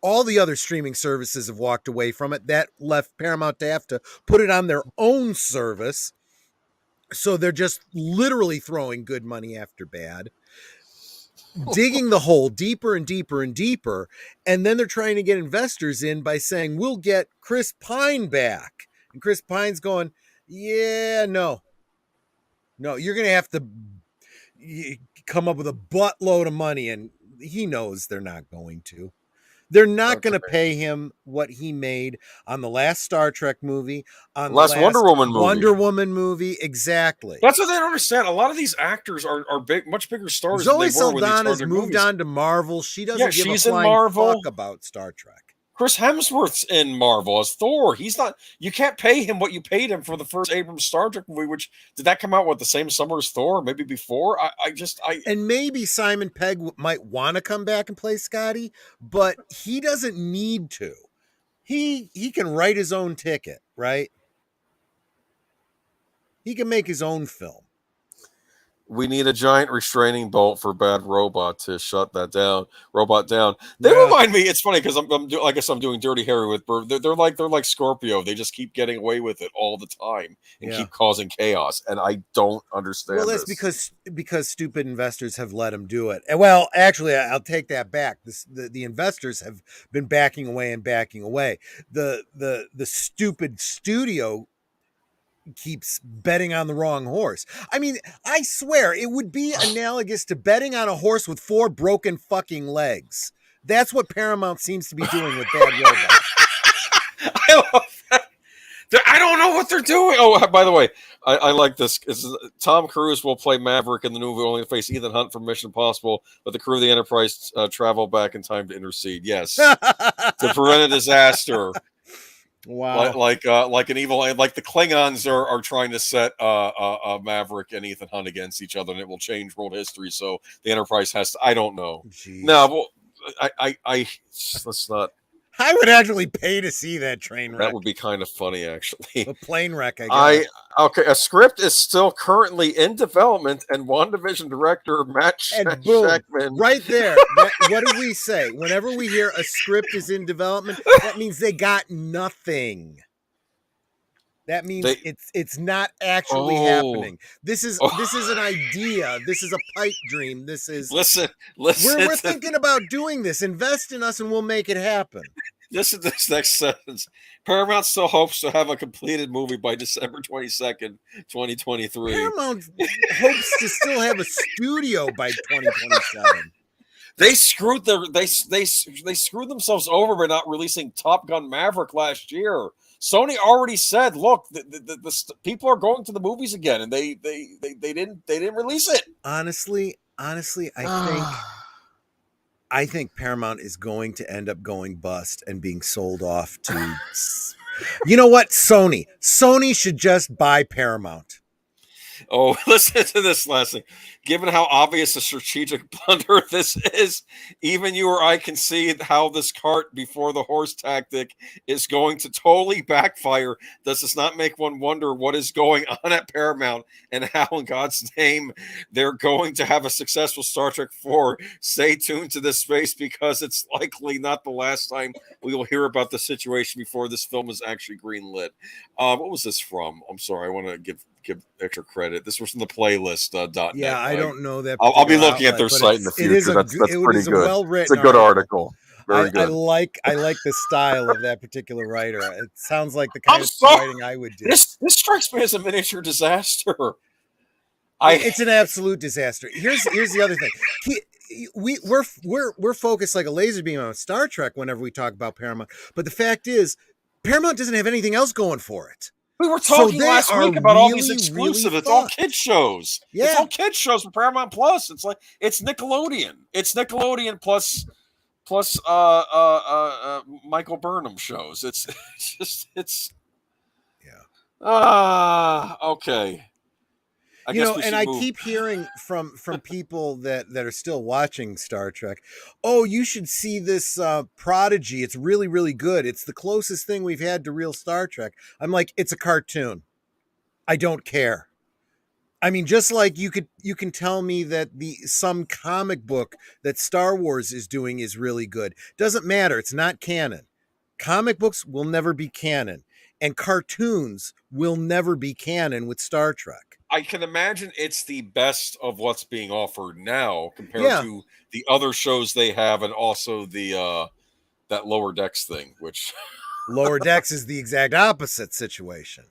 all the other streaming services have walked away from it. That left Paramount to have to put it on their own service. So they're just literally throwing good money after bad. digging the hole deeper and deeper and deeper. And then they're trying to get investors in by saying, we'll get Chris Pine back. And Chris Pine's going, yeah, no, you're going to have to come up with a buttload of money. And he knows they're not going to. They're not Okay. going to pay him what he made on the last Star Trek movie, on the Last Wonder last Woman movie. Wonder Woman movie. Exactly. That's what they don't understand. A lot of these actors are big, much bigger stars Zoe than they were when they Saldana's started moved movies. on to Marvel. She doesn't Yeah, give a she's in flying Marvel. fuck about Star Trek. Chris Hemsworth's in Marvel as Thor. He's not. You can't pay him what you paid him for the first Abrams Star Trek movie. Which did that come out the same summer as Thor? Maybe before. And maybe Simon Pegg might want to come back and play Scotty, but he doesn't need to. He can write his own ticket, right? He can make his own film. We need a giant restraining bolt for Bad Robot to shut that down. Robot down. They remind me. It's funny because I guess I'm doing Dirty Harry with Bird. They're like Scorpio. They just keep getting away with it all the time and keep causing chaos. And I don't understand. Well, that's because stupid investors have let them do it. And well, actually, I'll take that back. The investors have been backing away and backing away. The stupid studio keeps betting on the wrong horse. I mean, I swear it would be analogous to betting on a horse with 4 broken fucking legs. That's what Paramount seems to be doing with Bad Robot. I love that. I don't know what they're doing. Oh, by the way, I like this. Tom Cruise will play Maverick in the movie, only to face Ethan Hunt from Mission Impossible, but the crew of the Enterprise travel back in time to intercede. Yes, to prevent a disaster. Wow. Like an evil, like the Klingons are trying to set Maverick and Ethan Hunt against each other, and it will change world history. So the Enterprise has to. I don't know. Jeez. No, well, let's not. I would actually pay to see that train wreck. That would be kind of funny, actually. A plane wreck, I guess. Okay, a script is still currently in development, and WandaVision director Matt Shakman. Right there. What do we say? Whenever we hear a script is in development, that means they got nothing. That means it's not actually happening. This is an idea. This is a pipe dream. This is listen. We're thinking about doing this. Invest in us, and we'll make it happen. Listen to this next sentence. Paramount still hopes to have a completed movie by December 22nd, 2023. Paramount hopes to still have a studio by 2027. They screwed they screwed themselves over by not releasing Top Gun Maverick last year. Sony already said, "Look, the people are going to the movies again," and they didn't release it. Honestly, I think Paramount is going to end up going bust and being sold off to. You know what? Sony should just buy Paramount. Oh, listen to this last thing. Given how obvious a strategic blunder this is, even you or I can see how this cart before the horse tactic is going to totally backfire. Does this not make one wonder what is going on at Paramount and how, in God's name, they're going to have a successful Star Trek 4? Stay tuned to this space because it's likely not the last time we will hear about the situation before this film is actually greenlit. What was this from? I'm sorry. I want to give extra credit. This was from the playlist. Yeah, I don't know that. I'll be looking at their site in the future. That's pretty good. Well-written. It's a good article. Very good. I like the style of that particular writer. It sounds like the kind of writing I would do. This strikes me as a miniature disaster. It's an absolute disaster. Here's the other thing. We're focused like a laser beam on Star Trek whenever we talk about Paramount. But the fact is, Paramount doesn't have anything else going for it. We were talking last week about all these exclusives. It's all kids shows. Yeah. It's all kids shows for Paramount Plus. It's like it's Nickelodeon. It's Nickelodeon plus Michael Burnham shows. It's okay. I keep hearing from people that are still watching Star Trek, oh, you should see this Prodigy. It's really, really good. It's the closest thing we've had to real Star Trek. I'm like, it's a cartoon. I don't care. I mean, just like you can tell me that some comic book that Star Wars is doing is really good. Doesn't matter. It's not canon. Comic books will never be canon. and cartoons will never be canon with Star Trek. I can imagine it's the best of what's being offered now compared Yeah, to the other shows they have, and also the that Lower Decks thing, which Lower Decks is the exact opposite situation.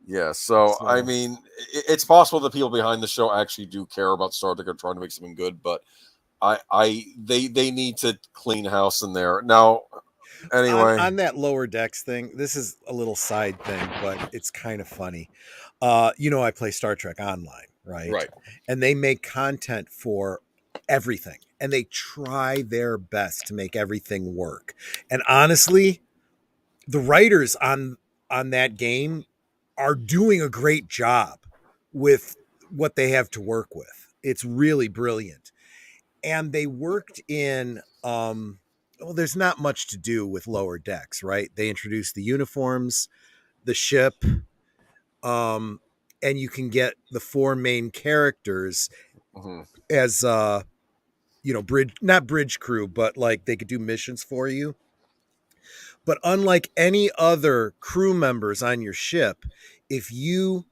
yeah. So I So mean, it's possible that people behind the show actually do care about Star Trek and trying to make something good, but they need to clean house in there now. Anyway, on that Lower Decks thing, this is a little side thing, but it's kind of funny. I play Star Trek Online, right? right. And they make content for everything, and they try their best to make everything work. And honestly, the writers on that game are doing a great job with what they have to work with. It's really brilliant. And they worked in well, there's not much to do with Lower Decks, right? They introduced the uniforms, the ship, um and you can get the four main characters Hmm. as bridge, not bridge crew, but like they could do missions for you. But unlike any other crew members on your ship, if you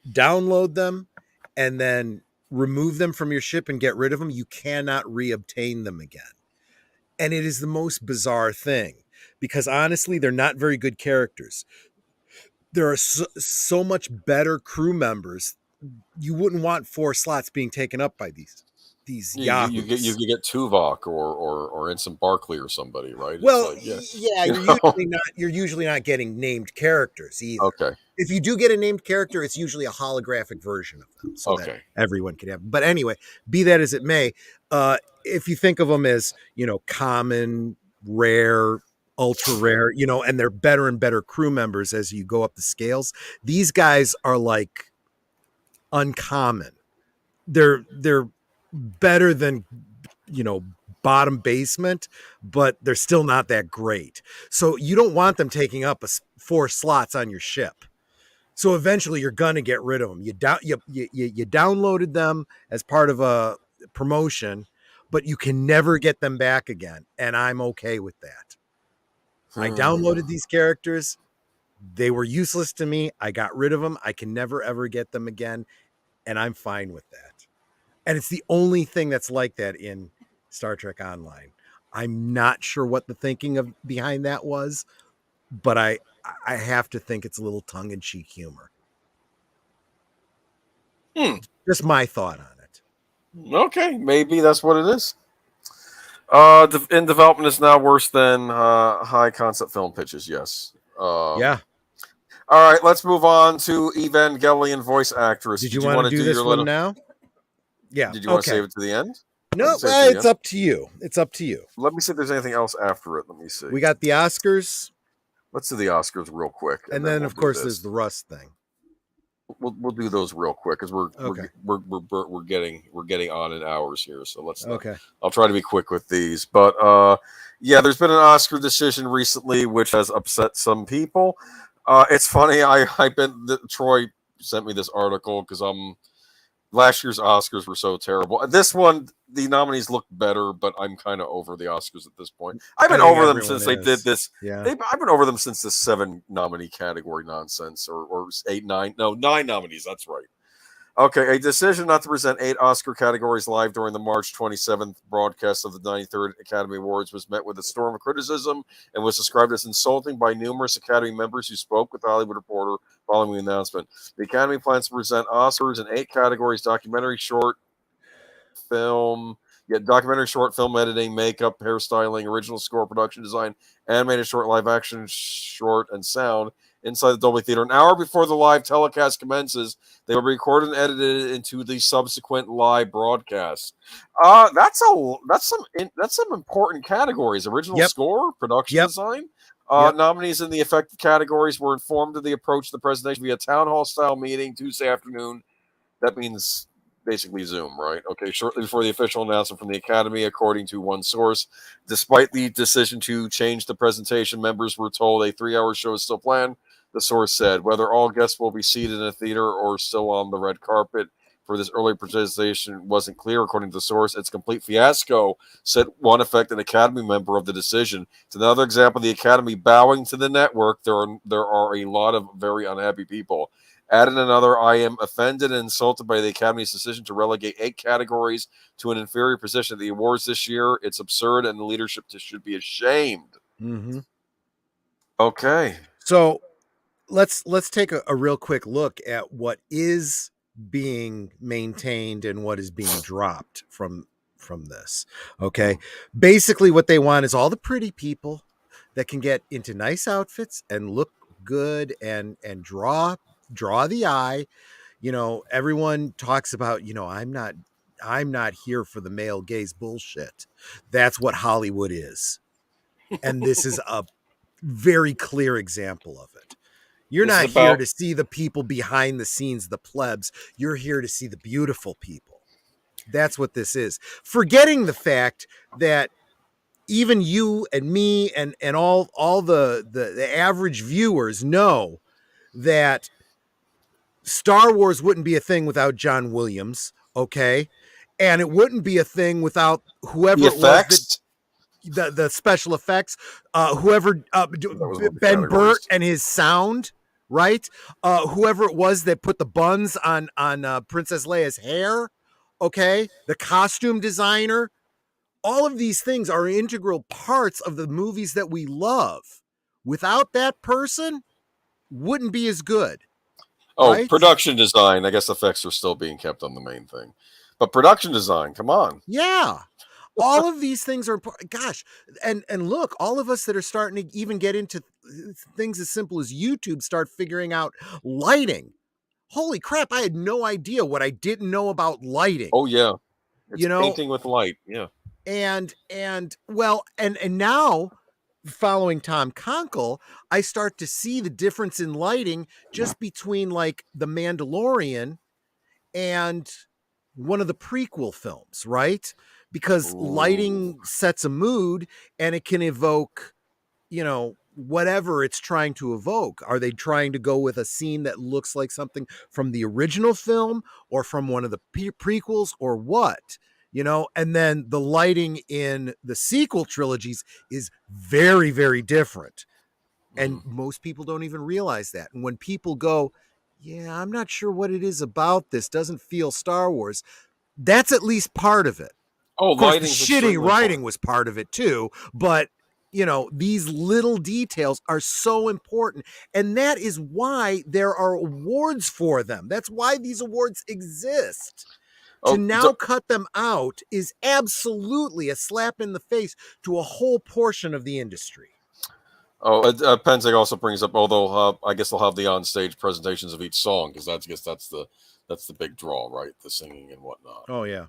download them and then remove them from your ship and get rid of them, you cannot reobtain them again. And it is the most bizarre thing because honestly, they're not very good characters. There are so much better crew members. You wouldn't want four slots being taken up by these You yahoos. get Tuvok or Ensign Barkley or somebody, right? It's Well, like yeah, yeah, you know. you're usually not getting named characters either. Okay, If you do get a named character, it's usually a holographic version of them so that okay. everyone can have them. But anyway, be that as it may, if you think of them as, common, rare, ultra rare, and they're better and better crew members as you go up the scales, these guys are like uncommon. They're better than, you know, bottom basement, but they're still not that great. So you don't want them taking up four slots on your ship. So eventually you're gonna get rid of them. You downloaded them as part of a promotion, but you can never get them back again, and I'm okay with that. I Hmm. downloaded these characters. They were useless to me. I got rid of them. I can never ever get them again, and I'm fine with that. And it's the only thing that's like that in Star Trek Online. I'm not sure what the thinking of behind that was, but I have to think it's a little tongue in cheek humor. Hmm. Just my thought on it. Okay, maybe that's what it is. In development is now worse than high concept film pitches. Yes. Yeah. All right, let's move on to Evangelion voice actress. Did you Did you want to want to do do your this one little? now? Yeah. Did you want to Okay. save it to the end? I No, can save it to the it's end. up to you. It's up to you. Let me see if there's anything else after it. Let me see. We got the Oscars, Let's do the Oscars real quick, and and then then we'll of do course there's this. the Rust thing. We'll do those real quick because Okay. we're getting on in hours here. So let's not. Okay. I'll try to be quick with these, but yeah, there's been an Oscar decision recently which has upset some people. It's funny. Troy sent me this article because last year's Oscars were so terrible. This one, the nominees look better, but I'm kind of over the Oscars at this point. I've I been think over them everyone since they did is. this. Yeah. I've been over them since the 7 nominee category nonsense, or eight, nine, no, 9 nominees. That's right. Okay, a decision not to present 8 Oscar categories live during the March 27th broadcast of the 93rd Academy Awards was met with a storm of criticism and was described as insulting by numerous Academy members who spoke with the Hollywood Reporter following the announcement. The Academy plans to present Oscars in 8 categories: documentary, short film, documentary, short film editing, makeup, hairstyling, original score, production design, animated short, live action short, and sound inside the Dolby Theater. An hour before the live telecast commences, they will be recorded and edited into the subsequent live broadcast. That's some important categories: original Yep. score, production Yep. design. Yep. Nominees in the affected categories were informed of the approach of the presentation via town hall style meeting Tuesday afternoon. That means basically Zoom, right? Okay, shortly before the official announcement from the Academy, according to one source. Despite the decision to change the presentation, members were told a 3-hour show is still planned. The source said, whether all guests will be seated in a theater or still on the red carpet for this early presentation wasn't clear, according to the source. It's a complete fiasco, said one affected Academy member of the decision. It's another example of the Academy bowing to the network. There are a lot of very unhappy people. Added another, I am offended and insulted by the Academy's decision to relegate 8 categories to an inferior position at the awards this year. It's absurd, and the leadership should be ashamed. Mm-hmm. Okay. So let's take a real quick look at what is being maintained and what is being dropped from this. Okay. Basically what they want is all the pretty people that can get into nice outfits and look good and draw the eye. You know, everyone talks about, you know, I'm not here for the male gaze bullshit. That's what Hollywood is. And this is a very clear example of it. You're This is not here to about see the people behind the scenes, the plebs. You're here to see the beautiful people. That's what this is. Forgetting the fact that even you and me and all the average viewers know that Star Wars wouldn't be a thing without John Williams, okay? And it wouldn't be a thing without the whoever it was that effects. the special effects, whoever That was one of the Ben Burt categories. and his sound, right? Whoever it was that put the buns on Princess Leia's hair, okay? The costume designer, all of these things are integral parts of the movies that we love. Without that person, wouldn't be as good, Oh, right? production design. I guess effects are still being kept on the main thing. But production design, come on. Yeah. All of these things are important. Gosh, and look, all of us that are starting to even get into things as simple as YouTube start figuring out lighting. Holy crap, I had no idea what I didn't know about lighting. Oh yeah. It's You know, painting with light. Yeah. and well, and now following Tom Conkle, I start to see the difference in lighting just between like The Mandalorian and one of the prequel films, right? Because Ooh. lighting sets a mood and it can evoke, you know, whatever it's trying to evoke. Are they trying to go with a scene that looks like something from the original film or from one of the prequels or what? You know, and then the lighting in the sequel trilogies is very, very different. And Mm. most people don't even realize that. And when people go, yeah, I'm not sure what it is about this, doesn't feel Star Wars, that's at least part of it. Oh, Of course, the lighting's shitty extremely writing important. was part of it too, but you know, these little details are so important. And that is why there are awards for them. That's why these awards exist. To Oh, now cut them out is absolutely a slap in the face to a whole portion of the industry. Penzig also brings up, although I guess they'll have the on-stage presentations of each song because that's the big draw, right? The singing and whatnot. Oh yeah.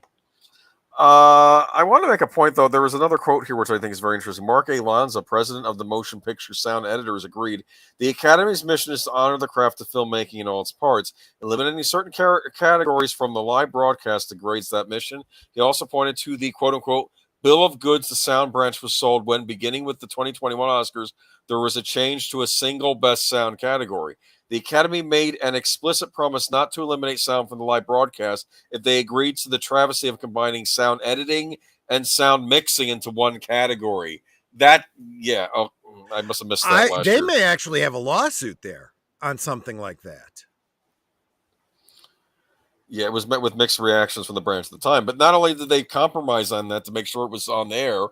I want to make a point, though. There was another quote here which I think is very interesting. Mark A. Lanza, president of the Motion Picture Sound Editors, agreed the Academy's mission is to honor the craft of filmmaking in all its parts. Eliminating certain categories from the live broadcast degrades that mission. He also pointed to the quote-unquote bill of goods the sound branch was sold when, beginning with the 2021 Oscars, there was a change to a single best sound category. The Academy made an explicit promise not to eliminate sound from the live broadcast if they agreed to the travesty of combining sound editing and sound mixing into one category. That, yeah, I must have missed that last They year. may actually have a lawsuit there on something like that. Yeah, it was met with mixed reactions from the branch at the time. But not only did they compromise on that to make sure it was on the air,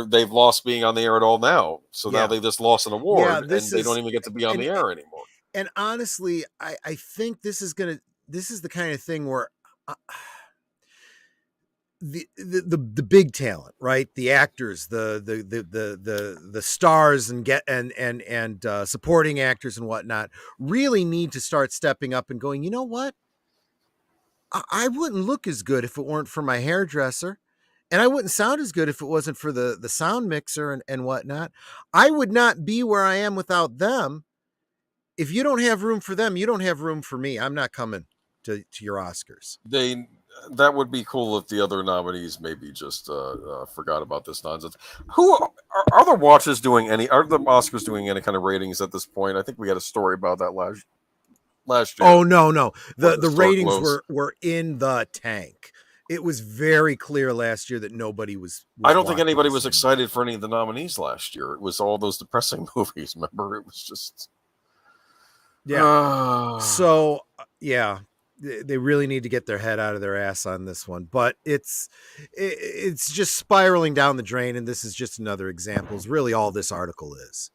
they've lost being on the air at all now. So now Yeah. they just lost an Yeah, award this and they don't is even get to be on the air anymore. and honestly, I think this is the kind of thing where uh, the big talent, right? The actors, the stars and supporting actors and whatnot really need to start stepping up and going, you know what? I wouldn't look as good if it weren't for my hairdresser. And I wouldn't sound as good if it wasn't for the sound mixer and whatnot. I would not be where I am without them. If you don't have room for them, you don't have room for me. I'm not coming to your Oscars. That would be cool if the other nominees maybe just forgot about this nonsense. Who are the watches doing any? Are the Oscars doing any kind of ratings at this point? I think we had a story about that last. last year Oh no. were The historic ratings lows. were in the tank. It was very clear last year that nobody I was don't think watching anybody the was same way. excited for any of the nominees last year. It was all those depressing movies. Remember, it was just. Yeah. So yeah, they really need to get their head out of their ass on this one. But it's just spiraling down the drain, and this is just another example. Is really all this article is.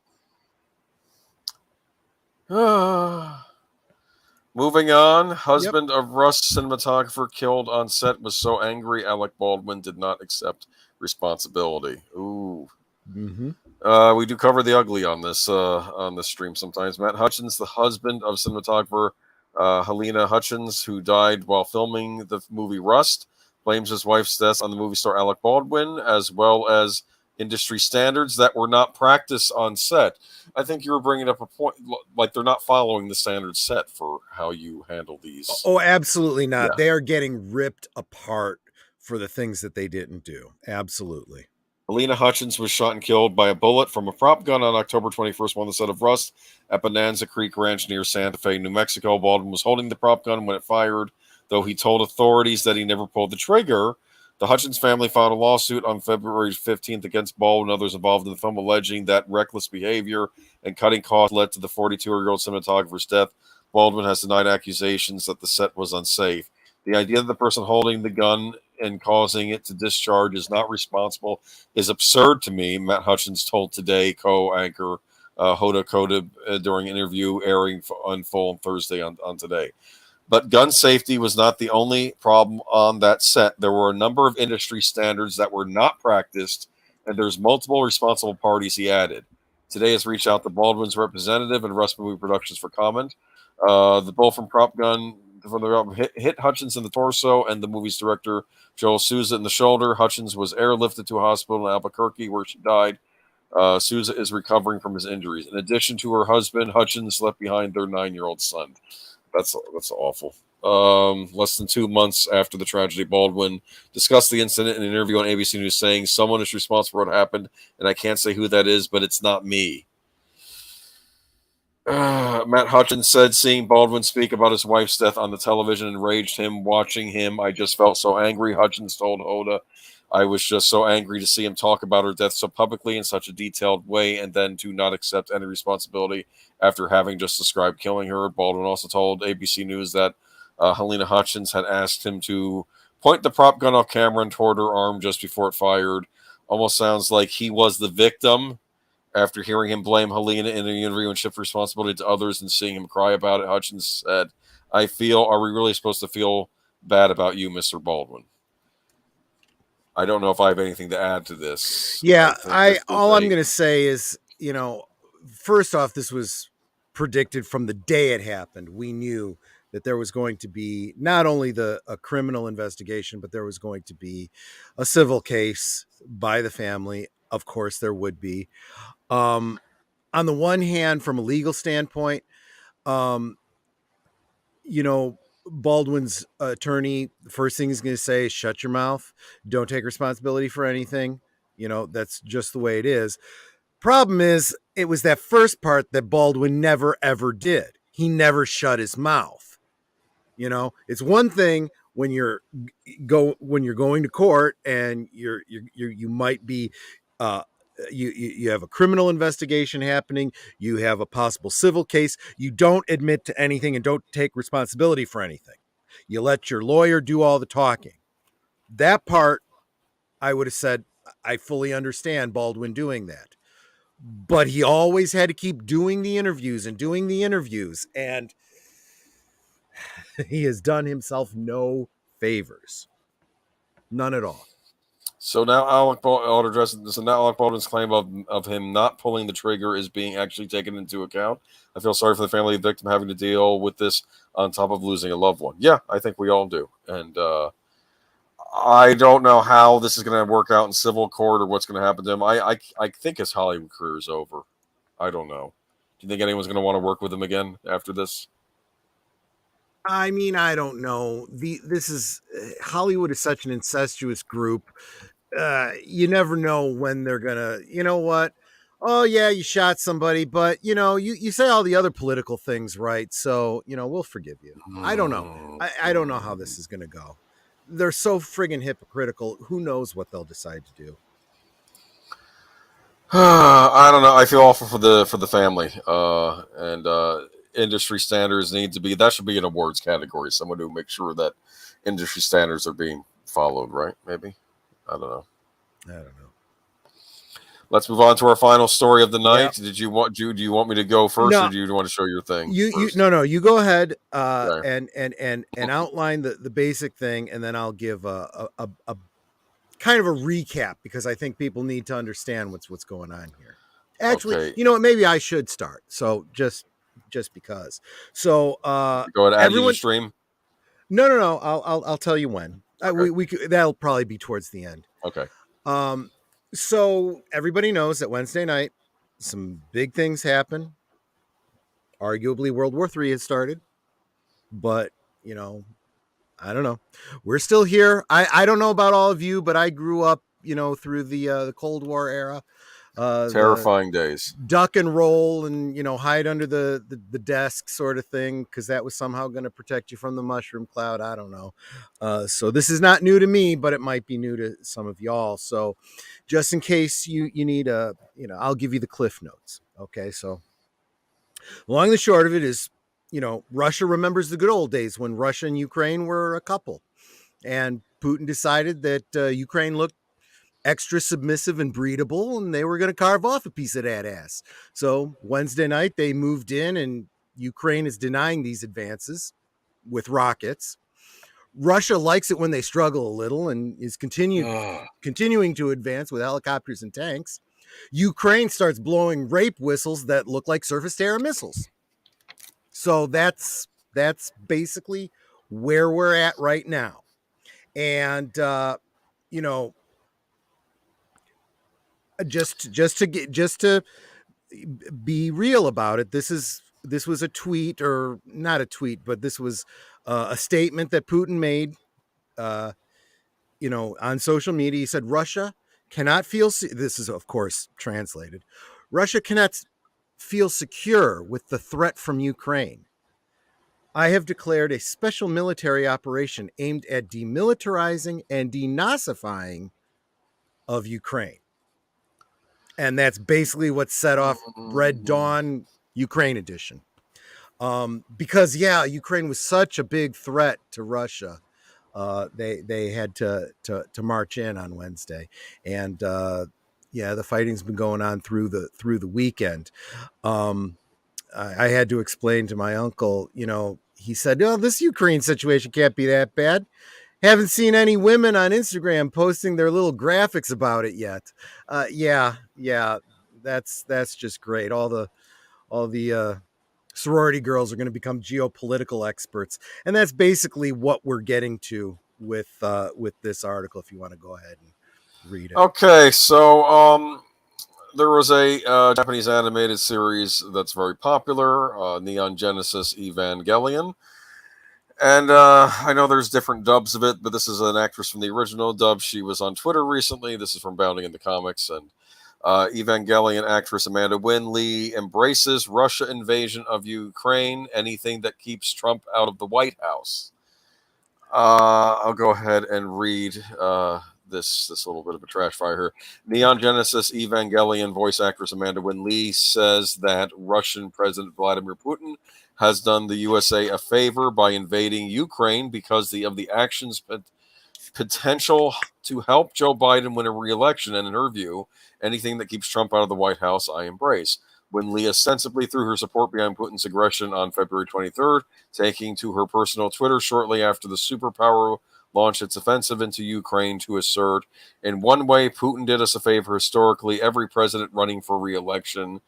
Moving on, Yep. husband of Rust cinematographer killed on set was so angry Alec Baldwin did not accept responsibility. Ooh. Mm-hmm. We do cover the ugly on this stream sometimes. Matt Hutchins, the husband of cinematographer Helena Hutchins, who died while filming the movie Rust, blames his wife's death on the movie star Alec Baldwin, as well as industry standards that were not practiced on set. I think you were bringing up a point, like they're not following the standards set for how you handle these. Oh, absolutely not. Yeah. They are getting ripped apart for the things that they didn't do. Absolutely. Helena Hutchins was shot and killed by a bullet from a prop gun on October 21st on the set of Rust at Bonanza Creek Ranch near Santa Fe, New Mexico. Baldwin was holding the prop gun when it fired, though he told authorities that he never pulled the trigger. The Hutchins family filed a lawsuit on February 15th against Baldwin and others involved in the film, alleging that reckless behavior and cutting costs led to the 42-year-old cinematographer's death. Baldwin has denied accusations that the set was unsafe. The idea that the person holding the gun and causing it to discharge is not responsible is absurd to me, Matt Hutchins told Today co-anchor Hoda Kotb during an interview airing on full on Thursday on Today. But gun safety was not the only problem on that set. There were a number of industry standards that were not practiced, and there's multiple responsible parties, he added. Today has reached out to Baldwin's representative and Rust Movie Productions for comment. The bullet from prop gun for the hit Hutchins in the torso and the movie's director Joel Souza in the shoulder. Hutchins was airlifted to a hospital in Albuquerque where she died. Souza is recovering from his injuries. In addition to her husband, Hutchins left behind their 9-year-old son. That's awful. Less than 2 months after the tragedy, Baldwin discussed the incident in an interview on ABC News, saying, "Someone is responsible for what happened, and I can't say who that is, but it's not me." Matt Hutchins said seeing Baldwin speak about his wife's death on the television enraged him. Watching him, I just felt so angry. Hutchins told Hoda, "I was just so angry to see him talk about her death so publicly in such a detailed way and then to not accept any responsibility after having just described killing her." Baldwin also told ABC News that Helena Hutchins had asked him to point the prop gun off camera and toward her arm just before it fired. Almost sounds like he was the victim. After hearing him blame Helena in an interview and shift responsibility to others and seeing him cry about it, Hutchins said, are we really supposed to feel bad about you, Mr. Baldwin?" I don't know if I have anything to add to this. I Yeah, think I this was all I'm a. going to say is, first off, this was predicted from the day it happened. We knew that there was going to be not only the a criminal investigation, but there was going to be a civil case by the family. Of course, there would be. Um, on the one hand, from a legal standpoint, um, you know, Baldwin's attorney, the first thing he's going to say is shut your mouth. Don't take responsibility for anything. That's just the way it is. Problem is, it was that first part that Baldwin never ever did. He never shut his mouth. It's one thing when you're going to court and you might be uh you have a criminal investigation happening, you have a possible civil case, you don't admit to anything and don't take responsibility for anything. You let your lawyer do all the talking. That part, I would have said, I fully understand Baldwin doing that. But he always had to keep doing the interviews and doing the interviews, and he has done himself no favors. None at all. So now so now Alec Baldwin's claim of him not pulling the trigger is being actually taken into account. I feel sorry for the family of the victim having to deal with this on top of losing a loved one. Yeah, I think we all do. And I don't know how this is going to work out in civil court or what's going to happen to him. I think his Hollywood career is over. I don't know. Do you think anyone's going to want to work with him again after this? I mean, I don't know. This is Hollywood is such an incestuous group. You never know when they're gonna. You know what? oh yeah, you shot somebody, but you say all the other political things right, so we'll forgive you. I don't know. I don't know how this is going to go. They're so friggin' hypocritical. Who knows what they'll decide to do? I don't know. I feel awful for the family. And industry standards need to be, that should be an awards category. Someone who makes sure that industry standards are being followed. Right? Maybe. I don't know. I don't know. Let's move on to our final story of the Yeah. night. Do you want me to go first, or No, do you want to show your thing you first? no, you go ahead Okay. and outline the basic thing, and then I'll give a kind of a recap because I think people need to understand what's going on here. Actually, Okay. you know what? Maybe I should start. So just because. So Go ahead. Add you to everyone, stream. no. I'll tell you when. Okay. We could, that'll probably be towards the end. Okay. Um, so everybody knows that Wednesday night, some big things happen. Arguably, World War III has started, but you know, I don't know. We're still here. I don't know about all of you, but I grew up, through the Cold War era. The Terrifying days. duck and roll and hide under the desk sort of thing because that was somehow going to protect you from the mushroom cloud. I don't know. So this is not new to me, but it might be new to some of y'all. So just in case you need I'll give you the cliff notes. Okay, so long and the short of it is, Russia remembers the good old days when Russia and Ukraine were a couple, and Putin decided that Ukraine looked extra submissive and breedable, and they were going to carve off a piece of that ass. So Wednesday night, they moved in, and Ukraine is denying these advances with rockets. Russia likes it when they struggle a little and is continuing to advance with helicopters and tanks. Ukraine starts blowing rape whistles that look like surface to air missiles. So that's basically where we're at right now. And you know, just to be real about it, this was a tweet, or not a tweet, but this was a statement that Putin made. Uh, on social media, he said Russia cannot feel. This is of course translated. Russia cannot feel secure with the threat from Ukraine. I have declared a special military operation aimed at demilitarizing and denazifying of Ukraine. And that's basically what set off Red Dawn Ukraine edition. Because Ukraine was such a big threat to Russia. They had to march in on Wednesday, and the fighting's been going on through the weekend. Um, I had to explain to my uncle, he said, "No, this Ukraine situation can't be that bad. Haven't seen any women on Instagram posting their little graphics about it yet." Yeah, that's just great. All the sorority girls are going to become geopolitical experts, and that's basically what we're getting to with this article. If you want to go ahead and read it. Okay. So there was a Japanese animated series that's very popular, Neon Genesis Evangelion. And I know there's different dubs of it, but this is an actress from the original dub. She was on Twitter recently. This is from Bounding in the Comics. And Evangelion actress Amanda Winley embraces Russia invasion of Ukraine, anything that keeps Trump out of the White House. I'll go ahead and read this little bit of a trash fire here. Neon Genesis Evangelion voice actress Amanda Winley says that Russian President Vladimir Putin has done the USA a favor by invading Ukraine because of the actions potential to help Joe Biden win a re-election. And in her view, anything that keeps Trump out of the White House, I embrace. When Lee ostensibly threw her support behind Putin's aggression on February 23rd, taking to her personal Twitter shortly after the superpower launched its offensive into Ukraine to assert, in one way, Putin did us a favor. Historically, every president running for re-election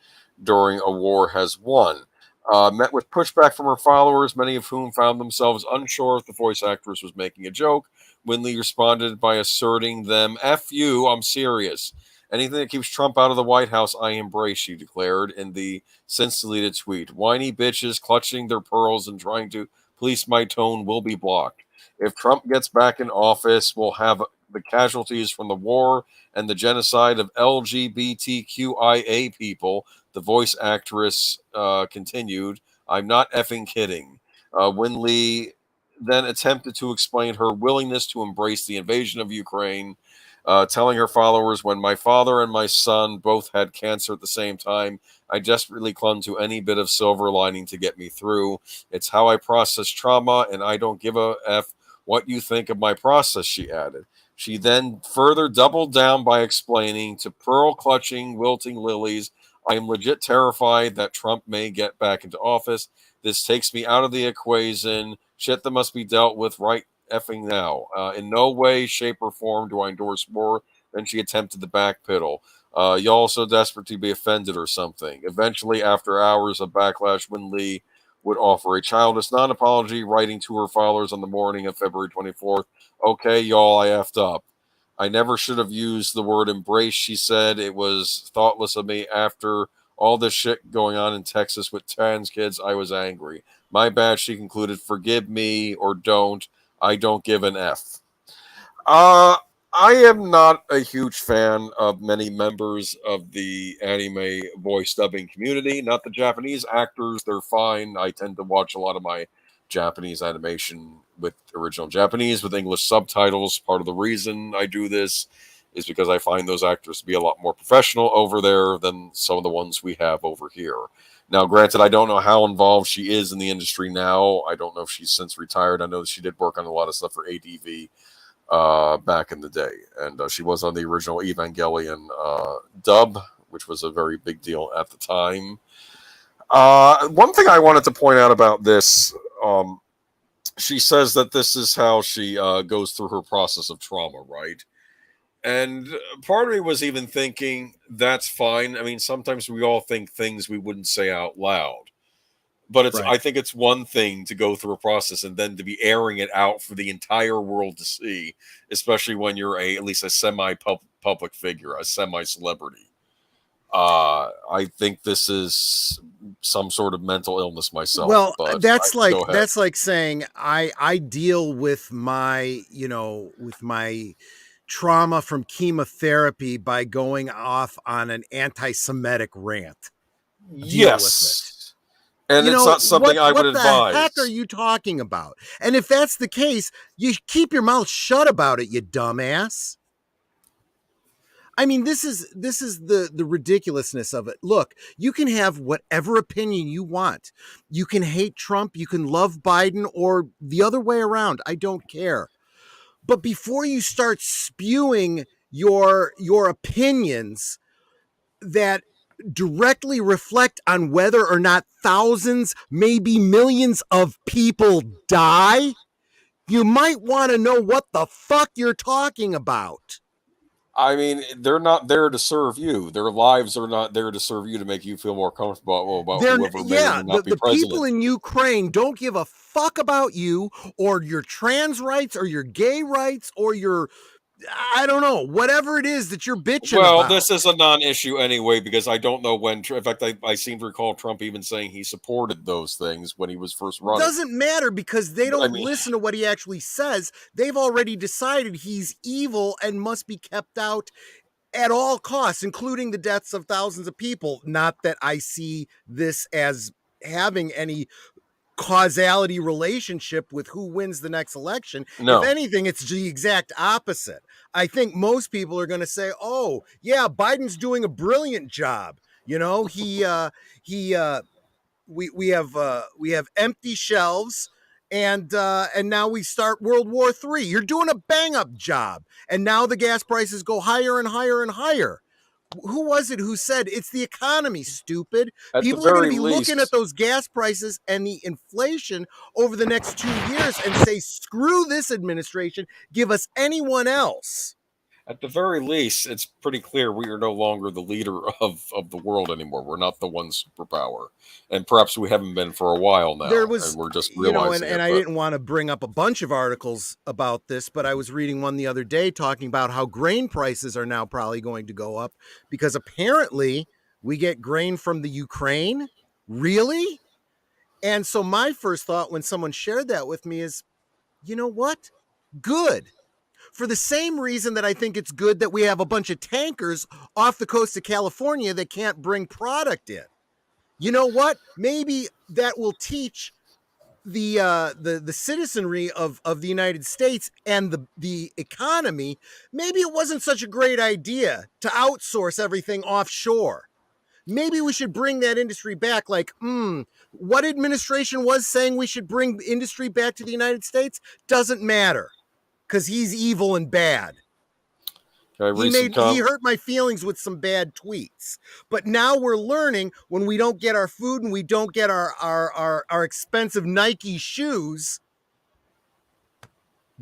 during a war has won. Met with pushback from her followers, many of whom found themselves unsure if the voice actress was making a joke. Winley responded by asserting them, F you, I'm serious. Anything that keeps Trump out of the White House, I embrace, she declared in the since deleted tweet. Whiny bitches clutching their pearls and trying to police my tone will be blocked. If Trump gets back in office, we'll have the casualties from the war and the genocide of LGBTQIA people. The voice actress continued, I'm not effing kidding. Win Lee then attempted to explain her willingness to embrace the invasion of Ukraine, telling her followers, when my father and my son both had cancer at the same time, I desperately clung to any bit of silver lining to get me through. It's how I process trauma, and I don't give a F what you think of my process, she added. She then further doubled down by explaining to pearl clutching, wilting lilies, I am legit terrified that Trump may get back into office. This takes me out of the equation. Shit that must be dealt with right effing now. In no way, shape, or form do I endorse more than she attempted to backpedal. Y'all so desperate to be offended or something. Eventually, after hours of backlash, Win Lee would offer a childish non apology, writing to her followers on the morning of February 24th. Okay, y'all, I effed up. I never should have used the word embrace, she said. It was thoughtless of me. After all this shit going on in Texas with trans kids, I was angry. My bad, she concluded. Forgive me or don't. I don't give an F. Uh, I am not a huge fan of many members of the anime voice dubbing community. Not the Japanese actors, they're fine. I tend to watch a lot of my Japanese animation with original Japanese with English subtitles. Part of the reason I do this is because I find those actors to be a lot more professional over there than some of the ones we have over here. Now, granted, I don't know how involved she is in the industry now. I don't know if she's since retired. I know that she did work on a lot of stuff for ADV back in the day, and she was on the original Evangelion dub, which was a very big deal at the time. One thing I wanted to point out about this, she says that this is how she goes through her process of trauma, right? And part of me was even thinking that's fine. I mean, sometimes we all think things we wouldn't say out loud. But Right. I think it's one thing to go through a process and then to be airing it out for the entire world to see, especially when you're at least a semi public figure, a semi celebrity. I think this is some sort of mental illness myself, Well, but go ahead. that's like saying I deal with my, with my trauma from chemotherapy by going off on an anti-Semitic rant. Deal with it. Yes. And it's not something I would What the heck are advise. you talking about? And if that's the case, you keep your mouth shut about it, you dumbass. I mean, this is the ridiculousness of it. Look, you can have whatever opinion you want. You can hate Trump, you can love Biden, or the other way around. I don't care. But before you start spewing your opinions that directly reflect on whether or not thousands, maybe millions of people die, you might want to know what the fuck you're talking about. I mean, they're not there to serve you. Their lives are not there to serve you to make you feel more comfortable about They're whoever may or yeah, may not be the people president. in Ukraine don't give a fuck about you or your trans rights or your gay rights or your, I don't know, whatever it is that you're bitching Well, about. this is a non-issue anyway because I don't know when. In fact, I seem to recall Trump even saying he supported those things when he was first running. Doesn't matter because they I don't mean, listen to what he actually says. They've already decided he's evil and must be kept out at all costs, including the deaths of thousands of people. Not that I see this as having any causality relationship with who wins the next election. If no. anything, it's the exact opposite. I think most people are going to say, "Oh, yeah, Biden's doing a brilliant job." He we have empty shelves, and now we start World War III. You're doing a bang up job, and now the gas prices go higher and higher and higher. Who was it who said it's the economy, stupid? At the People are going to very be looking at least, those gas prices and the inflation over the next 2 years and say, screw this administration, give us anyone else. at the very least, it's pretty clear we are no longer the leader of the world anymore. We're not the one superpower, and perhaps we haven't been for a while There now, and was, we're just and, realizing and it. I But didn't want to bring up a bunch of articles about this, but I was reading one the other day talking about how grain prices are now probably going to go up because apparently we get grain from the Ukraine. Really? And so my first thought when someone shared that with me is, you know what? Good. For the same reason that I think it's good that we have a bunch of tankers off the coast of California that can't bring product in. You know what? Maybe that will teach the citizenry of the United States and the economy. Maybe it wasn't such a great idea to outsource everything offshore. Maybe we should bring that industry back. Like, what administration was saying we should bring industry back to the United States doesn't matter because he's evil and bad. Can I read some He hurt my feelings with some bad tweets. But now we're learning when we don't get our food and we don't get our expensive Nike shoes.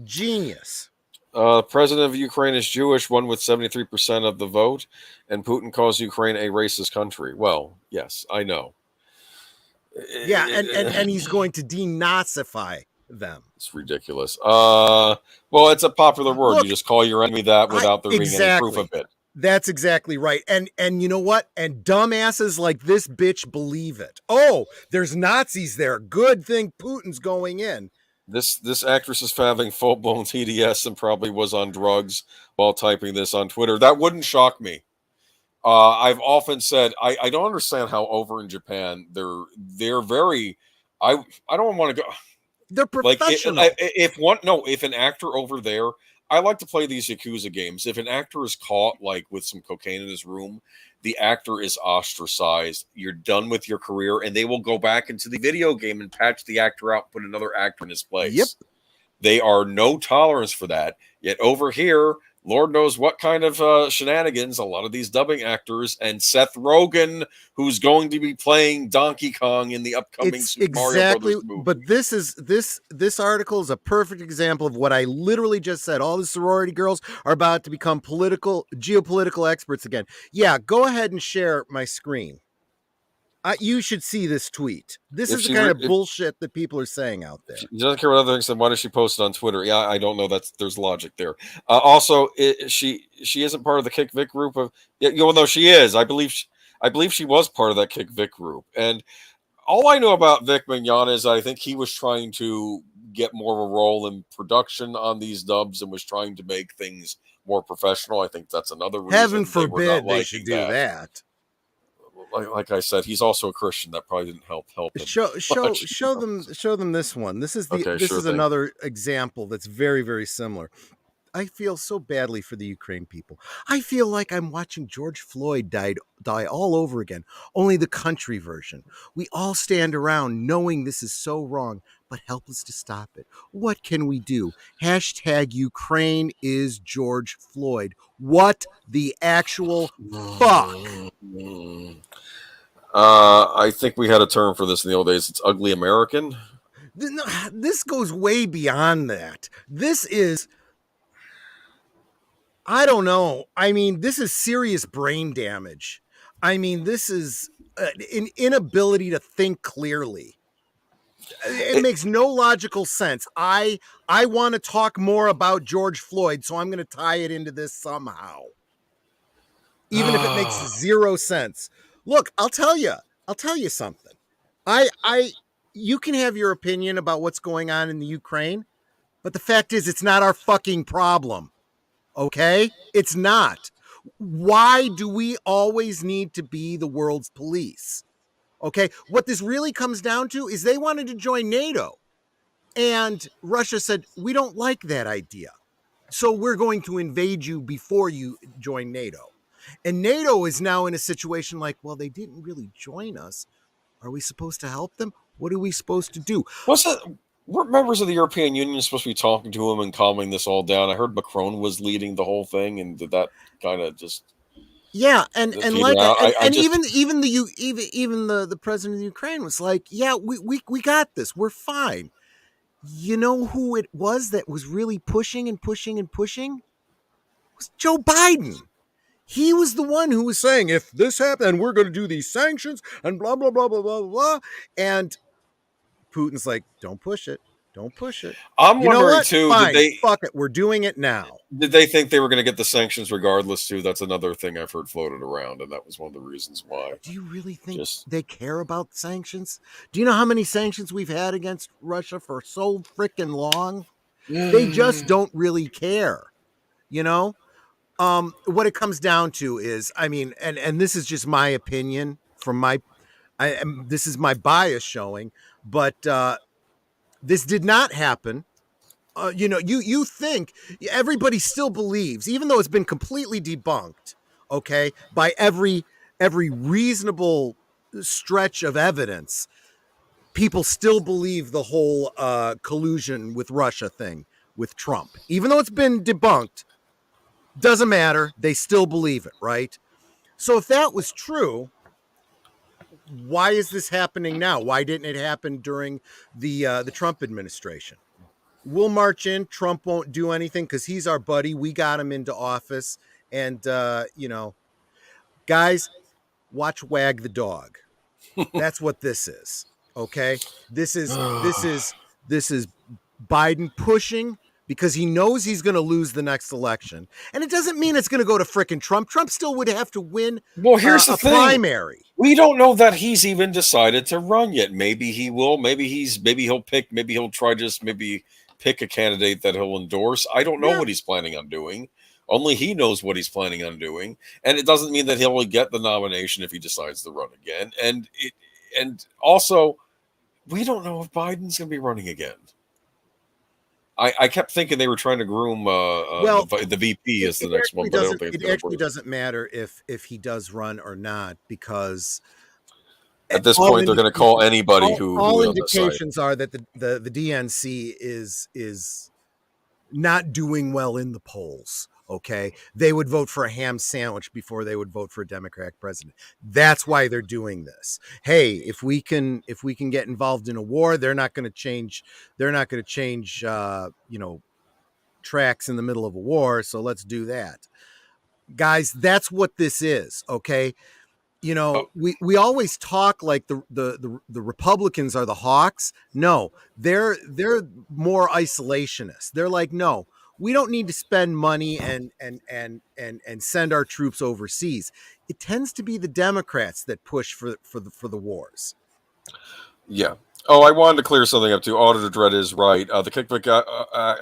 Genius. President of Ukraine is Jewish, won with 73% of the vote, and Putin calls Ukraine a racist country. Well, yes, I know. Yeah, and he's going to denazify them. It's ridiculous. Well, it's a popular word. Look, you just call your enemy that without there being any proof of it. That's exactly right. And you know what? And dumbasses like this bitch believe it. Oh, there's Nazis there. Good thing Putin's going in. This actress is having full-blown TDS and probably was on drugs while typing this on Twitter. That wouldn't shock me. I've often said I don't understand how over in Japan they're very. I don't want to go. They're professional. Like if an actor over there, I like to play these Yakuza games. If an actor is caught like with some cocaine in his room, the actor is ostracized. You're done with your career, and they will go back into the video game and patch the actor out, put another actor in his place. Yep. They are no tolerance for that. Yet over here, Lord knows what kind of shenanigans a lot of these dubbing actors and Seth Rogen, who's going to be playing Donkey Kong in the upcoming Super Mario Brothers movie. But this article is a perfect example of what I literally just said. All the sorority girls are about to become geopolitical experts again. Yeah, go ahead and share my screen. You should see this tweet. This is the kind of bullshit that people are saying out there. She doesn't care what other things said. Why does she post it on Twitter? Yeah, I don't know. There's logic there. Also, she isn't part of the Kick Vic group of. Well, no, she is. I believe she was part of that Kick Vic group. And all I know about Vic Mignogna is I think he was trying to get more of a role in production on these dubs and was trying to make things more professional. I think that's another reason. Heaven forbid they should do that. Like I said, he's also a Christian. That probably didn't help him. Show them this one. This is another example that's very, very similar. I feel so badly for the Ukraine people. I feel like I'm watching George Floyd die all over again, only the country version. We all stand around knowing this is so wrong, but helpless to stop it. What can we do? Hashtag Ukraine is George Floyd. What the actual fuck? I think we had a term for this in the old days. It's ugly American. This goes way beyond that. This is, I don't know. I mean, this is serious brain damage. I mean, this is an inability to think clearly. It makes no logical sense. I want to talk more about George Floyd, so I'm going to tie it into this somehow. Even if it makes zero sense. Look, I'll tell you something. You can have your opinion about what's going on in the Ukraine, but the fact is it's not our fucking problem. Okay? It's not. Why do we always need to be the world's police? Okay? What this really comes down to is they wanted to join NATO. And Russia said, we don't like that idea. So we're going to invade you before you join NATO. And NATO is now in a situation like, well, they didn't really join us. Are we supposed to help them? What are we supposed to do? Weren't members of the European Union supposed to be talking to him and calming this all down? I heard Macron was leading the whole thing, and did that kind of just? Yeah, even the president of Ukraine was like, yeah, we got this. We're fine. You know who it was that was really pushing? It was Joe Biden. He was the one who was saying, if this happened, we're going to do these sanctions and blah, blah, blah, blah, blah, blah. And Putin's like, don't push it. Don't push it. I'm wondering, too, Fine, fuck it. We're doing it now. Did they think they were going to get the sanctions regardless, too? That's another thing I've heard floated around, and that was one of the reasons why. Do you really think they care about sanctions? Do you know how many sanctions we've had against Russia for so freaking long? They just don't really care. What it comes down to is, I mean, and this is just my opinion from this is my bias showing, but this did not happen. You think everybody still believes, even though it's been completely debunked, okay, by every reasonable stretch of evidence, people still believe the whole collusion with Russia thing with Trump, even though it's been debunked. Doesn't matter. They still believe it, right? So if that was true, why is this happening now? Why didn't it happen during the Trump administration? We'll march in. Trump won't do anything because he's our buddy. We got him into office, and guys, watch Wag the Dog. That's what this is. Okay, this is Biden pushing because he knows he's going to lose the next election, and it doesn't mean it's going to go to frickin' Trump. Trump still would have to win. Well, here's the a thing. Primary. We don't know that he's even decided to run yet. Maybe he will. Maybe he'll pick. Maybe he'll try just maybe pick a candidate that he'll endorse. I don't know what he's planning on doing. Only he knows what he's planning on doing, and it doesn't mean that he'll get the nomination if he decides to run again. And also, we don't know if Biden's going to be running again. I kept thinking they were trying to groom the VP as the next one, but I don't think it actually doesn't matter if he does run or not, because at this point they're going to call anybody who all indications are that the DNC is not doing well in the polls. Okay, they would vote for a ham sandwich before they would vote for a Democratic president. That's why they're doing this. Hey, if we can get involved in a war, they're not going to change. They're not going to change. Tracks in the middle of a war. So let's do that, guys. That's what this is. Okay. We always talk like the Republicans are the hawks. No, they're more isolationist. They're like, no, we don't need to spend money and send our troops overseas. It tends to be the Democrats that push for the wars. Yeah. Oh, I wanted to clear something up too. Auditor Dread is right. The Kickback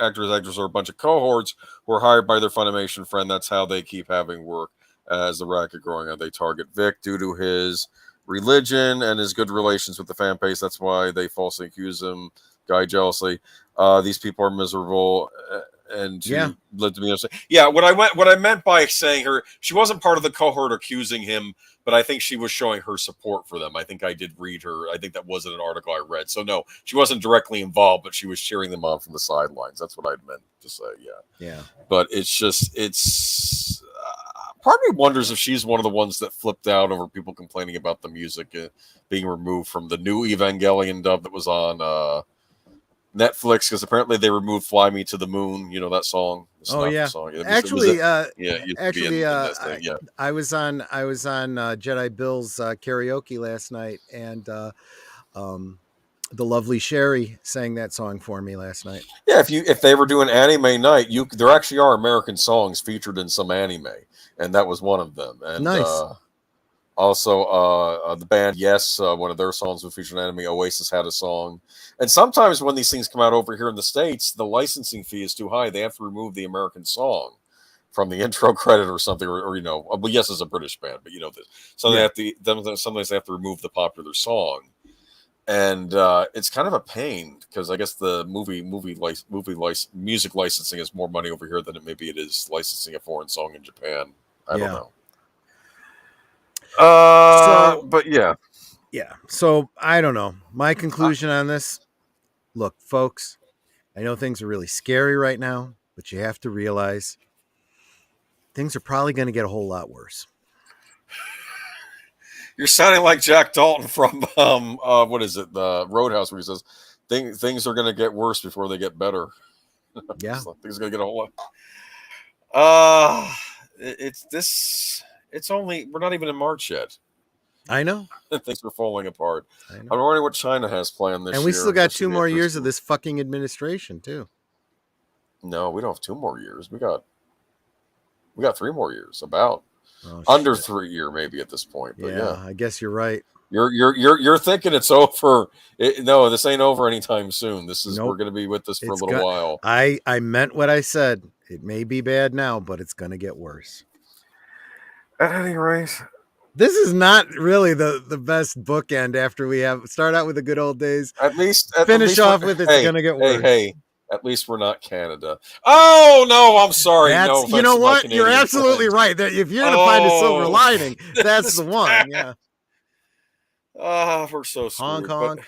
actors are a bunch of cohorts who are hired by their Funimation friend. That's how they keep having work as the racket growing on. They target Vic due to his religion and his good relations with the fan base. That's why they falsely accuse him. Guy jealousy. These people are miserable and live to be innocent. Yeah, what I meant by saying she wasn't part of the cohort accusing him, but I think she was showing her support for them. I think I did read her. I think that wasn't an article I read. So no, she wasn't directly involved, but she was cheering them on from the sidelines. That's what I meant to say. Yeah. But it's. Part of me wonders if she's one of the ones that flipped out over people complaining about the music being removed from the new Evangelion dub that was on Netflix, because apparently they removed "Fly Me to the Moon." You know that song? Song. Actually, I was on Jedi Bill's karaoke last night, and the lovely Sherry sang that song for me last night. Yeah, if they were doing anime night, there actually are American songs featured in some anime, and that was one of them. And nice. Also, the band Yes, one of their songs was featured in anime. Oasis had a song. And sometimes when these things come out over here in the States, the licensing fee is too high. They have to remove the American song from the intro credit or something, or well, Yes is a British band, but so sometimes they have to remove the popular song. And it's kind of a pain because I guess the music licensing is more money over here than maybe it is licensing a foreign song in Japan. I don't know. But yeah. So I don't know. My conclusion on this: look, folks, I know things are really scary right now, but you have to realize things are probably going to get a whole lot worse. You're sounding like Jack Dalton from what is it, the Roadhouse, where he says things are going to get worse before they get better. Yeah, things are going to get a whole lot. It's only, we're not even in March yet. I know. Things are falling apart. I'm wondering what China has planned this year. And we still got 2 more years of this fucking administration too. No, we don't have 2 more years. We got 3 more years. About under 3 year maybe at this point. But yeah, I guess you're right. You're thinking it's over. No, this ain't over anytime soon. This is we're going to be with this for a little while. I meant what I said, It may be bad now, but it's going to get worse. At any rate, this is not really the best bookend after we have start out with the good old days. Finish off with it's going to get worse. Hey, at least we're not Canada. Oh, no, I'm sorry. No offense you know to what? my You're Canadian absolutely friends. right. If you're going to find a silver lining, that's the one. Yeah. We're so Honk, screwed. honk. But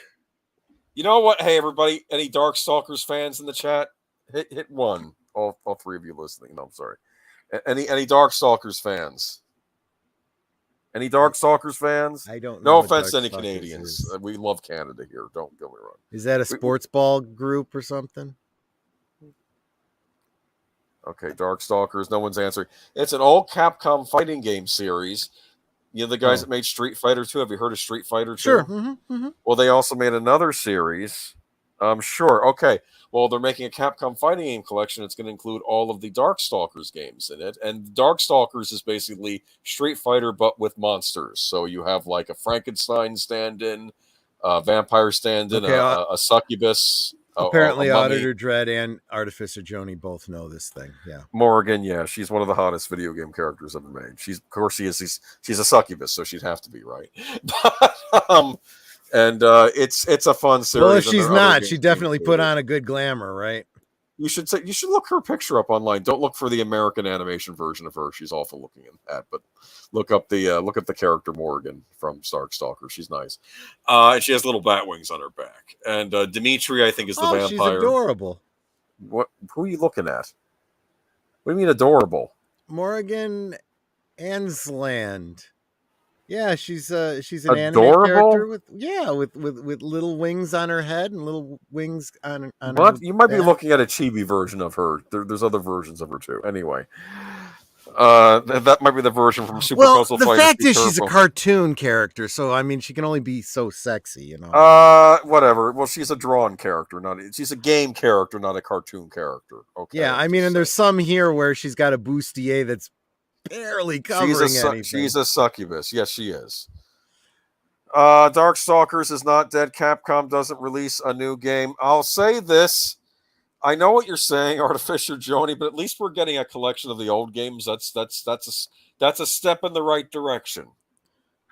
you know what? Hey, everybody, any Darkstalkers fans in the chat? Hit one. All three of you listening. No, I'm sorry. Any Darkstalkers fans? Any Darkstalkers fans? I don't know. No offense to any Canadians. Is. We love Canada here. Don't get me wrong. Is that a sports ball group or something? Okay, Darkstalkers. No one's answering. It's an old Capcom fighting game series. You know the guys that made Street Fighter 2. Have you heard of Street Fighter 2? Sure. Mm-hmm, mm-hmm. Well, they also made another series. Sure. Okay. Well, they're making a Capcom fighting game collection. It's going to include all of the Darkstalkers games in it. And Darkstalkers is basically Street Fighter, but with monsters. So you have like a Frankenstein stand-in, a vampire stand-in, a succubus. Apparently, Auditor Dread and Artificer Joni both know this thing. Yeah, Morrigan. Yeah, she's one of the hottest video game characters ever made. She's a succubus, so she'd have to be, right? And it's a fun series. Well, if she's not, she definitely put on a good glamour, right? You should look her picture up online. Don't look for the American animation version of her. She's awful looking at, but look up the character Morgan from Darkstalker. She's nice. And she has little bat wings on her back. And Dimitri, I think, is the vampire. She's adorable. What? Who are you looking at? What do you mean adorable? Morgan Ansland. Yeah, she's an adorable? Anime character with little wings on her head and little wings on what? Her you might back. be looking at a chibi version of her. There's other versions of her too. Anyway, that might be the version from Super Puzzle Fighter. The fact is, she's a cartoon character, so I mean, she can only be so sexy, you know. Whatever. Well, she's a drawn character, she's a game character, not a cartoon character. Okay. Yeah, I mean, and there's some here where she's got a bustier that's barely covering anything. She's a succubus. Yes, she is. Darkstalkers is not dead. Capcom doesn't release a new game. I'll say this. I know what you're saying, Artificer Joni, but at least we're getting a collection of the old games. That's a step in the right direction.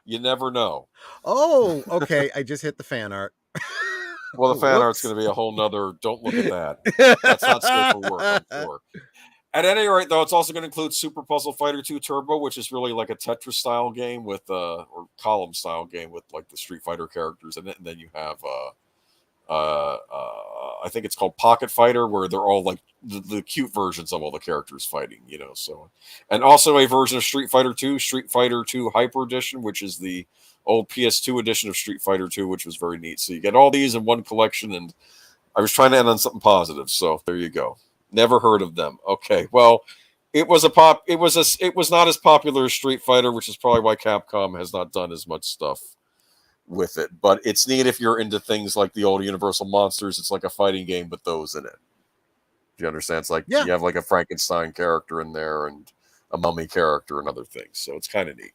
You never know. Oh, okay. I just hit the fan art. Well, the fan art's going to be a whole nother. Don't look at that. That's not safe for work, I'm sure. At any rate, though, it's also going to include Super Puzzle Fighter 2 Turbo, which is really like a Tetris style game with or column style game with like the Street Fighter characters in it, and then you have I think it's called Pocket Fighter, where they're all like the cute versions of all the characters fighting, you know. So, and also a version of Street Fighter 2 Hyper Edition, which is the old PS2 edition of Street Fighter 2, which was very neat. So you get all these in one collection, and I was trying to end on something positive, so there you go. Never heard of them. Okay, well, it was not as popular as Street Fighter, which is probably why Capcom has not done as much stuff with it. But it's neat if you're into things like the old Universal Monsters. It's like a fighting game with those in it. Do you understand? It's like you have like a Frankenstein character in there and a mummy character and other things. So it's kind of neat.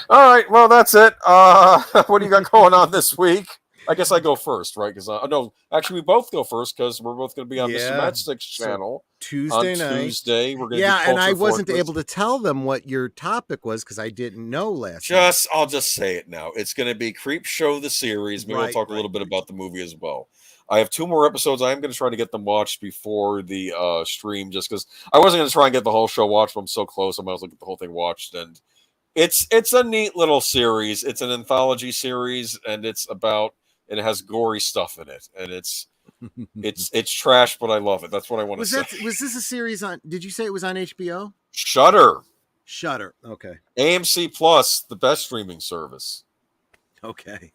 All right, well, that's it. What do you got going on this week? I guess I go first, right? Because no, actually, we both go first because we're both going to be on Mr. Matchstick's channel Tuesday night. Tuesday, we're going to and I wasn't able to tell them what your topic was because I didn't know last night. I'll just say it now. It's going to be Creep Show the series. Maybe we'll talk a little bit about the movie as well. I have 2 more episodes. I am going to try to get them watched before the stream, just because I wasn't going to try and get the whole show watched, but I'm so close. I might as well get the whole thing watched. And it's a neat little series. It's an anthology series, and it has gory stuff in it, and it's trash, but I love it. That's what I want to say. Was this a series on? Did you say it was on HBO? Shudder. Okay. AMC Plus, the best streaming service. Okay.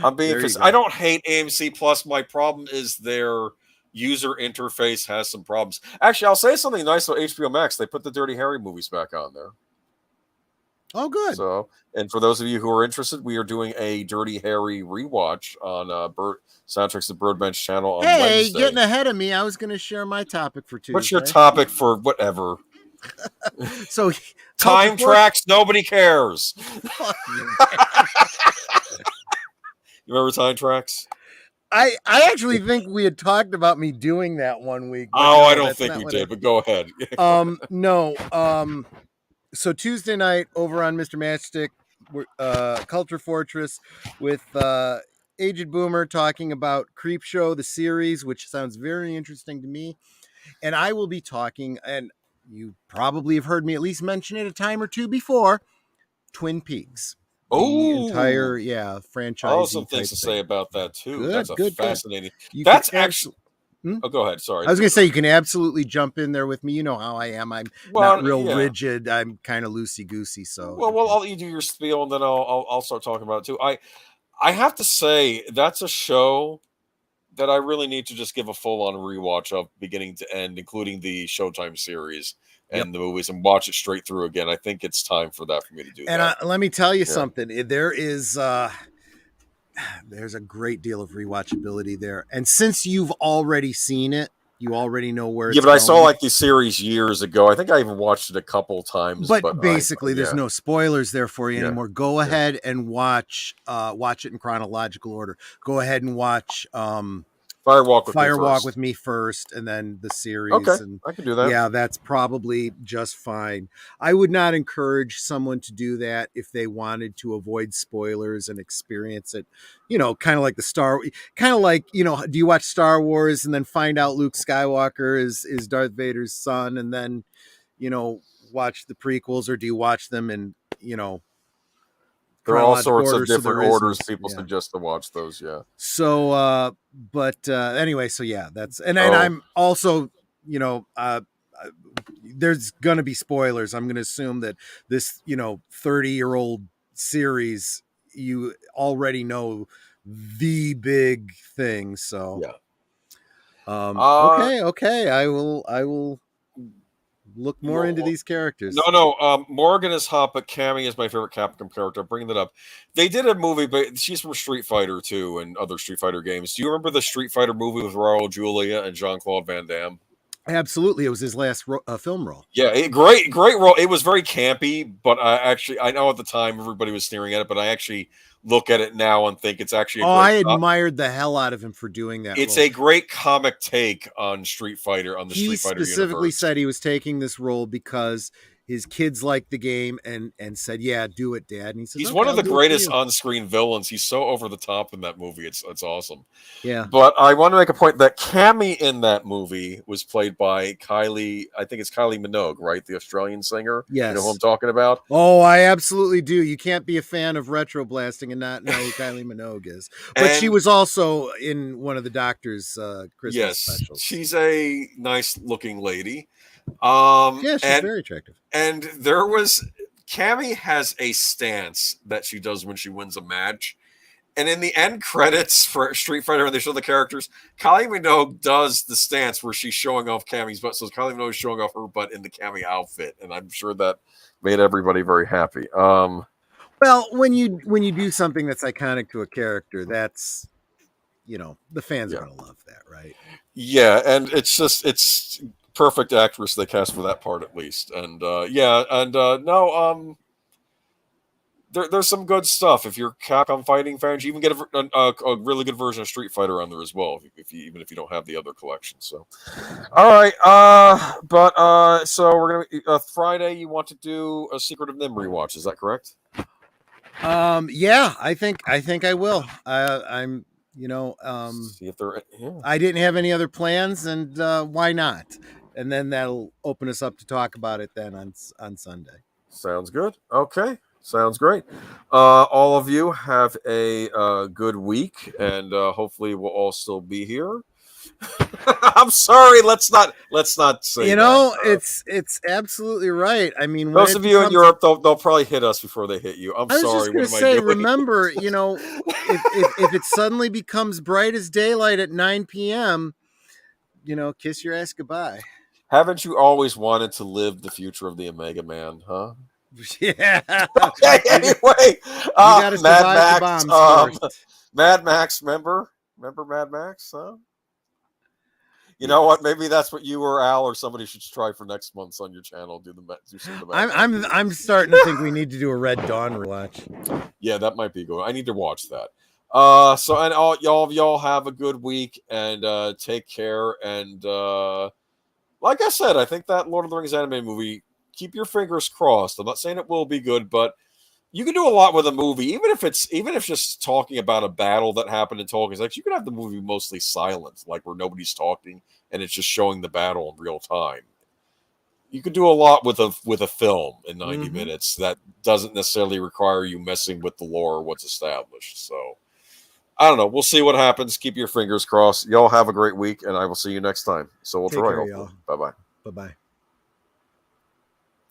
I'm being. I don't hate AMC Plus. My problem is their user interface has some problems. Actually, I'll say something nice about HBO Max. They put the Dirty Harry movies back on there. Oh, good. So, and for those of you who are interested, we are doing a Dirty Harry rewatch on Soundtracks the Birdbench channel on Wednesday. Hey, getting ahead of me. I was going to share my topic for Tuesday. What's your topic for whatever? So, time tracks, nobody cares. You remember Time Tracks? I actually think we had talked about me doing that one week, but Oh, I no, don't that's think not we what I. did, but go ahead. No. So Tuesday night over on Mr. Matchstick, Culture Fortress with Aged Boomer talking about Creep Show the series, which sounds very interesting to me. And I will be talking, and you probably have heard me at least mention it a time or two before, Twin Peaks. The entire, Oh, I have some franchisee things type to say thing. about that too. That's Good, a good, good. fascinating. You can That's actually. absolutely. Oh, go ahead. Sorry I to was going to say you interrupt. can absolutely jump in there with me. You know how I am. I'm not Well, real yeah. rigid. I'm kind of loosey goosey. So Well, you well, can. I'll let you do your spiel, and then I'll start talking about it too. I have to say that's a show that I really need to just give a full on rewatch of beginning to end, including the Showtime series Yep. and the movies, and watch it straight through again. I think it's time for that for me to do And that. let me tell you Yeah. something. There's a great deal of rewatchability there. And since you've already seen it, you already know where Yeah, it's but I saw going. like the series years ago. I think I even watched it a couple times, But but basically, there's yeah, no spoilers there for you yeah, anymore. Go yeah. ahead and watch it in chronological order. Go ahead and watch Firewalk with me Firewalk with first. me first, and then the Okay, series. And I can do that. yeah, that's probably just fine. I would not encourage someone to do that if they wanted to avoid spoilers and experience it, kind of like do you watch Star Wars and then find out Luke Skywalker is Darth Vader's son, and then you know watch the prequels, or do you watch them in There are all chronological sorts order of so there different is no orders people yeah. suggest to watch those. Yeah. So, but anyway, so yeah, and Oh, I'm also, you know, there's gonna be spoilers. I'm gonna assume that this, 30-year-old series, you already know the big thing. So, yeah. Uh, okay, I will look more into no, these no, characters. no. Morgan is hot, but Cammy is my favorite Capcom character. I'm bringing that up. They did a movie, but she's from Street Fighter too, and other Street Fighter games. Do you remember the Street Fighter movie with Raul Julia and Jean Claude Van Damme? Absolutely, it was his last film role. Yeah, great role. It was very campy, but I know at the time everybody was sneering at it, but I actually look at it now and think it's actually a Oh, I great. admired the hell out of him for doing that It's role. a great comic take on Street Fighter, on the He Street Fighter specifically universe. said he was taking this role because his kids liked the game and said, "Yeah, do it, Dad." And he says, He's "Okay, one of I'll the do it for greatest you." on-screen villains. He's so over the top in that movie. It's awesome. Yeah. But I want to make a point that Cammy in that movie was played by Kylie. I think it's Kylie Minogue, right? The Australian singer. You know who I'm Yes. talking about? Oh, I absolutely do. You can't be a fan of retro blasting and not know who Kylie Minogue is. But she And was also in one of the Doctor's Christmas yes, specials. she's a nice-looking lady. Yeah, she's And very attractive. there was Cammy has a stance that she does when she wins a match. And in the end credits for Street Fighter, and they show the characters, Kylie Minogue does the stance where she's showing off Cammy's butt. So Kylie Minogue is showing off her butt in the Cammy outfit, and I'm sure that made everybody very happy. Well, when you do something that's iconic to a character, that's the fans are Yeah, gonna love that, right? yeah, and it's perfect actress they cast for that part at least, and yeah, and no, there's some good stuff. If you're Capcom fighting fans, you even get a really good version of Street Fighter on there as well. If you even if you don't have the other collection, so. All right, so we're gonna Friday. You want to do a Secret of Nim rewatch? Is that correct? Yeah, I think I will. I'm, See if they're yeah. I didn't have any other plans, and why not? And then that'll open us up to talk about it then on Sunday. Sounds good. Okay, sounds great. All of you have a good week, and hopefully we'll all still be here. I'm sorry. Let's not say that. It's absolutely right. I mean, when Those it of you in becomes, Europe, they'll probably hit us before they hit you. I'm I was sorry. just What gonna am I say, doing? remember, if it suddenly becomes bright as daylight at 9 p.m., kiss your ass goodbye. Haven't you always wanted to live the future of the Omega Man, huh? Yeah, Okay, you anyway, you got to Mad survive the Max, bombs first. Mad Max, remember Mad Max, huh? You know Yes. what? Maybe that's what you or Al or somebody should try for next month's on your channel. Do some of the Mad I'm Max I'm movies. I'm starting to think we need to do a Red Dawn rewatch. Yeah, that might be good. I need to watch that. So and all y'all have a good week and take care. And like I said, I think that Lord of the Rings anime movie. Keep your fingers crossed. I'm not saying it will be good, but you can do a lot with a movie, even if just talking about a battle that happened in Tolkien's. Like you can have the movie mostly silent, like where nobody's talking and it's just showing the battle in real time. You can do a lot with a film in 90 Mm-hmm. minutes that doesn't necessarily require you messing with the lore or what's established. So I don't know. We'll see what happens. Keep your fingers crossed. Y'all have a great week, and I will see you next time. So we'll Take try, care, hopefully. y'all. Bye bye. Bye bye.